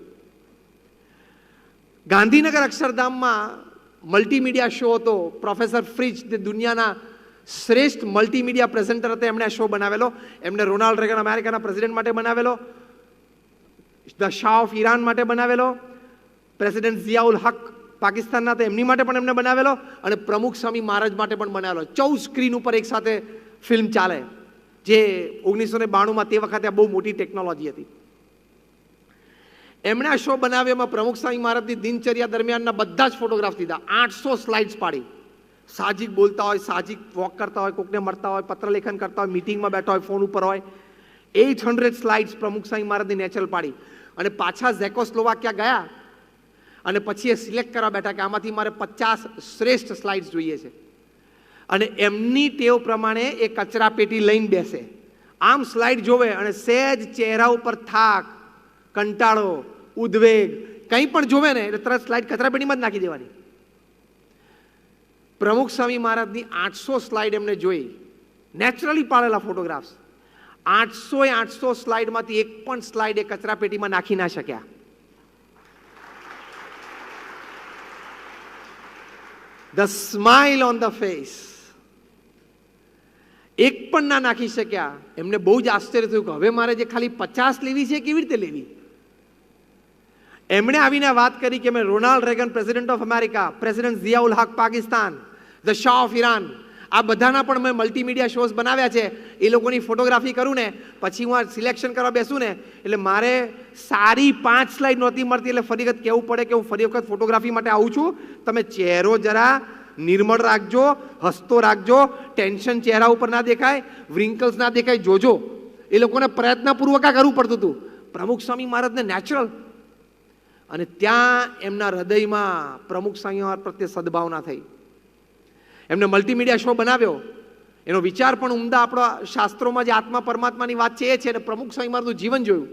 Speaker 1: ગાંધીનગર અક્ષરધામમાં મલ્ટીમીડિયા શો હતો. પ્રોફેસર ફ્રિજ, જે દુનિયાના શ્રેષ્ઠ મલ્ટીમીડિયા પ્રેઝન્ટર હતા, એમણે આ શો બનાવેલો. એમણે રોનાલ્ડ રેગન અમેરિકાના પ્રેસિડેન્ટ માટે બનાવેલો, ધ શાહ ઓફ ઈરાન માટે બનાવેલો, પ્રેસિડેન્ટ ઝિયાઉલ હક પાકિસ્તાનના હતા એમની માટે પણ એમને બનાવેલો, અને પ્રમુખ સ્વામી મહારાજ માટે પણ બનાવેલો. 14 સ્ક્રીન ઉપર એક સાથે ફિલ્મ ચાલે, જે 1992માં તે વખતે બહુ મોટી ટેકનોલોજી હતી. એમણે આ શો બનાવ્યામાં પ્રમુખ સ્વામી મહારાજની દિનચર્યા દરમિયાનના બધા જ ફોટોગ્રાફ લીધા. 800 સ્લાઇડ્સ પાડી. સાહજિક બોલતા હોય, સાહજિક વોક કરતા હોય, કોકને મળતા હોય, પત્ર લેખન કરતા હોય, મિટિંગમાં બેઠા હોય, ફોન ઉપર હોય. 800 સ્લાઇડ્સ પ્રમુખ સ્વામી મહારાજની નેચરલ પાડી. અને પાછા ઝેકોસ્લોવાકિયા ગયા અને પછી એ સિલેક્ટ કરવા બેઠા કે આમાંથી મારે 50 શ્રેષ્ઠ સ્લાઇડ્સ જોઈએ છે. અને એમની ટેવ પ્રમાણે એ કચરા પેટી લઈને બેસે, આમ સ્લાઇડ જોવે, અને સહેજ ચહેરા ઉપર થાક, કંટાળો, ઉદ્વેગ કંઈ પણ જોવે ને એટલે તરત સ્લાઇડ કચરા પેટીમાં જ નાખી દેવાની. પ્રમુખ સ્વામી મહારાજની 800 સ્લાઇડ એમને જોઈ, નેચરલી પાડેલા ફોટોગ્રાફ્સ. 800 સ્લાઇડમાંથી એક પણ સ્લાઇડ એ કચરા પેટીમાં નાખી ના શક્યા. The smile on the face. એક પણ ના નાખી શક્યા. એમને બહુ જ આશ્ચર્ય થયું કે હવે મારે જે ખાલી 50 લેવી છે કેવી રીતે લેવી. એમણે આવીને વાત કરી કે મેં Ronald Reagan, president of America, president Ziaul Haq Pakistan, the Shah of Iran, આ બધાના પણ મેં મલ્ટીમીડિયા શોઝ બનાવ્યા છે. એ લોકોની ફોટોગ્રાફી કરું ને પછી હું આ સિલેક્શન કરવા બેસું ને એટલે મારે સારી 5 સ્લાઇડ નહોતી મળતી. એટલે ફરી વખત કહેવું પડે કે હું ફરી વખત ફોટોગ્રાફી માટે આવું છું. તમે ચહેરો જરા નિર્મળ રાખજો, હસતો રાખજો, ટેન્શન ચહેરા ઉપર ના દેખાય, વ્રિંકલ્સ ના દેખાય, જોજો. એ લોકોને પ્રયત્નપૂર્વક આ કરવું પડતું હતું. પ્રમુખ સ્વામી મહારાજને નેચરલ. અને ત્યાં એમના હૃદયમાં પ્રમુખ સ્વામી મહારાજ પ્રત્યે સદભાવના થઈ. એમને મલ્ટીમીડિયા શો બનાવ્યો. એનો વિચાર પણ ઉમદા. આપણા શાસ્ત્રોમાં જે આત્મા પરમાત્માની વાત છે એ છે. અને પ્રમુખ સ્વામી મહારાજનું જીવન જોયું.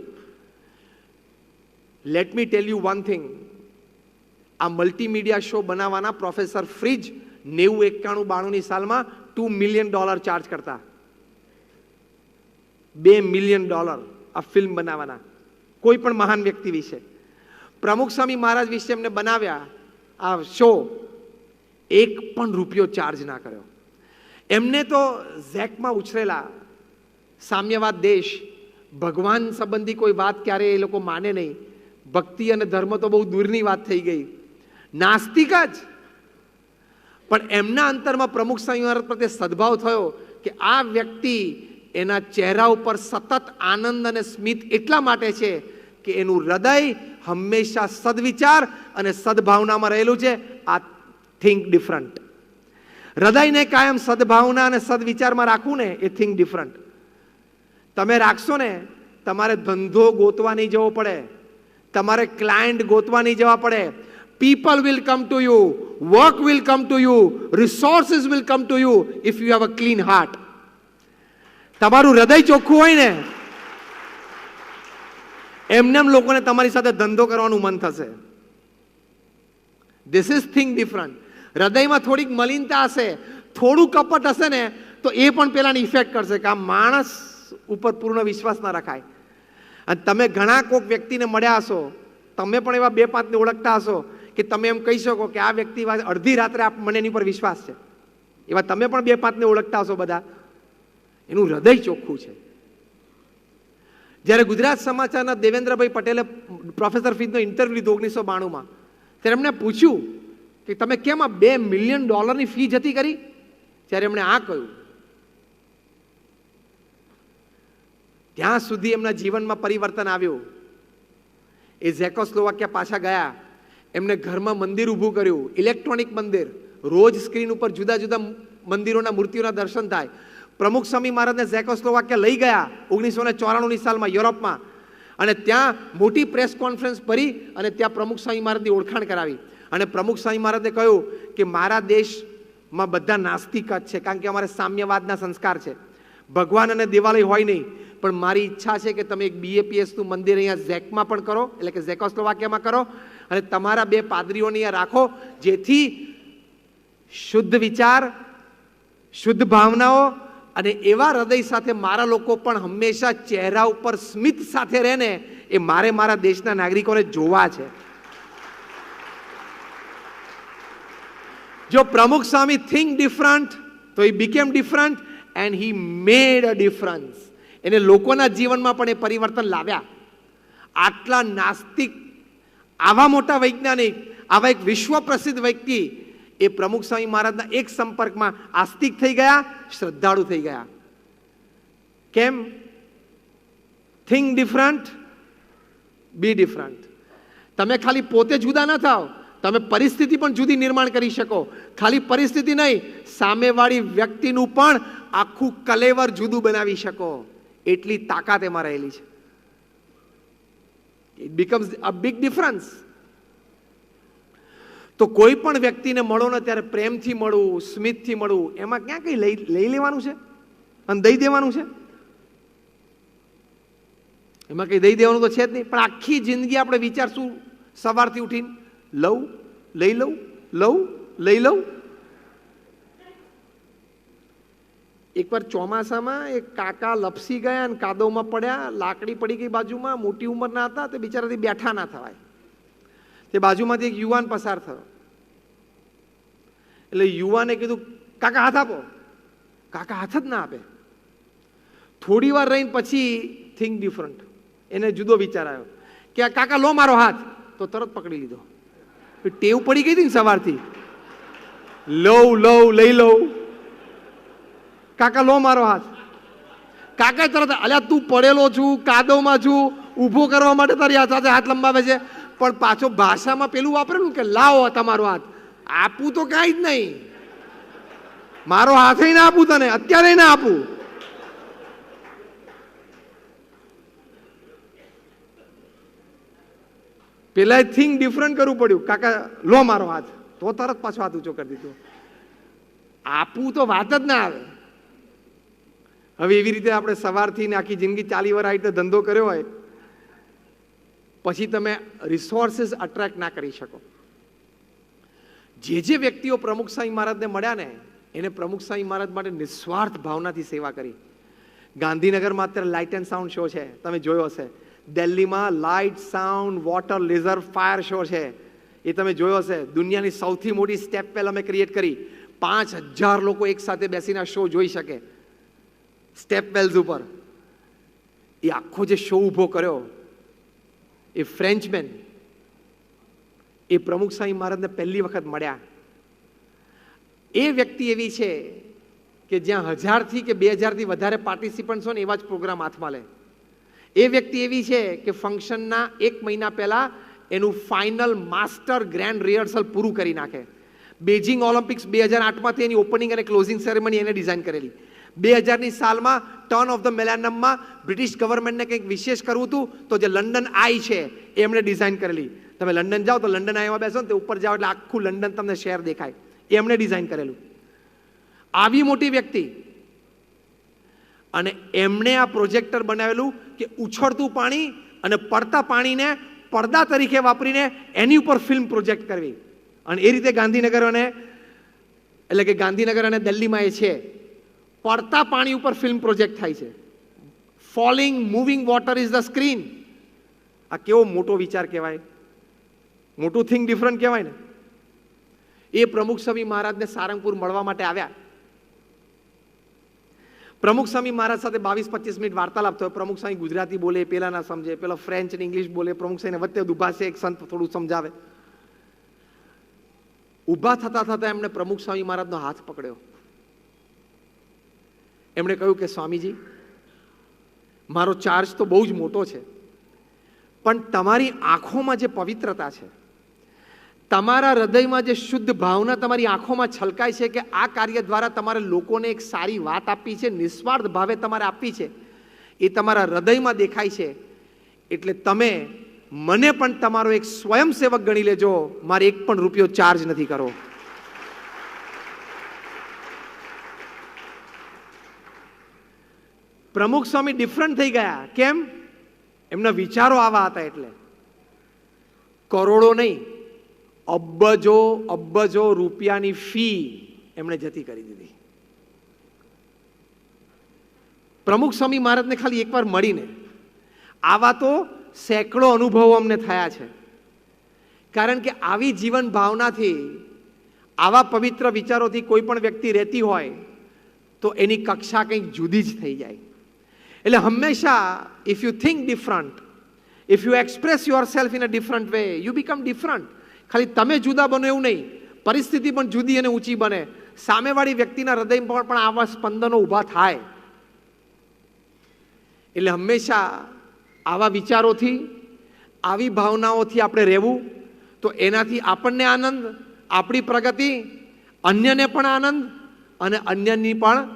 Speaker 1: Let me tell you one thing. આ મલ્ટીમીડિયા શો બનાવવાના પ્રોફેસર ફ્રિજ 90, 91, 92ની સાલમાં $2 મિલિયન ચાર્જ કરતા. $2 મિલિયન આ ફિલ્મ બનાવવાના, કોઈ પણ મહાન વ્યક્તિ વિશે. પ્રમુખ સ્વામી મહારાજ વિશે એમને બનાવ્યા આ શો, એક પણ રૂપિયો ચાર્જ ના કર્યો. એમને તો ઝેકમાં ઉછરેલા, સામ્યવાદ દેશ, ભગવાન સંબંધી કોઈ વાત ક્યારે એ લોકો માને નહીં. ભક્તિ અને ધર્મ તો બહુ દૂરની વાત થઈ ગઈ, નાસ્તિક જ. પણ એમના અંતરમાં પ્રમુખ સ્વામી મહારાજ પ્રત્યે સદભાવ થયો કે આ વ્યક્તિ, એના ચહેરા ઉપર સતત આનંદ અને સ્મિત એટલા માટે છે કે એનું હૃદય હંમેશા સદવિચાર અને સદભાવનામાં રહેલું છે. આ થિંક ડિફરન્ટ. હૃદયને કાયમ સદભાવના અને સદવિચારમાં રાખવું ને એ થિંક ડિફરન્ટ. તમે રાખશો ને, તમારે ધંધો ગોતવા નહીં જવો પડે, તમારે ક્લાયન્ટ ગોતવા નહીં જવા પડે. People will come to you, work will come to you, resources will come to you if you have a clean heart. તમારું હૃદય ચોખ્ખું હોય ને, એમનેમ લોકોને તમારી સાથે ધંધો કરવાનું મન થશે. This is thing different. હૃદયમાં થોડીક મલિનતા હશે, થોડું કપટ હશે ને તો એ પણ પેલાની ઇફેક્ટ કરશે કે આ માણસ ઉપર પૂર્ણ વિશ્વાસ ના રખાય. અને તમે ઘણા કોઈક વ્યક્તિને મળ્યા હશો, તમે પણ એવા 2-5ને ઓળખતા હશો કે તમે એમ કહી શકો કે આ વ્યક્તિ અડધી રાત્રે મને એની પર વિશ્વાસ છે. એવા તમે પણ 2-5ને ઓળખતા હશો બધા. એનું હૃદય ચોખ્ખું છે. જ્યારે ગુજરાત સમાચારના દેવેન્દ્રભાઈ પટેલે પ્રોફેસર ફ્રિજનો ઇન્ટરવ્યુ લીધો 1992માં, ત્યારે એમને પૂછ્યું કે તમે કેમ આ $2 મિલિયન ફી જતી કરી? ત્યારે એમણે આ કહ્યું. ત્યાં સુધી એમના જીવનમાં પરિવર્તન આવ્યું. એ ઝેકોસ્લોવાકિયા પાછા ગયા. એમને ઘરમાં મંદિર ઊભું કર્યું, ઇલેક્ટ્રોનિક મંદિર. રોજ સ્ક્રીન ઉપર જુદા જુદા મંદિરોના મૂર્તિઓના દર્શન થાય. પ્રમુખ સ્વામી મહારાજને ઝેકોસ્લોવાકિયા લઈ ગયા 1994ની સાલમાં યુરોપમાં. અને ત્યાં મોટી પ્રેસ કોન્ફરન્સ ભરી અને ત્યાં પ્રમુખ સ્વામી મહારાજની ઓળખાણ કરાવી. અને પ્રમુખ સ્વામી મહારાજે કહ્યું કે મારા દેશમાં બધા નાસ્તિક જ છે, કારણ કે અમારે સામ્યવાદના સંસ્કાર છે. ભગવાન અને દેવાલય હોય નહીં, પણ મારી ઈચ્છા છે કે તમે એક BAPSનું મંદિર અહીંયા ઝેકમાં પણ કરો, એટલે કે ઝેકોસ્લોવાકિયામાં કરો, અને તમારા 2 પાદરીઓને અહીંયા રાખો, જેથી શુદ્ધ વિચાર, શુદ્ધ ભાવનાઓ અને એવા હૃદય સાથે મારા લોકો પણ હંમેશા ચહેરા ઉપર સ્મિત સાથે રહે ને, એ મારા દેશના નાગરિકોને જોવા છે. જો પ્રમુખ સ્વામી થિંક ડિફરન્ટ, તો he became different and he made a difference. એને લોકોના જીવનમાં પણ એ પરિવર્તન લાવ્યા. આટલા નાસ્તિક, આવા મોટા વૈજ્ઞાનિક, આવા એક વિશ્વ પ્રસિદ્ધ વ્યક્તિ એ પ્રમુખ સ્વામી મહારાજના એક સંપર્કમાં આસ્તિક થઈ ગયા, શ્રદ્ધાળુ થઈ ગયા. કેમ? Think different, be different. તમે ખાલી પોતે જુદા ના થાવ, તમે પરિસ્થિતિ પણ જુદી નિર્માણ કરી શકો. ખાલી પરિસ્થિતિ નહીં, સામેવાળી વ્યક્તિનું પણ આખું કલેવર જુદું બનાવી શકો. એટલી તાકાત એમાં રહેલી છે. It becomes a big difference. તો કોઈ પણ વ્યક્તિને મળો ને ત્યારે પ્રેમથી મળવું, સ્મિતથી મળવું, એમાં ક્યાં કંઈ લઈ લેવાનું છે અને દઈ દેવાનું છે? એમાં કંઈ દઈ દેવાનું તો છે જ નહીં. પણ આખી જિંદગી આપણે વિચારશું સવારથી ઉઠીને લઉં, લઈ લઉં, લઉં, લઈ લઉં. એકવાર ચોમાસામાં એક કાકા લપસી ગયા અને કાદવમાં પડ્યા, લાકડી પડી ગઈ બાજુમાં, મોટી ઉંમરના હતા, તે બિચારાથી બેઠા ના થવાય. તે બાજુમાંથી એક યુવાન પસાર થયો. એટલે યુવાને કીધું, કાકા હાથ આપો. કાકા હાથ જ ના આપે. થોડી વાર રહીને પછી થિંક ડિફરન્ટ, એને જુદો વિચાર આવ્યો કે કાકા લો મારો હાથ, તો તરત પકડી લીધો. ટેવ પડી ગઈ હતી ને સવારથી, લઈ લઉં, કાકા લો મારો હાથ. કાકા તરત, અલ્યા તું પડેલો છું, કાદવમાં છું, ઊભો કરવા માટે તારી સાથે હાથ લંબાવે છે, પણ પાછો ભાષામાં પેલું વાપરેલું કે લાવો તમારો હાથ. આપું તો કાંઈ જ નહીં, મારો હાથે ના આપું, તને અત્યારે ના આપું. પેલા થિંક ડિફરન્ટ કરવું પડ્યું, કાકા લો મારો હાથ, તો તરત પાછો હાથ ઊંચો કરી દીધો. આપવું તો વાત જ ના આવે. હવે એવી રીતે આપણે સવારથી ને આખી જિંદગી ચાલી વાર આવી રીતે ધંધો કર્યો હોય, પછી તમે રિસોર્સિસ અટ્રેક્ટ ના કરી શકો. જે વ્યક્તિઓ પ્રમુખ સ્વામી મહારાજને મળ્યા ને, એને પ્રમુખ સ્વામી મહારાજ માટે નિસ્વાર્થ ભાવનાથી સેવા કરી. ગાંધીનગરમાં અત્યારે લાઇટ એન્ડ સાઉન્ડ શો છે, તમે જોયો હશે. દિલ્હીમાં light, sound, water, laser, fire show છે, એ તમે જોયો હશે. દુનિયાની સૌથી મોટી સ્ટેપ વેલ અમે ક્રિએટ કરી. 5000 લોકો એક સાથે બેસીને આ શો જોઈ શકે સ્ટેપ વેલ્સ ઉપર. એ આખો જે શો ઊભો કર્યો એ ફ્રેન્ચમેન, એ પ્રમુખ સ્વામી મહારાજને પહેલી વખત મળ્યા. એ વ્યક્તિ એવી છે કે જ્યાં 1000થી કે 2000થી વધારે પાર્ટિસિપન્ટ્સ હોય ને એવા જ પ્રોગ્રામ હાથમાં લે. એ વ્યક્તિ એવી છે કે ફંક્શનના 1 મહિના પહેલા એનું ફાઇનલ માસ્ટર ગ્રેન્ડ રિહર્સલ પૂરું કરી નાખે. બેઇજિંગ ઓલિમ્પિક્સ 2008માંથી એની ઓપનિંગ અને ક્લોઝિંગ સેરેમની એને ડિઝાઇન કરેલી. 2000ની સાલમાં ટર્ન ઓફ ધ મિલેનિયમમાં બ્રિટિશ ગવર્મેન્ટને કંઈક વિશેષ કરવું હતું, તો જે લંડન આઈ છે એ એમણે ડિઝાઇન કરેલી. તમે લંડન જાઓ તો લંડન આઈમાં બેસો ને તે ઉપર જાઓ એટલે આખું લંડન તમને શહેર દેખાય, એ એમણે ડિઝાઇન કરેલું. આવી મોટી વ્યક્તિ, અને એમણે આ પ્રોજેક્ટર બનાવેલું કે ઉછળતું પાણી અને પડતા પાણીને પડદા તરીકે વાપરીને એની ઉપર ફિલ્મ પ્રોજેક્ટ કરવી. અને એ રીતે ગાંધીનગર અને દિલ્હીમાં એ છે, પડતા પાણી ઉપર ફિલ્મ પ્રોજેક્ટ થાય છે. Falling moving water is the screen. આ કેવો મોટો વિચાર કહેવાય, મોટું થિંક ડિફરન્ટ કહેવાય ને. એ પ્રમુખ સ્વામી મહારાજને સારંગપુર મળવા માટે આવ્યા. પ્રમુખ સ્વામી મહારાજ સાથે 22-25 મિનિટ વાર્તાલાપ થયો. પ્રમુખ સ્વામી ગુજરાતી બોલે, પેલા ના સમજે, પેલા ફ્રેન્ચ અને ઇંગ્લિશ બોલે. પ્રમુખ સ્વામીને વચ્ચે ઊભા છે એક સંત, થોડું સમજાવે. ઊભા થતા થતા એમણે પ્રમુખ સ્વામી મહારાજનો હાથ પકડ્યો. એમણે કહ્યું કે સ્વામીજી, મારો ચાર્જ તો બહુ જ મોટો છે, પણ તમારી આંખોમાં જે પવિત્રતા છે, તમારા હૃદયમાં જે શુદ્ધ ભાવના તમારી આંખોમાં છલકાય છે કે આ કાર્ય દ્વારા તમારે લોકોને એક સારી વાત આપી છે, નિસ્વાર્થ ભાવે તમારે આપી છે, એ તમારા હૃદયમાં દેખાય છે. એટલે તમે મને પણ તમારો એક સ્વયંસેવક ગણી લેજો, મારે એક પણ રૂપિયો ચાર્જ નથી કરો. પ્રમુખ સ્વામી ડિફરન્ટ થઈ ગયા. કેમ? એમના વિચારો આવા હતા. એટલે કરોડો નહીં, અબજો રૂપિયાની ફી એમણે જતી કરી દીધી. પ્રમુખ સ્વામી મહારાજને ખાલી એકવાર મળીને આવા તો સેંકડો અનુભવો અમને થયા છે. કારણ કે આવી જીવન ભાવનાથી, આવા પવિત્ર વિચારોથી કોઈ પણ વ્યક્તિ રહેતી હોય તો એની કક્ષા કંઈક જુદી જ થઈ જાય. એટલે હંમેશા if you think different, if you express your self in a different way, you become different. ખાલી તમે જુદા બનો એવું નહીં, પરિસ્થિતિ પણ જુદી અને ઊંચી બને. સામેવાળી વ્યક્તિના હૃદય પર પણ આવા સ્પંદનો ઊભા થાય. એટલે હંમેશા આવા વિચારોથી, આવી ભાવનાઓથી આપણે રહેવું, તો એનાથી આપણને આનંદ, આપણી પ્રગતિ, અન્યને પણ આનંદ અને અન્યની પણ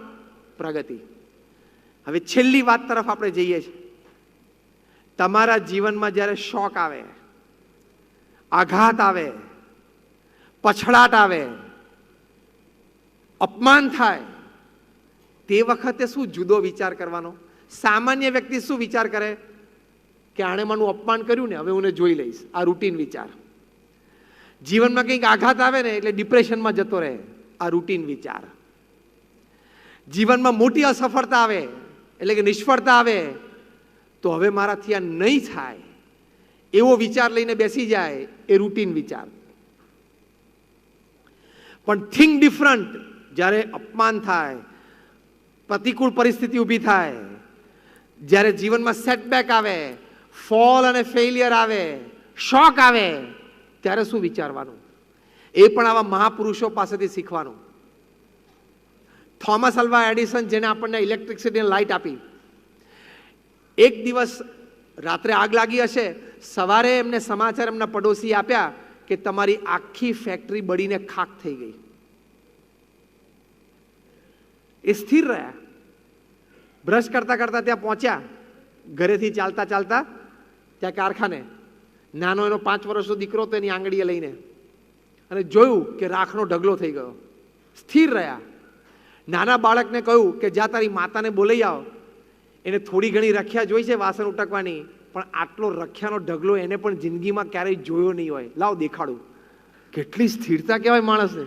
Speaker 1: પ્રગતિ. હવે છેલ્લી વાત તરફ આપણે જઈએ છીએ. તમારા જીવનમાં જ્યારે શોક આવે, આઘાત આવે, પછડાટ આવે, અપમાન થાય, તે વખતે શું જુદો વિચાર કરવાનો? સામાન્ય વ્યક્તિ શું વિચાર કરે કે આણે મારું અપમાન કર્યું ને, હવે હું જોઈ લઈશ. આ રૂટીન વિચાર. જીવનમાં કંઈક આઘાત આવે ને એટલે ડિપ્રેશનમાં જતો રહે. આ રૂટીન વિચાર. જીવનમાં મોટી અસફળતા આવે એટલે કે નિષ્ફળતા આવે તો હવે મારાથી આ નહીં થાય એવો વિચાર લઈને બેસી જાય, એ રૂટીન વિચાર. પણ થિંક ડિફરન્ટ, જ્યારે અપમાન થાય, પ્રતિકૂળ પરિસ્થિતિ ઊભી થાય, જ્યારે જીવનમાં સેટબેક આવે, ફોલ અને ફેલિયર આવે, શોક આવે, ત્યારે શું વિચારવાનું? એ પણ આવા મહાપુરુષો પાસેથી શીખવાનું. થોમસ આલ્વા એડિસન, જેને આપણને ઇલેક્ટ્રિસિટીની લાઇટ આપી, એક દિવસ રાત્રે આગ લાગી હશે, સવારે એમને સમાચાર એમના પડોશી આપ્યા કે તમારી આખી ફેક્ટરી બળીને ખાક થઈ ગઈ. એ સ્થિર રહ્યા, બ્રશ કરતા કરતા ત્યાં પહોંચ્યા, ઘરેથી ચાલતા ચાલતા ત્યાં કારખાને, નાનો એનો 5 વર્ષનો દીકરો તો એની આંગળીએ લઈને, અને જોયું કે રાખનો ઢગલો થઈ ગયો. સ્થિર રહ્યા. નાના બાળકને કહ્યું કે જા તારી માતાને બોલાઈ આવ, એને થોડી ઘણી રખ્યા જોઈ છે વાસણ ઉટકવાની, પણ આટલો રખ્યાનો ઢગલો એને પણ જિંદગીમાં ક્યારેય જોયો નહીં હોય, લાવ દેખાડું. કેટલી સ્થિરતા કહેવાય માણસને.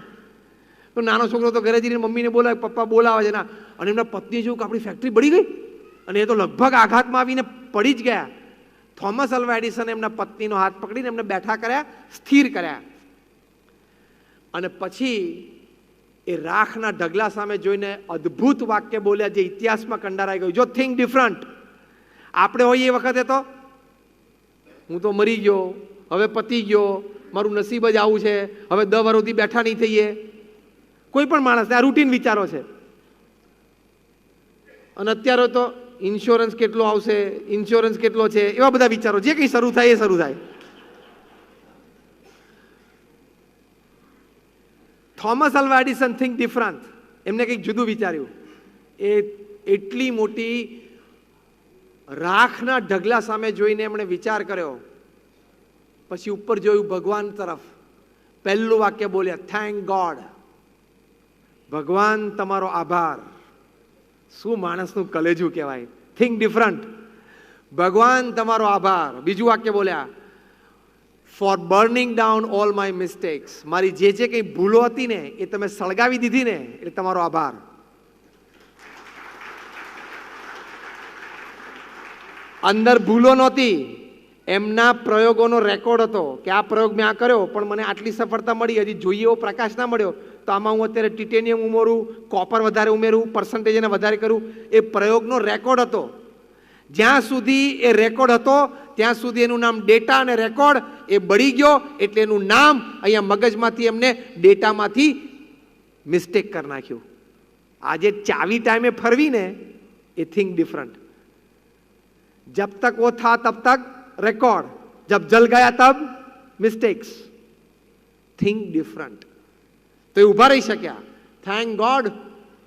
Speaker 1: તો નાનો છોકરો તો ઘરે જઈને મમ્મીને બોલાવે, પપ્પા બોલાવે છે ના, અને એમના પત્ની જોયું કે આપણી ફેક્ટરી બળી ગઈ, અને એ તો લગભગ આઘાતમાં આવીને પડી જ ગયા. થોમસ આલ્વા એડિસને એમના પત્નીનો હાથ પકડીને એમને બેઠા કર્યા, સ્થિર કર્યા, અને પછી એ રાખના ઢગલા સામે જોઈને અદ્ભુત વાક્ય બોલ્યા, જે ઇતિહાસમાં કંડારાઈ ગયું. જો થિંક ડિફરન્ટ. આપણે હોઈએ એ વખતે તો હું તો મરી ગયો, હવે પતી ગયો, મારું નસીબ જ આવું છે, હવે 10 વર્ષથી બેઠા નહીં થઈએ. કોઈ પણ માણસને આ રૂટીન વિચારો છે. અને અત્યારે તો ઇન્સ્યોરન્સ કેટલો આવશે, ઇન્સ્યોરન્સ કેટલો છે, એવા બધા વિચારો. જે કંઈ શરૂ થાય એ શરૂ થાય. Thomas Alva Edison think different. એમને કંઈક જુદું વિચાર્યું. એ એટલી મોટી રાખના ઢગલા સામે જોઈને એમણે વિચાર કર્યો. પછી ઉપર જોયું ભગવાન તરફ. પહેલું વાક્ય બોલ્યા, થેન્ક ગોડ. ભગવાન તમારો આભાર. શું માણસનું કલેજું કહેવાય. Think different. ભગવાન તમારો આભાર. બીજું વાક્ય બોલ્યા, for burning down all my mistakes. મારી જે કંઈ ભૂલો હતી ને એ તમે સળગાવી દીધી ને, એટલે તમારો આભાર. અંદર ભૂલો નહોતી, એમના પ્રયોગોનો રેકોર્ડ હતો કે આ પ્રયોગ મેં આ કર્યો પણ મને આટલી સફળતા મળી, હજી જોઈએ એવો પ્રકાશ ના મળ્યો, તો આમાં હું અત્યારે ટિટેનિયમ ઉમેરું, કોપર વધારે ઉમેરું, પર્સન્ટેજ એને વધારે કરું. એ પ્રયોગનો રેકોર્ડ હતો. જ્યાં સુધી એ રેકોર્ડ હતો ત્યાં સુધી એનું નામ ડેટા અને રેકોર્ડ. એ બળી ગયો એટલે એનું નામ અહીંયા મગજમાંથી એમને ડેટામાંથી મિસ્ટેક કરી નાખ્યું. આજે ચાવી ટાઈમે ફરવી ને એ થિંક ડિફરન્ટ. जब तक वो था तब तक रिकॉर्ड, जब जल गया तब मिस्टेक्स. Think different. तो ये उभा रही शक्या. Thank God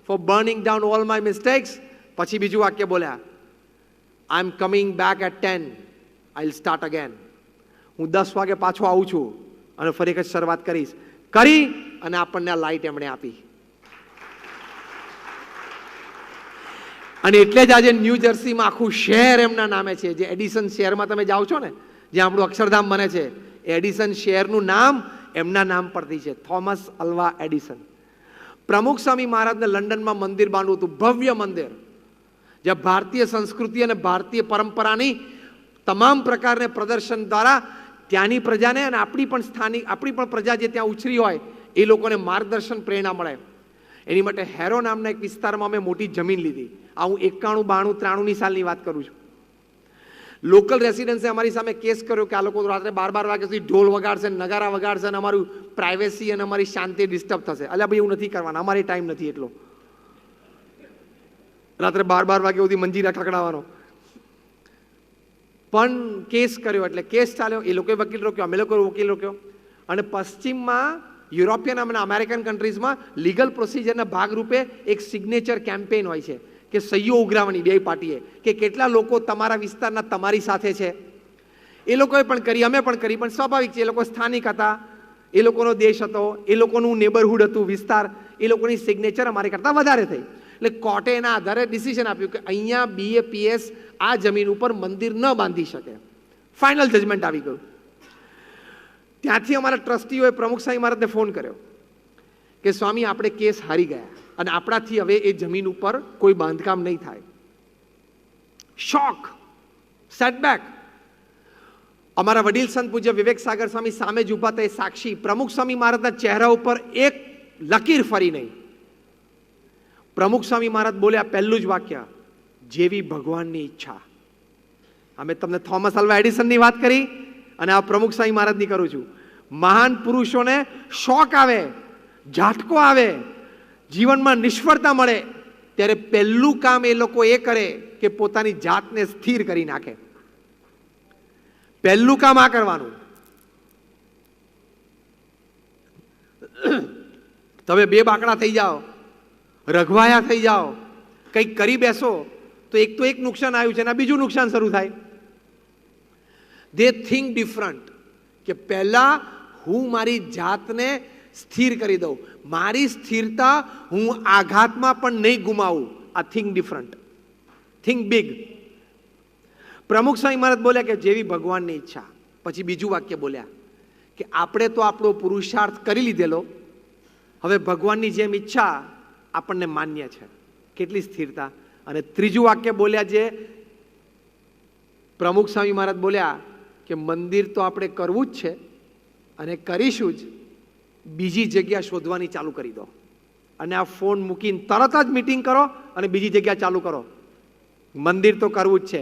Speaker 1: for burning down all my mistakes. પછી બીજું વાક્ય બોલ્યા, I am coming back at 10, I will start again. હું 10 વાગે પાછો આવું છું અને ફરી એક શરૂઆત કરીશ. કરી અને આપણને આ લાઈટ એમણે આપી. અને એટલે જ આજે ન્યૂ જર્સીમાં આખું શહેર એમના નામે છે. જે એડિસન શહેરમાં તમે જાઓ છો ને, જ્યાં આપણું અક્ષરધામ બને છે, એડિસન શહેરનું નામ એમના નામ પરથી છે, થોમસ આલ્વા એડિસન. પ્રમુખ સ્વામી મહારાજને લંડનમાં મંદિર બાંધવું હતું, ભવ્ય મંદિર, જ્યાં ભારતીય સંસ્કૃતિ અને ભારતીય પરંપરાની તમામ પ્રકારને પ્રદર્શન દ્વારા ત્યાંની પ્રજાને અને આપણી પણ પ્રજા જે ત્યાં ઉછરી હોય એ લોકોને માર્ગદર્શન, પ્રેરણા મળે. એની માટે હેરો નામના એક વિસ્તારમાં અમે મોટી જમીન લીધી. આ હું 91, 92, 93ની સાલની વાત કરું છું. લોકલ રેસિડન્સે અમારી સામે કેસ કર્યો કે આ લોકો રાત્રે 12 વાગ્યા સુધી ઢોલ વગાડશે, નગારા વગાડશે અને અમારું પ્રાઇવેસી અને અમારી શાંતિ ડિસ્ટર્બ થશે. અલ્યા ભાઈ, એવું નથી કરવાના, અમારે ટાઈમ નથી એટલો રાત્રે 12 વાગ્યા સુધી મંજીરા ખકડાવવાનો. પણ કેસ કર્યો એટલે કેસ ચાલ્યો. એ લોકોએ વકીલ રોક્યો, અમે લોકોએ વકીલ રોક્યો. અને પશ્ચિમમાં, યુરોપિયન અને અમેરિકન કન્ટ્રીઝમાં લીગલ પ્રોસિજરના ભાગરૂપે એક સિગ્નેચર કેમ્પેન હોય છે કે સહીઓ ઉઘરાવવાની બે પાર્ટીએ, કે કેટલા લોકો તમારા વિસ્તારના તમારી સાથે છે. એ લોકોએ પણ કરી, અમે પણ કરી. પણ સ્વાભાવિક છે, એ લોકો સ્થાનિક હતા, એ લોકોનો દેશ હતો, એ લોકોનું નેબરહુડ હતું, વિસ્તાર, એ લોકોની સિગ્નેચર અમારી કરતાં વધારે થઈ. એટલે કોર્ટે એના આધારે ડિસિઝન આપ્યું કે અહીંયા BAPS આ જમીન ઉપર મંદિર ન બાંધી શકે. ફાઇનલ જજમેન્ટ આવી ગયું. ત્યાંથી અમારા ટ્રસ્ટીઓએ પ્રમુખ સ્વામી મહારાજને ફોન કર્યો કે સ્વામી, આપણે કેસ હારી ગયા. અને આપણાથી હવે એ જમીન ઉપર કોઈ બાંધકામ નહીં થાય. શોક, સેટબેક. અમારા વડીલ સંત પૂજ્ય વિવેક સાગર સ્વામી સામે જ ઉભા હતા, સાક્ષી. પ્રમુખ સ્વામી મહારાજના ચહેરા ઉપર એક લકીર ફરી નહીં. પ્રમુખ સ્વામી મહારાજ બોલ્યા પહેલું જ વાક્ય, જેવી ભગવાનની ઈચ્છા. અમે તમને થોમસ આલ્વા એડિસનની વાત કરી અને આ પ્રમુખ સ્વામી મહારાજની કરું છું. મહાન પુરુષોને શોક આવે, ઝાટકો આવે, જીવનમાં નિષ્ફળતા મળે ત્યારે પહેલું કામ એ લોકો એ કરે કે પોતાની જાતને સ્થિર કરી નાખે. પહેલું કામ આ કરવાનું. તમે બે બાકડા થઈ જાઓ, રઘવાયા થઈ જાઓ, કંઈક કરી બેસો તો એક નુકસાન આવ્યું છે અને બીજું નુકસાન શરૂ થાય. દે થિંક ડિફરન્ટ કે પહેલા હું મારી જાતને સ્થિર કરી દઉં, મારી સ્થિરતા હું આઘાતમાં પણ નહીં ગુમાવું. આ થિંક ડિફરન્ટ, થિંક બિગ. પ્રમુખ સ્વામી મહારાજ બોલ્યા કે જેવી ભગવાનની ઈચ્છા. પછી બીજું વાક્ય બોલ્યા કે આપણે તો આપણો પુરુષાર્થ કરી લીધેલો, હવે ભગવાનની જેમ ઈચ્છા આપણને માન્ય છે. કેટલી સ્થિરતા. અને ત્રીજું વાક્ય બોલ્યા જે પ્રમુખ સ્વામી મહારાજ બોલ્યા કે મંદિર તો આપણે કરવું જ છે અને કરીશું જ, બીજી જગ્યા શોધવાની ચાલુ કરી દો. અને આ ફોન મૂકીને તરત જ મીટિંગ કરો અને બીજી જગ્યા ચાલુ કરો. મંદિર તો કરવું જ છે.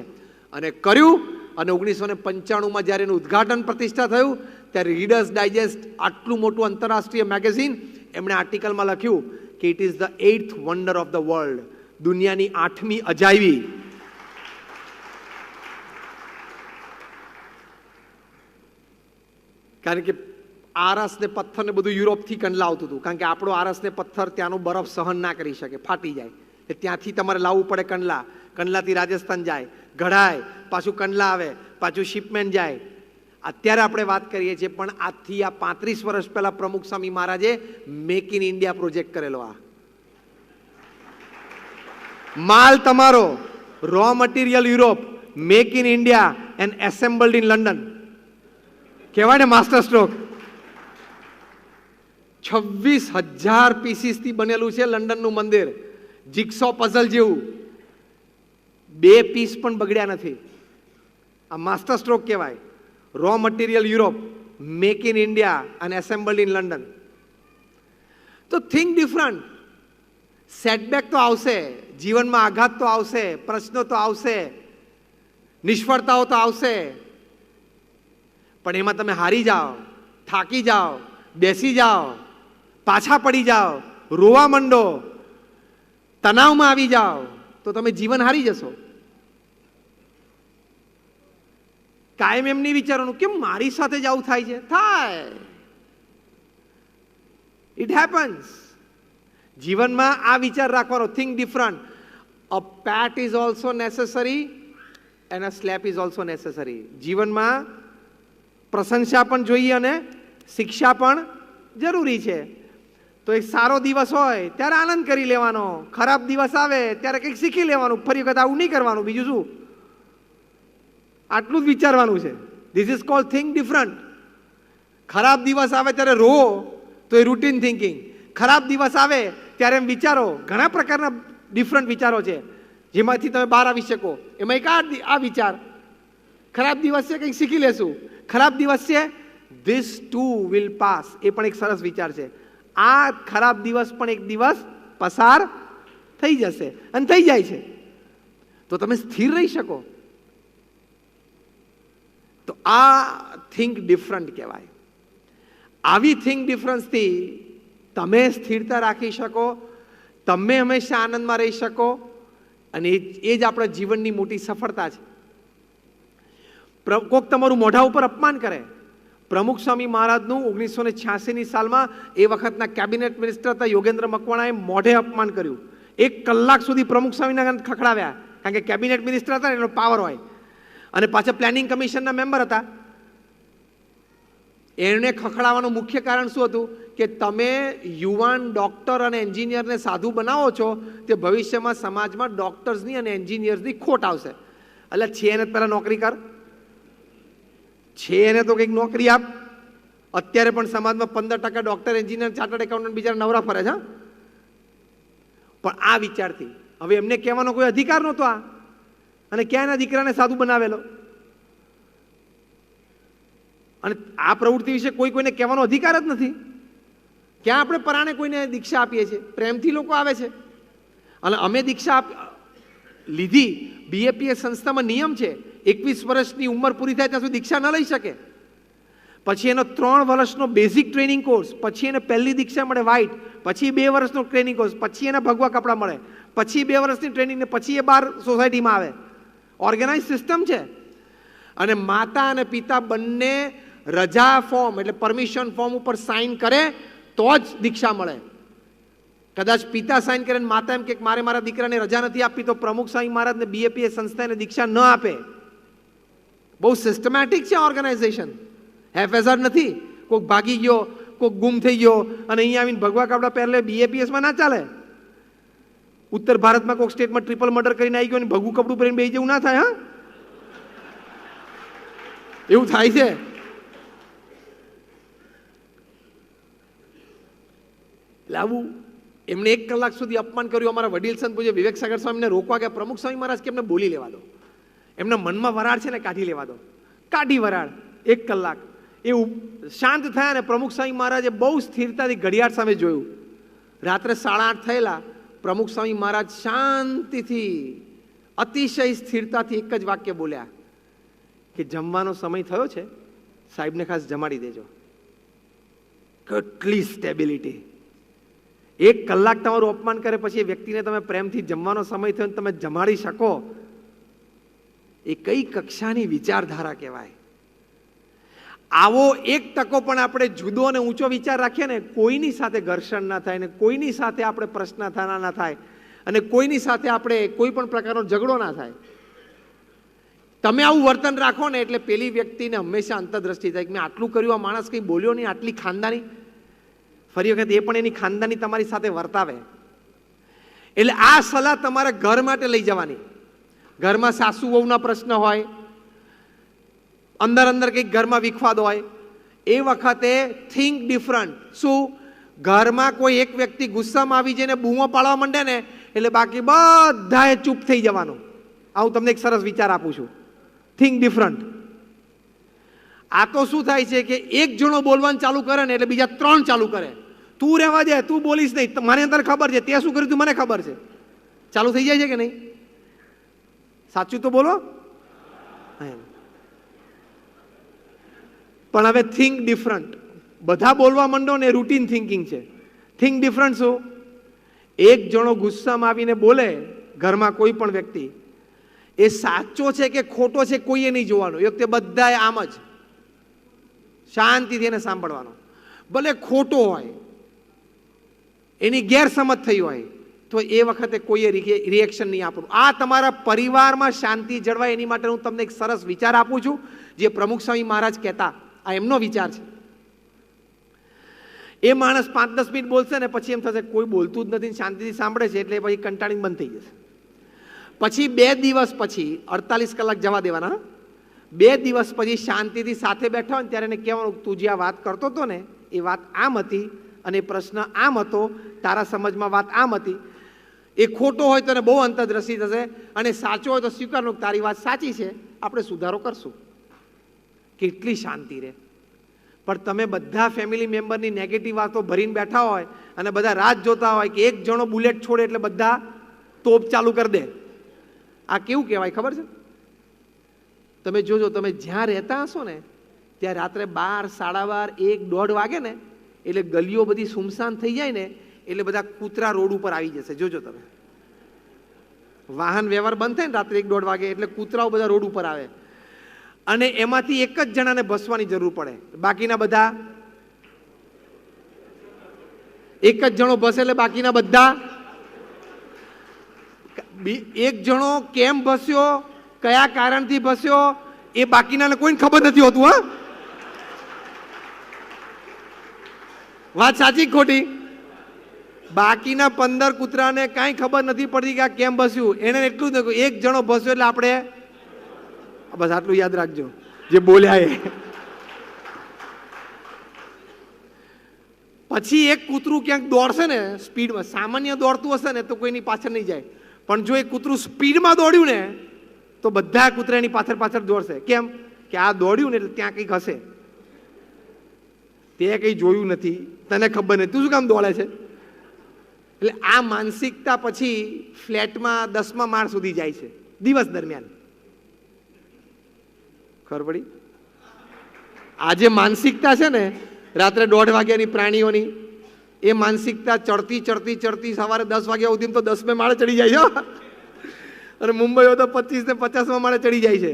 Speaker 1: અને કર્યું. અને 1995માં જ્યારે એનું ઉદ્ઘાટન પ્રતિષ્ઠા થયું ત્યારે રીડર્સ ડાયજેસ્ટ આટલું મોટું આંતરરાષ્ટ્રીય મેગેઝિન એમણે આર્ટિકલમાં લખ્યું કે it is the 8th wonder of the world, દુનિયાની 8મી અજાયબી. કારણ કે આરસ ને પથ્થર ને બધું યુરોપથી કંડલા આવતું હતું. કારણ કે આપણો આરસ ને પથ્થર ત્યાંનો બરફ સહન ના કરી શકે, ફાટી જાય. ત્યાંથી તમારે લાવવું પડે કંડલા. કંડલાથી રાજસ્થાન જાય, ઘડાય, પાછું કંડલા આવે, પાછું શિપમેન્ટ જાય. અત્યારે આપણે વાત કરીએ છીએ, પણ આજથી આ 35 વર્ષ પહેલા પ્રમુખ સ્વામી મહારાજે મેક ઇન ઇન્ડિયા પ્રોજેક્ટ કરેલો. આ માલ તમારો, raw material Europe, make in India and assembled in London. કહેવાય ને માસ્ટર સ્ટ્રોક. 26,000 પીસીસથી બનેલું છે લંડનનું મંદિર, જિગ્સો પઝલ જેવું. 2 પીસ પણ બગડ્યા નથી. આ માસ્ટર સ્ટ્રોક કહેવાય. Row material Europe, make in India અને એસેમ્બલ્ડ ઇન લંડન. તો થિંક ડિફરન્ટ. સેટબેક તો આવશે, જીવનમાં આઘાત તો આવશે, પ્રશ્નો તો આવશે, નિષ્ફળતાઓ તો આવશે. પણ એમાં તમે હારી જાઓ, થાકી જાઓ, બેસી જાઓ, પાછા પડી જાઓ, રોવા માંડો, તણાવમાં આવી જાઓ તો તમે જીવન હારી જશો. કાયમ એમ નહીં વિચારવાનું કે મારી સાથે જ આવું થાય છે. થાય, ઇટ હેપન્સ. જીવનમાં આ વિચાર રાખવાનો, think different. A pat is also necessary and a slap is also necessary. જીવનમાં પ્રશંસા પણ જોઈએ અને શિક્ષા પણ જરૂરી છે. તો એક સારો દિવસ હોય ત્યારે આનંદ કરી લેવાનો, ખરાબ દિવસ આવે ત્યારે કંઈક શીખી લેવાનું, ફરી વખત આવું નહીં કરવાનું. બીજું શું? આટલું જ વિચારવાનું છે. This is called think different. ખરાબ દિવસ આવે ત્યારે રો તો એ રૂટીન થિંકિંગ. ખરાબ દિવસ આવે ત્યારે એમ વિચારો. ઘણા પ્રકારના ડિફરન્ટ વિચારો છે જેમાંથી તમે બહાર આવી શકો. એમાં એક આ વિચાર, ખરાબ દિવસ છે કંઈક શીખી લેશું, ખરાબ દિવસ છે ધીસ ટુ વિલ પાસ, એ પણ એક સરસ વિચાર છે. આ ખરાબ દિવસ પણ એક દિવસ પસાર થઈ જશે અને થઈ જાય છે. તો તમે સ્થિર રહી શકો. તો આ થિંક ડિફરન્ટ કહેવાય. આવી થિંક ડિફરન્સથી તમે સ્થિરતા રાખી શકો, તમે હંમેશા આનંદમાં રહી શકો અને એ જ આપણા જીવનની મોટી સફળતા છે. કોક તમારું મોઢા ઉપર અપમાન કરે. પ્રમુખ સ્વામી મહારાજનું 1986ની સાલમાં એ વખતના કેબિનેટ મિનિસ્ટર હતા યોગેન્દ્ર મકવાણાએ મોઢે અપમાન કર્યું. 1 કલાક સુધી પ્રમુખ સ્વામીના ખખડાવ્યા. કારણ કે કેબિનેટ મિનિસ્ટર હતા એનો પાવર હોય અને પાછા પ્લાનિંગ કમિશનના મેમ્બર હતા. એણે ખખડાવવાનું મુખ્ય કારણ શું હતું કે તમે યુવાન ડોક્ટર અને એન્જિનિયરને સાધુ બનાવો છો તે ભવિષ્યમાં સમાજમાં ડોક્ટર્સની અને એન્જિનિયર્સની ખોટ આવશે. એટલે છે એને પહેલાં નોકરી કર, છે એને તો કંઈક નોકરી આપ. અત્યારે પણ સમાજમાં 15% ડોક્ટર, એન્જિનિયર, ચાર્ટર્ડ એકાઉન્ટન્ટ બિચારા નવરા ફરે છે. પણ આ વિચારથી હવે એમને કહેવાનો કોઈ અધિકાર નહોતો આ, અને ક્યાં એના દીકરાને સાધુ બનાવેલો, અને આ પ્રવૃત્તિ વિશે કોઈને કહેવાનો અધિકાર જ નથી. ક્યાં આપણે પરાણે કોઈને દીક્ષા આપીએ છીએ? પ્રેમથી લોકો આવે છે. અને અમે દીક્ષા લીધી, બીએપીએસ સંસ્થામાં નિયમ છે 21 વર્ષની ઉંમર પૂરી થાય ત્યાં સુધી દીક્ષા ન લઈ શકે. પછી એનો 3 વર્ષનો બેઝિક ટ્રેનિંગ કોર્સ, પછી એને પહેલી દીક્ષા મળે વ્હાઇટ, પછી 2 વર્ષનો ટ્રેનિંગ કોર્સ, પછી એને ભગવા કપડાં મળે, પછી 2 વર્ષની ટ્રેનિંગ ને પછી એ બહાર સોસાયટીમાં આવે. ઓર્ગેનાઇઝ સિસ્ટમ છે. અને માતા અને પિતા બંને રજા ફોર્મ એટલે પરમિશન ફોર્મ ઉપર સાઇન કરે તો જ દીક્ષા મળે. કદાચ પિતા સાઇન કરે માતા એમ કે મારે મારા દીકરાને રજા નથી આપી તો પ્રમુખ સ્વામી મહારાજને બીએપીએસ સંસ્થાને દીક્ષા ન આપે. બહુ સિસ્ટમેટિક છે ઓર્ગેનાઇઝેશન, હેફેઝર નથી. કોઈક ભાગી ગયો, કોઈક ગુમ થઈ ગયો અને અહીંયા આવીને ભગવા કપડા પહેરલે બીએપીએસમાં ના ચાલે. ઉત્તર ભારતમાં કોઈક સ્ટેટમાં ટ્રિપલ મર્ડર કરીને આવી ગયો ને ભગવું કપડું પહેરીને બેસી જવું ના થાય. હા, એવું થાય છે. એટલે આવું એમણે 1 કલાક સુધી અપમાન કર્યું. અમારા વડીલ સંત પૂજ્ય વિવેક સાગર સ્વામીને રોકવા ગયા. પ્રમુખ સ્વામી મહારાજ કે એમને બોલી લેવા દો, એમના મનમાં વરાળ છે ને કાઢી લેવા દો. કાઢી વરાળ 1 કલાક એ શાંત થયા ને પ્રમુખ સ્વામી મહારાજે બહુ સ્થિરતાથી ઘડિયાળ સામે જોયું. રાત્રે 8:30 થયેલા. પ્રમુખ સ્વામી મહારાજ શાંતિથી અતિશય સ્થિરતાથી એક જ વાક્ય બોલ્યા કે જમવાનો સમય થયો છે, સાહેબને ખાસ જમાડી દેજો. કેટલી સ્ટેબિલિટી! 1 કલાક તમારું અપમાન કરે પછી એ વ્યક્તિને તમે પ્રેમથી જમવાનો સમય થયો તમે જમાડી શકો, એ કઈ કક્ષાની વિચારધારા કહેવાય. આવો 1 ટકો પણ આપણે જુદો અને ઊંચો વિચાર રાખીએ ને, કોઈની સાથે ઘર્ષણ ના થાય ને કોઈની સાથે આપણે પ્રશ્ન ના થાય અને કોઈની સાથે આપણે કોઈ પણ પ્રકારનો ઝઘડો ના થાય. તમે આવું વર્તન રાખો ને એટલે પેલી વ્યક્તિને હંમેશા અંતરદ્રષ્ટિ થાય કે મેં આટલું કર્યું, આ માણસ કંઈ બોલ્યો નહીં, આટલી ખાનદાની. ફરી વખત એ પણ એની ખાનદાની તમારી સાથે વર્તાવે. એટલે આ સલાહ તમારે ઘર માટે લઈ જવાની. ઘરમાં સાસુ વહુના પ્રશ્ન હોય, અંદર કંઈક ઘરમાં વિખવાદ હોય, એ વખતે થિંક ડિફરન્ટ. શું? ઘરમાં કોઈ એક વ્યક્તિ ગુસ્સામાં આવી જઈને બૂમો પાડવા માંડે ને એટલે બાકી બધાએ ચૂપ થઈ જવાનું. આ હું તમને એક સરસ વિચાર આપું છું. Think different. આ તો શું થાય છે કે એક જણો બોલવાનું ચાલુ કરે ને એટલે બીજા 3 ચાલુ કરે. તું રહેવા દે, તું બોલીશ નહીં, મને અંદર ખબર છે, તે શું કર્યું તું મને ખબર છે. ચાલુ થઈ જાય છે કે નહીં? સાચું તો બોલો. પણ હવે થિંક ડિફરન્ટ. બધા બોલવા માંડો ને રૂટીન થિંકિંગ છે. થિંક ડિફરન્ટ શું? એક જણો ગુસ્સામાં આવીને બોલે ઘરમાં કોઈ પણ વ્યક્તિ, એ સાચો છે કે ખોટો છે કોઈએ નહીં જોવાનું. એ વખતે બધાએ આમ જ શાંતિથી એને સાંભળવાનો. ભલે ખોટો હોય, એની ગેરસમજ થઈ હોય તો એ વખતે કોઈએ રિએક્શન નહીં આપવું. આ તમારા પરિવારમાં શાંતિ જળવાય એની માટે હું તમને એક સરસ વિચાર આપું છું, જે પ્રમુખ સ્વામી મહારાજ કહેતા. આ એમનો વિચાર છે. એ માણસ 5-10 મિનિટ બોલશે ને પછી એમ થશે કોઈ બોલતું જ નથી, શાંતિથી સાંભળે છે એટલે પછી કંટાળીને બંધ થઈ જશે. પછી 2 દિવસ પછી 48 કલાક જવા દેવાના. 2 દિવસ પછી શાંતિથી સાથે બેઠા હોય ને ત્યારે એને કહેવાનું તું જે આ વાત કરતો હતો ને એ વાત આમ હતી અને પ્રશ્ન આમ હતો, તારા સમજમાં વાત આમ હતી. એ ખોટો હોય તો એને બહુ અંતરદ્રષ્ટિ થશે અને સાચો હોય તો સ્વીકારવું તારી વાત સાચી છે, આપણે સુધારો કરશું. કેટલી શાંતિ રહે. પણ તમે બધા ફેમિલી મેમ્બરની નેગેટિવ વાતો ભરીને બેઠા હોય અને બધા રાહ જોતા હોય કે એક જણો બુલેટ છોડે એટલે બધા તોપ ચાલુ કરી દે. આ કેવું કહેવાય ખબર છે? તમે જોજો, તમે જ્યાં રહેતા હશો ને ત્યાં રાત્રે 12, 12:30, 1, 1:30 વાગે ને એટલે ગલીઓ બધી સુમસાન થઈ જાય ને એટલે બધા કૂતરા રોડ ઉપર આવી જશે. જોજો તમે, વાહન વ્યવહાર બંધ થાય ને રાત્રે 1, 1:30 વાગે એટલે કૂતરાઓ બધા રોડ ઉપર આવે અને એમાંથી એક જ જણાને ભસવાની જરૂર પડે. બાકીના બધા એક જ જણો ભસે એટલે બાકીના બધા. એક જણો કેમ ભસ્યો, કયા કારણથી ભસ્યો એ બાકીનાને કોઈને ખબર નથી હોતું. હા, વાત સાચી ખોટી? બાકીના 15 કૂતરાને કાંઈ ખબર નથી પડતી કે આ કેમ ભસ્યું. એને એટલું જ એક જણો ભસ્યો એટલે આપણે બસ આટલું યાદ રાખજો જે બોલ્યા એ. પછી એક કૂતરું ક્યાંક દોડશે ને સ્પીડમાં, સામાન્ય દોડતું હશે ને તો કોઈની પાછળ નહીં જાય, પણ જો એ કૂતરું સ્પીડમાં દોડ્યું ને તો બધા કૂતરાની પાછળ પાછળ દોડશે. કેમ કે આ દોડ્યું ને એટલે ત્યાં કંઈક હશે, તે કંઈ જોયું નથી, તને ખબર નથી, તું શું કામ દોડે છે? એટલે આ માનસિકતા પછી ફ્લેટમાં 10મા માળ સુધી જાય છે દિવસ દરમિયાન. ખબર પડી? આ જે માનસિકતા છે ને રાત્રે 1:30 વાગ્યાની પ્રાણીઓની, એ માનસિકતા ચડતી ચડતી ચડતી સવારે 10 વાગ્યા સુધી તો 10મે માળે ચડી જાય છે, અને મુંબઈઓ તો 25 ને 50મા માળે ચડી જાય છે.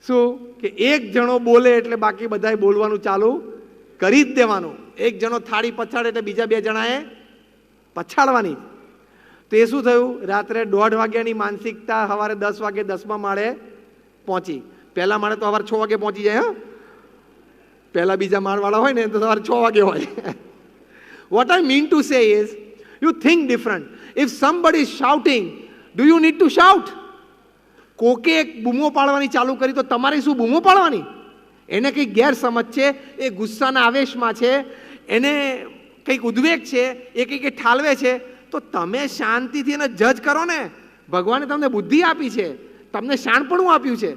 Speaker 1: શું કે એક જણો બોલે એટલે બાકી બધાએ બોલવાનું ચાલુ કરી જ દેવાનું. એક જણો થાળી પછાડે એટલે બીજા 2 જણાએ પછાડવાની. તો એ શું થયું? રાત્રે 1:30 વાગ્યાની માનસિકતા સવારે 10 વાગે 10મા માળે પહોંચી. પહેલા માળે તો સવારે 6 વાગે પહોંચી જાય. હા, પહેલા બીજા માળવાળા હોય ને તો સવારે 6 વાગે હોય. What I mean to say is, you think different. If somebody is shouting, do you need to shout? કોકે એક બૂમો પાડવાની ચાલુ કરી તો તમારે શું બૂમો પાડવાની? એને કંઈક ગેરસમજ છે, એ ગુસ્સાના આવેશમાં છે, એને કંઈક ઉદ્વેગ છે, એ કંઈક ઠાલવે છે, તો તમે શાંતિથી એને જજ કરો ને. ભગવાને તમને બુદ્ધિ આપી છે, તમને શાણપણું આપ્યું છે.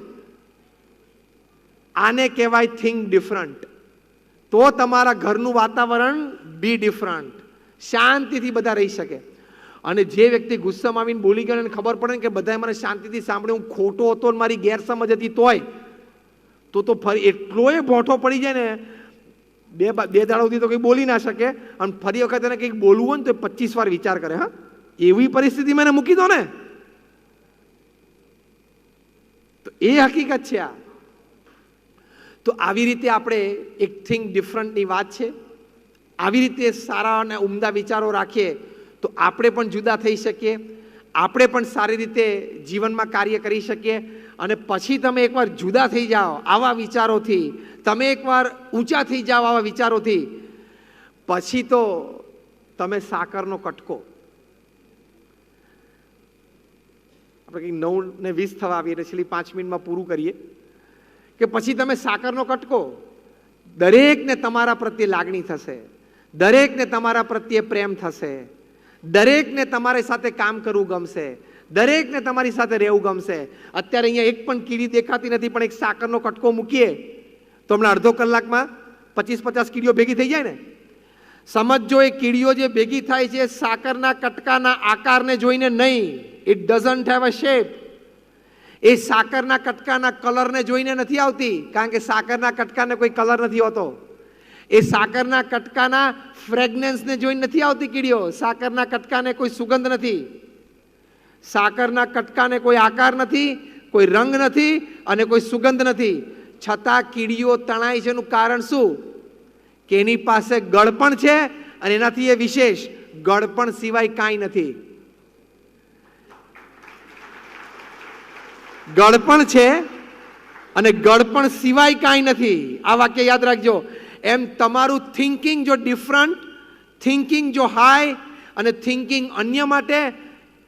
Speaker 1: આને કહેવાય થિંક ડિફરન્ટ. તો તમારા ઘરનું વાતાવરણ બી ડિફરન્ટ, શાંતિથી બધા રહી શકે. અને જે વ્યક્તિ ગુસ્સામાં આવીને બોલી ગયો અને ખબર પડે કે બધાએ મને શાંતિથી સાંભળ્યું, હું ખોટો હતો ને મારી ગેરસમજ હતી તોય, તો ફરી એટલોય ભોંઠો પડી જાય ને, બે દાડા સુધી તો કંઈ બોલી ના શકે, અને ફરી વખત એને કંઈક બોલવું હોય ને તો 25 વાર વિચાર કરે. હા, એવી પરિસ્થિતિમાં એને મૂકી દો ને. તો એ હકીકત છે આ. તો આવી રીતે આપણે એક થિંક ડિફરન્ટની વાત છે. આવી રીતે સારા અને ઉમદા વિચારો રાખીએ તો આપણે પણ જુદા થઈ શકીએ, આપણે પણ સારી રીતે જીવનમાં કાર્ય કરી શકીએ. અને પછી તમે એકવાર જુદા થઈ જાઓ આવા વિચારોથી, તમે એકવાર ઊંચા થઈ જાઓ આવા વિચારોથી, પછી તો તમે સાકરનો કટકો. આપણે કંઈક 9:20 થવા આવીએ એટલે છેલ્લી 5 મિનિટમાં પૂરું કરીએ કે પછી તમે સાકરનો કટકો. દરેકને તમારા પ્રત્યે લાગણી થશે, દરેકને તમારા પ્રત્યે પ્રેમ થશે, દરેકને તમારી સાથે કામ કરવું ગમશે, દરેકને તમારી સાથે રહેવું ગમશે. અત્યારે અહીંયા એક પણ કીડી દેખાતી નથી, પણ એક સાકરનો કટકો મૂકીએ તો હમણાં અડધો કલાકમાં 25-50 કીડીઓ ભેગી થઈ જાય ને. સમજો એ કીડીઓ જે ભેગી થાય છે સાકરના કટકાના આકારને જોઈને નહીં. It doesn't have a shape. એ સાકરના કટકાના કલરને જોઈને નથી આવતી, કારણ કે સાકરના કટકાને કોઈ કલર નથી હોતો. એ સાકરના કટકાના ફ્રેગ્રન્સને જોઈને નથી આવતી કીડીઓ. સાકરના કટકાને કોઈ સુગંધ નથી, સાકરના કટકાને કોઈ આકાર નથી, કોઈ રંગ નથી અને કોઈ સુગંધ નથી. છતાં કીડીઓ તણાય છે. એનું કારણ શું? કે એની પાસે ગળપણ છે, અને એનાથી એ વિશેષ ગળપણ સિવાય કાંઈ નથી. ગળપણ છે અને ગળપણ સિવાય કાંઈ નથી. આ વાક્ય યાદ રાખજો. એમ તમારું થિંકિંગ જો ડિફરન્ટ, થિંકિંગ જો હાઈ અને થિંકિંગ અન્ય માટે,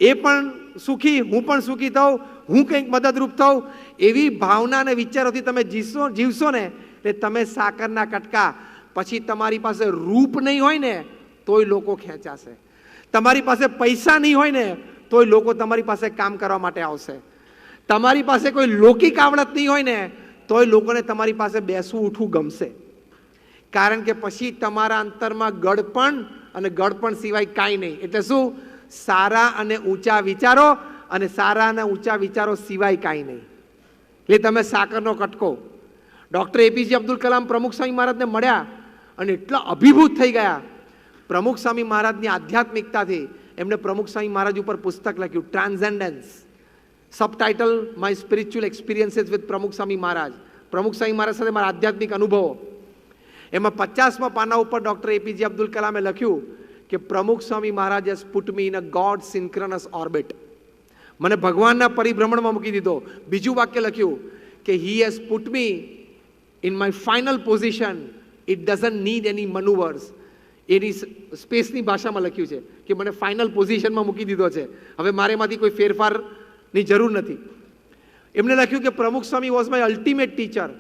Speaker 1: એ પણ સુખી, હું પણ સુખી થઉં, હું કંઈક મદદરૂપ થઉં, એવી ભાવના અને વિચારોથી તમે જીવશો ને એટલે તમે સાકરના કટકા. પછી તમારી પાસે રૂપ નહીં હોય ને તોય લોકો ખેંચાશે, તમારી પાસે પૈસા નહીં હોય ને તોય લોકો તમારી પાસે કામ કરવા માટે આવશે, તમારી પાસે કોઈ લૌકિક આવડત નહીં હોય ને તોય લોકોને તમારી પાસે બેસવું ઉઠવું ગમશે. કારણ કે પછી તમારા અંતરમાં ગળપણ અને ગળપણ સિવાય કાંઈ નહીં. એટલે શું? સારા અને ઊંચા વિચારો, અને સારા અને ઊંચા વિચારો સિવાય કાંઈ નહીં. એટલે તમે સાકરનો કટકો. ડૉક્ટર APJ અબ્દુલ કલામ પ્રમુખ સ્વામી મહારાજને મળ્યા અને એટલા અભિભૂત થઈ ગયા પ્રમુખ સ્વામી મહારાજની આધ્યાત્મિકતાથી. એમણે પ્રમુખ સ્વામી મહારાજ ઉપર પુસ્તક લખ્યું, transcendence. Subtitle my spiritual experiences with Pramukh Swami મહારાજ. પ્રમુખ સ્વામી મહારાજ સાથે મારા આધ્યાત્મિક અનુભવો. એમાં 50મા પાના ઉપર ડૉક્ટર APJ અબ્દુલ કલામે લખ્યું કે Pramukh Swami Maharaj has put me in a geosynchronous orbit. મને ભગવાનના પરિભ્રમણમાં મૂકી દીધો. બીજું વાક્ય લખ્યું કે he has put me in my final position. It doesn't need any manoeuvres. Any સ્પેસની ભાષામાં લખ્યું છે કે મને ફાઇનલ પોઝિશનમાં મૂકી દીધો છે, હવે મારે એમાંથી કોઈ ફેરફારની જરૂર નથી. એમણે લખ્યું કે પ્રમુખ સ્વામી વોઝ માય અલ્ટિમેટ ટીચર.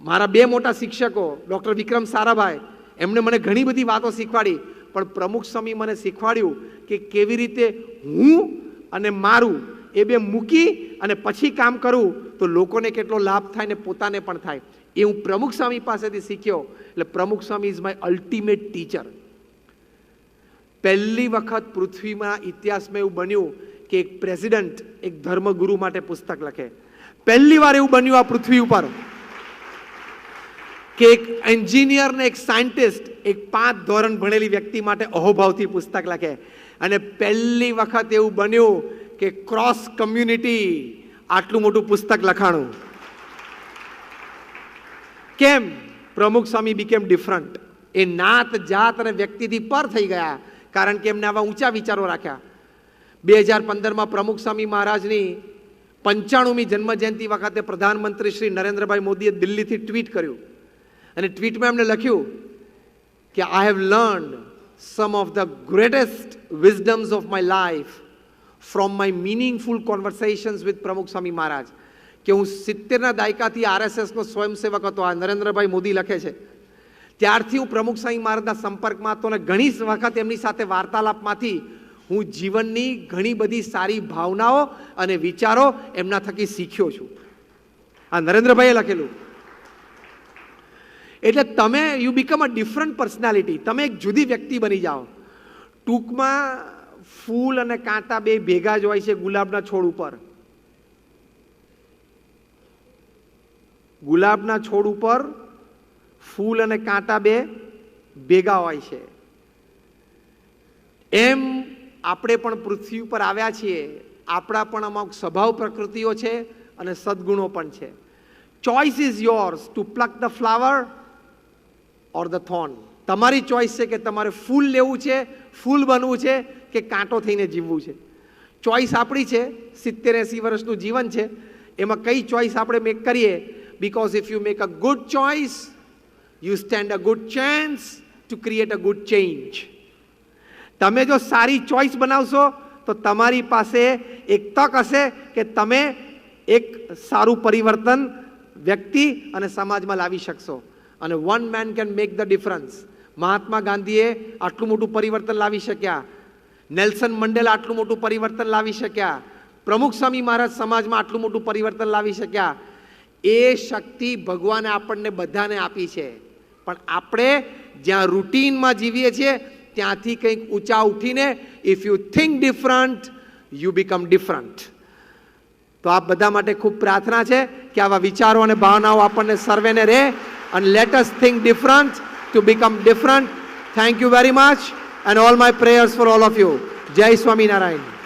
Speaker 1: મારા 2 મોટા શિક્ષકો ડૉક્ટર વિક્રમ સારાભાઈ, એમણે મને ઘણી બધી વાતો શીખવાડી, પણ પ્રમુખ સ્વામી મને શીખવાડ્યું કે કેવી રીતે હું અને મારું એ બે મૂકી અને પછી કામ કરું તો લોકોને કેટલો લાભ થાય ને પોતાને પણ થાય. એ હું પ્રમુખ સ્વામી પાસેથી શીખ્યો. એટલે પ્રમુખ સ્વામી ઇઝ માય અલ્ટિમેટ ટીચર. પહેલી વખત પૃથ્વીમાં ઇતિહાસમાં એવું બન્યું કે એક પ્રેસિડન્ટ એક ધર્મગુરુ માટે પુસ્તક લખે. પહેલી વાર એવું બન્યું આ પૃથ્વી ઉપર કે એક એન્જિનિયર ને એક સાયન્ટિસ્ટ એક 5 ધોરણ ભણેલી વ્યક્તિ માટે અહોભાવથી પુસ્તક લખે. અને પહેલી વખત એવું બન્યું કે ક્રોસ કમ્યુનિટી આટલું મોટું પુસ્તક લખાણું. કેમ? પ્રમુખ સ્વામી બીકેમ ડિફરન્ટ. એ નાત જાત અને વ્યક્તિથી પર થઈ ગયા, કારણ કે એમને આવા ઊંચા વિચારો રાખ્યા. 2015માં પ્રમુખ સ્વામી મહારાજની 95મી જન્મજયંતિ વખતે પ્રધાનમંત્રી શ્રી નરેન્દ્રભાઈ મોદીએ દિલ્હીથી ટ્વીટ કર્યું. અને ટ્વીટમાં એમને લખ્યું કે I have learned some of the greatest wisdoms of my life from my meaningful conversations with Pramukh Swami મહારાજ. કે હું 70ના દાયકાથી આરએસએસનો સ્વયંસેવક હતો. આ નરેન્દ્રભાઈ મોદી લખે છે. ત્યારથી હું પ્રમુખ સ્વામી મહારાજના સંપર્કમાં હતો અને ઘણી વખત એમની સાથે વાર્તાલાપમાંથી હું જીવનની ઘણી બધી સારી ભાવનાઓ અને વિચારો એમના થકી શીખ્યો છું. આ નરેન્દ્રભાઈએ લખેલું. એટલે તમે you become a different personality. તમે એક જુદી વ્યક્તિ બની જાઓ. ટૂંકમાં ફૂલ અને કાંટા બે ભેગા જ હોય છે ગુલાબના છોડ ઉપર. ગુલાબના છોડ ઉપર ફૂલ અને કાંટા બે ભેગા હોય છે. એમ આપણે પણ પૃથ્વી ઉપર આવ્યા છીએ. આપણા પણ અમુક સ્વભાવ પ્રકૃતિઓ છે અને સદગુણો પણ છે. Choice is yours to pluck the flower or the thorn. તમારી ચોઇસ છે કે તમારે ફૂલ લેવું છે, ફૂલ બનવું છે કે કાંટો થઈને જીવવું છે. ચોઇસ આપણી છે. 70-80 વર્ષનું જીવન છે. એમાં કઈ ચોઇસ આપણે મેક કરીએ. Because if you make a good choice, you stand a good chance to create a good change. તમે જો સારી ચોઇસ બનાવશો તો તમારી પાસે એક તક હશે કે તમે એક સારું પરિવર્તન વ્યક્તિ અને સમાજમાં લાવી શકશો. અને one man can make the difference. મહાત્મા ગાંધીએ આટલું મોટું પરિવર્તન લાવી શક્યા. નેલ્સન મંડેલા આટલું મોટું પરિવર્તન લાવી શક્યા. પ્રમુખ સ્વામી મહારાજ સમાજમાં આટલું મોટું પરિવર્તન લાવી શક્યા. એ શક્તિ ભગવાને આપણને બધાને આપી છે. પણ આપણે જ્યાં રૂટીનમાં જીવીએ છીએ ત્યાંથી કંઈક ઊંચા ઉઠીને if you think different you become different. તો આ બધા માટે ખૂબ પ્રાર્થના છે કે આવા વિચારો અને ભાવનાઓ આપણને સર્વેને રહે અને let us think different to become different. Thank you very much and all my prayers for all of you. જય સ્વામિનારાયણ.